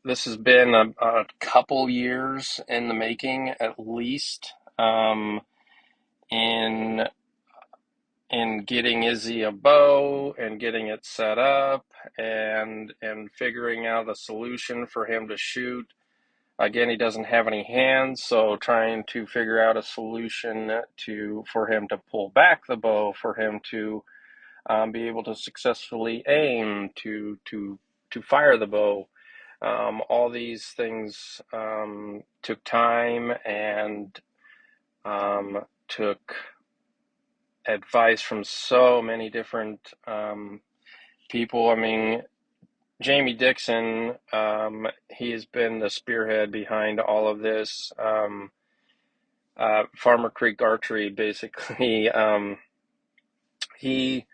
this has been a couple years in the making, at least, in getting Izzy a bow and getting it set up and figuring out a solution for him to shoot. Again, he doesn't have any hands, so trying to figure out a solution for him to pull back the bow, for him to be able to successfully aim, to fire the bow. All these things took time and took advice from so many different people. I mean, Jamie Dixon, he has been the spearhead behind all of this. Farmer Creek Archery, basically, he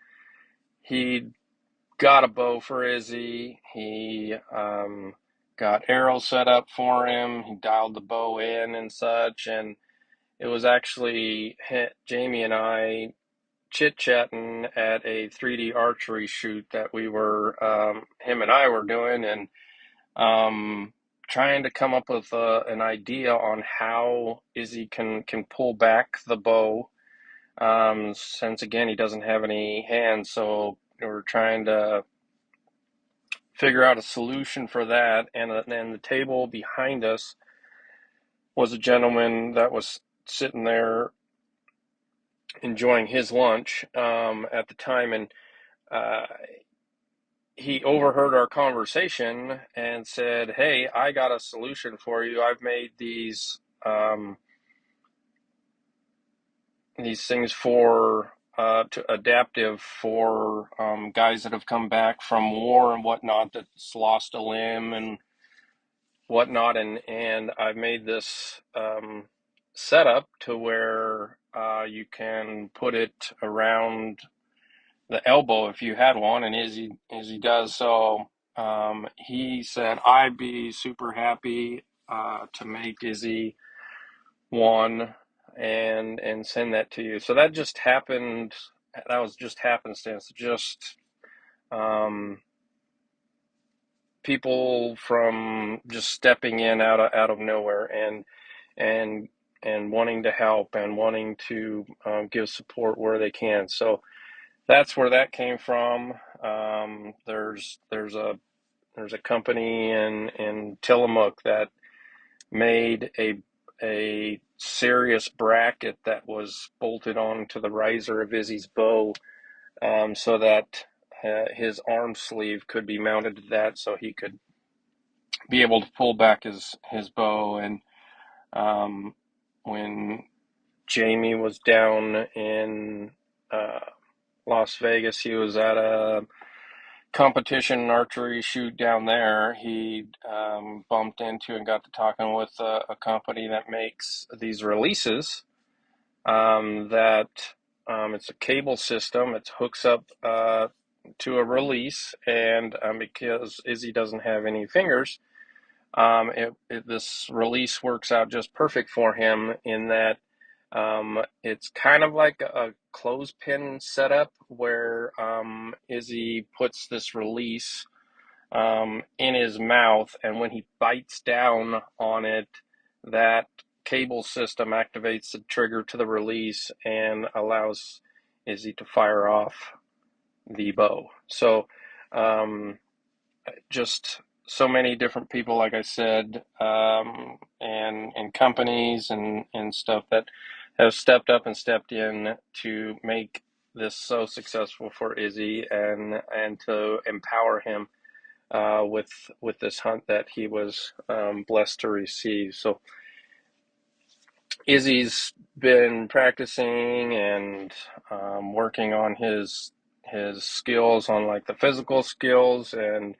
got a bow for Izzy. He got arrows set up for him. He dialed the bow in and such, and it was actually Jamie and I chit-chatting at a 3D archery shoot that we were, him and I were doing, and trying to come up with an idea on how Izzy can pull back the bow, since again he doesn't have any hands. So we're trying to figure out a solution for that, and the table behind us was a gentleman that was sitting there enjoying his lunch at the time, and he overheard our conversation and said, "Hey, I got a solution for you. I've made these things for to adaptive for guys that have come back from war and whatnot, that's lost a limb and whatnot, and I've made this setup to where you can put it around the elbow if you had one," and Izzy does. So he said, "I'd be super happy to make Izzy one and send that to you." So that just happened. That was just happenstance. Just people from just stepping in out of nowhere and wanting to help and wanting to give support where they can. So that's where that came from. There's a company in Tillamook that made a serious bracket that was bolted onto the riser of Izzy's bow, so that his arm sleeve could be mounted to that, so he could be able to pull back his bow. And when Jamie was down in Las Vegas, he was at a competition archery shoot down there, he bumped into and got to talking with a company that makes these releases that it's a cable system. It hooks up to a release, and because Izzy doesn't have any fingers, this release works out just perfect for him in that it's kind of like a clothespin setup where Izzy puts this release in his mouth, and when he bites down on it, that cable system activates the trigger to the release and allows Izzy to fire off the bow. So just so many different people, like I said, and companies and stuff that have stepped up and stepped in to make this so successful for Izzy and to empower him with this hunt that he was blessed to receive. So Izzy's been practicing and working on his skills, on like the physical skills, and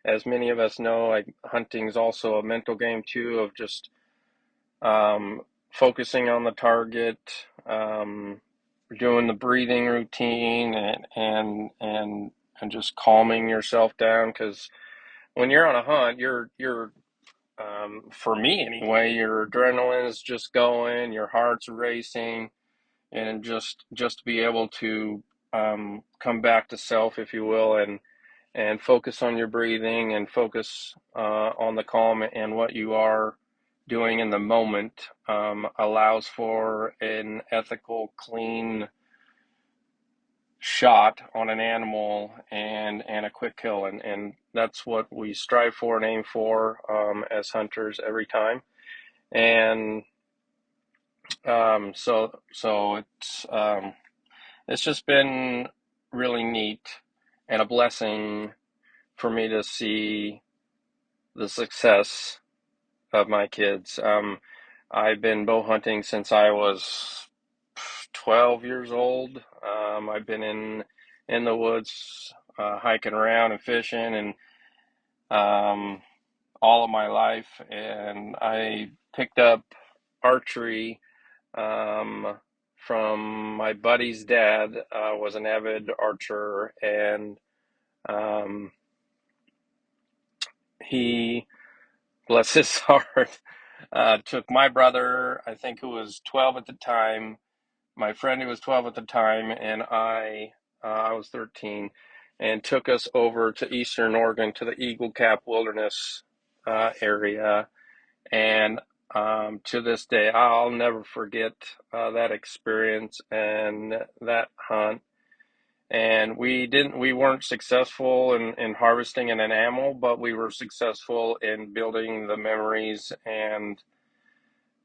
as many of us know, like hunting is also a mental game too, of just focusing on the target, doing the breathing routine, and just calming yourself down, because when you're on a hunt, you're for me anyway, your adrenaline is just going, your heart's racing, and just to be able to come back to self, if you will, and focus on your breathing and focus on the calm and what you are doing in the moment allows for an ethical, clean shot on an animal and a quick kill, and that's what we strive for and aim for as hunters every time. And so it's just been really neat and a blessing for me to see the success of my kids. I've been bow hunting since I was 12 years old. I've been in the woods hiking around and fishing and all of my life, and I picked up archery from my buddy's dad. Was an avid archer, and he, bless his heart, took my brother, I think, who was 12 at the time, my friend who was 12 at the time, and I was 13, and took us over to Eastern Oregon to the Eagle Cap Wilderness area. And to this day, I'll never forget that experience and that hunt. And we weren't successful in harvesting an animal, but we were successful in building the memories and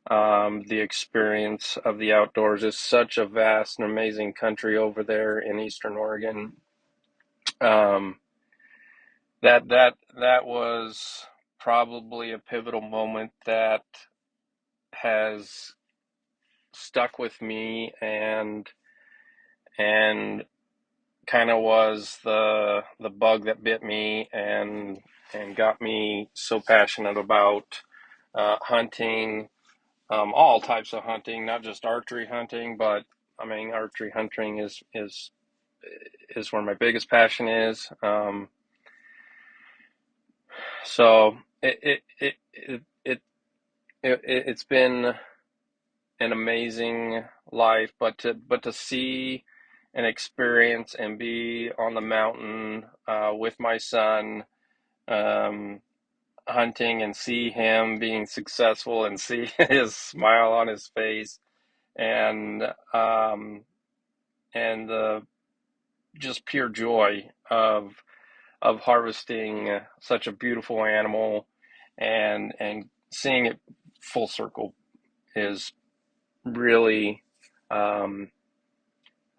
the experience of the outdoors. Is such a vast and amazing country over there in Eastern Oregon. That was probably a pivotal moment that has stuck with me and kind of was the bug that bit me and got me so passionate about hunting, all types of hunting, not just archery hunting, but I mean, archery hunting is where my biggest passion is. So it's been an amazing life, but to see and experience and be on the mountain with my son, hunting, and see him being successful and see his smile on his face, and the just pure joy of harvesting such a beautiful animal and seeing it full circle is really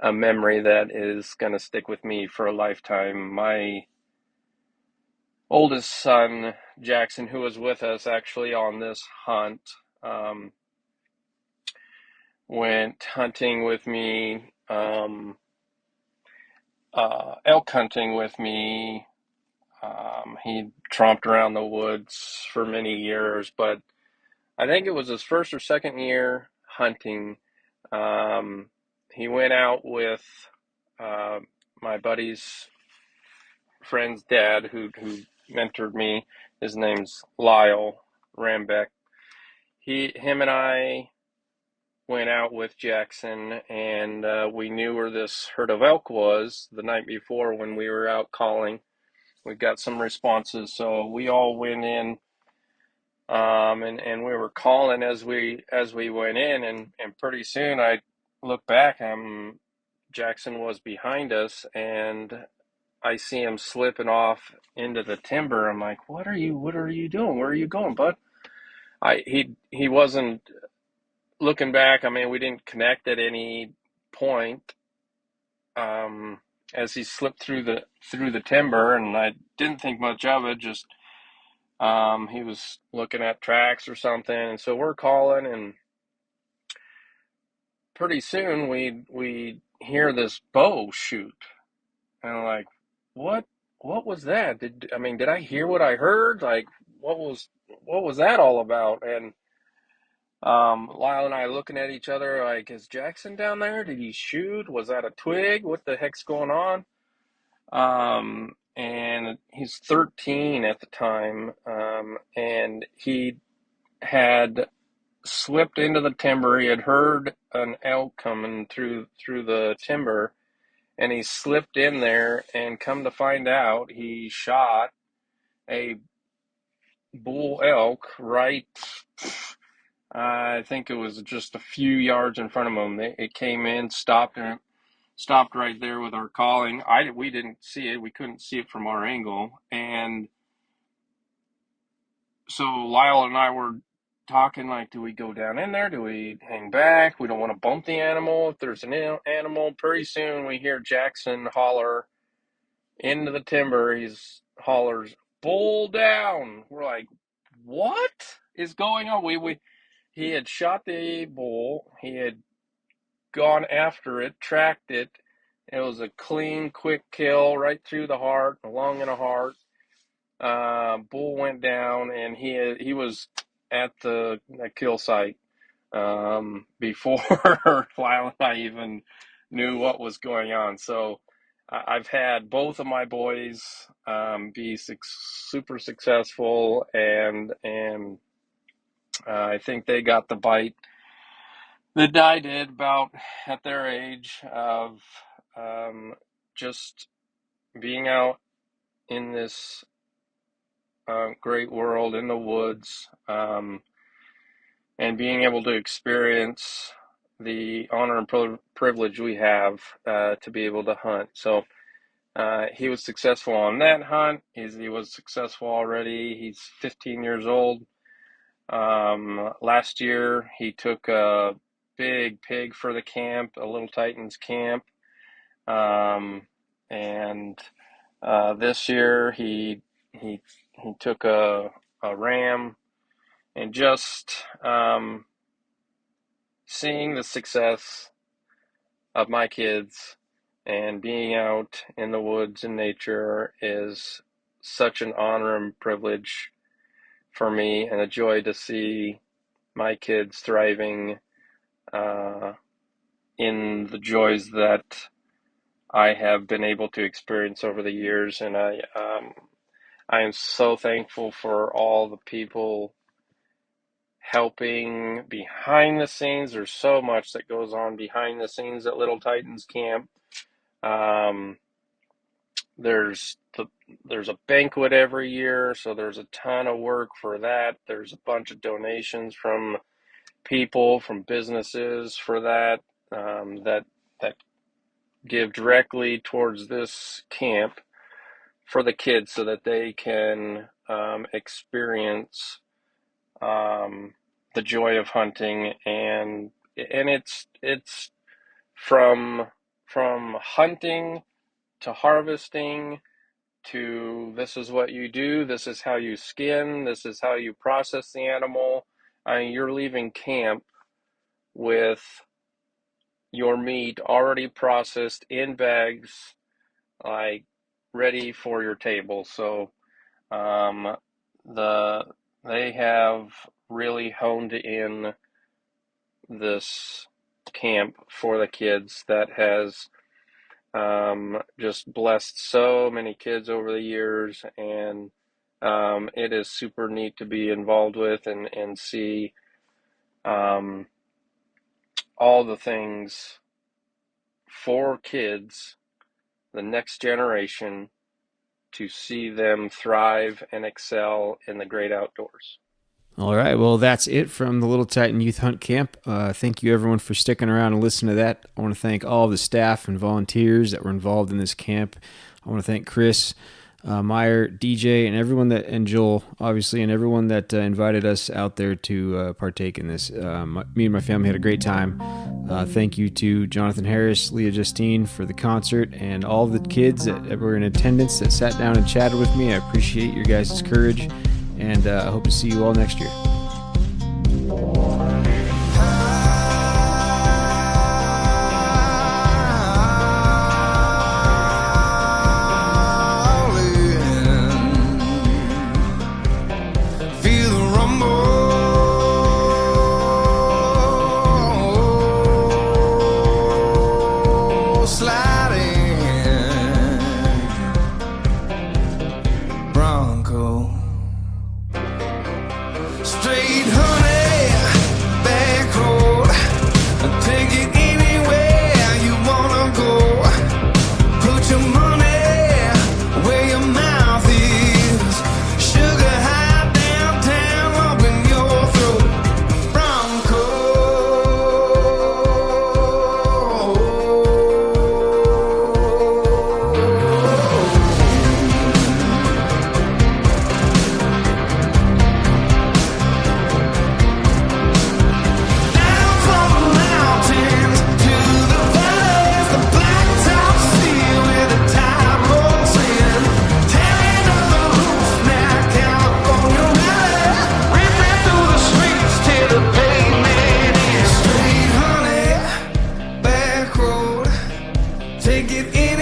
a memory that is going to stick with me for a lifetime. My oldest son, Jackson, who was with us actually on this hunt, went hunting with me, elk hunting with me He tromped around the woods for many years, but I think it was his first or second year hunting. He went out with uh, my buddy's friend's dad, who mentored me. His name's Lyle Rambeck. Him and I went out with Jackson, and we knew where this herd of elk was the night before when we were out calling. We got some responses, so we all went in, and we were calling as we went in, and pretty soon I look back, Jackson was behind us, and I see him slipping off into the timber. I'm like, what are you doing? Where are you going, bud? He wasn't looking back. I mean, we didn't connect at any point. As he slipped through the timber, and I didn't think much of it. Just he was looking at tracks or something, and so we're calling, and pretty soon we hear this bow shoot, and I'm like, what was that? Did I hear what I heard? Like, what was that all about? And Lyle and I looking at each other like, is Jackson down there? Did he shoot? Was that a twig? What the heck's going on? And he's 13 at the time, and he had slipped into the timber. He had heard an elk coming through the timber, and he slipped in there, and come to find out, he shot a bull elk right, I think it was just a few yards in front of him. It came in, stopped right there with our calling. We didn't see it. We couldn't see it from our angle. And so Lyle and I were talking, like, do we go down in there? Do we hang back? We don't want to bump the animal. If there's an animal, pretty soon we hear Jackson holler into the timber. He hollers, "Bull down!" We're like, what is going on? He had shot the bull. He had gone after it, tracked it. It was a clean, quick kill right through the heart, lung and a heart. Bull went down, and he was at the kill site before Lyle and I even knew what was going on. So I've had both of my boys be super successful, and I think they got the bite that I did about at their age of just being out in this great world in the woods, and being able to experience the honor and privilege we have to be able to hunt. So he was successful on that hunt. He was successful already. He's 15 years old. Last year he took a big pig for the camp, a Lil Titans camp. And this year he took a ram, and just seeing the success of my kids and being out in the woods and nature is such an honor and privilege for me, and a joy to see my kids thriving in the joys that I have been able to experience over the years. And I am so thankful for all the people helping behind the scenes. There's so much that goes on behind the scenes at Lil Titans camp. There's a banquet every year, so there's a ton of work for that. There's a bunch of donations from people, from businesses for that, that give directly towards this camp for the kids, so that they can experience the joy of hunting. And it's from hunting to harvesting to, this is what you do, this is how you skin, this is how you process the animal. You're leaving camp with your meat already processed in bags, like ready for your table. So they have really honed in this camp for the kids that has just blessed so many kids over the years, and it is super neat to be involved with and see all the things for kids, the next generation, to see them thrive and excel in the great outdoors. All right, well, that's it from the Little Titan Youth Hunt Camp. Thank you, everyone, for sticking around and listening to that. I want to thank all the staff and volunteers that were involved in this camp. I want to thank Chris, Meyer, DJ, and everyone and Joel, obviously, and everyone that invited us out there to partake in this. Me and my family had a great time. Thank you to Jonathan Harris, Leah Justine for the concert, and all the kids that were in attendance that sat down and chatted with me. I appreciate your guys' courage, and I hope to see you all next year. Take it in.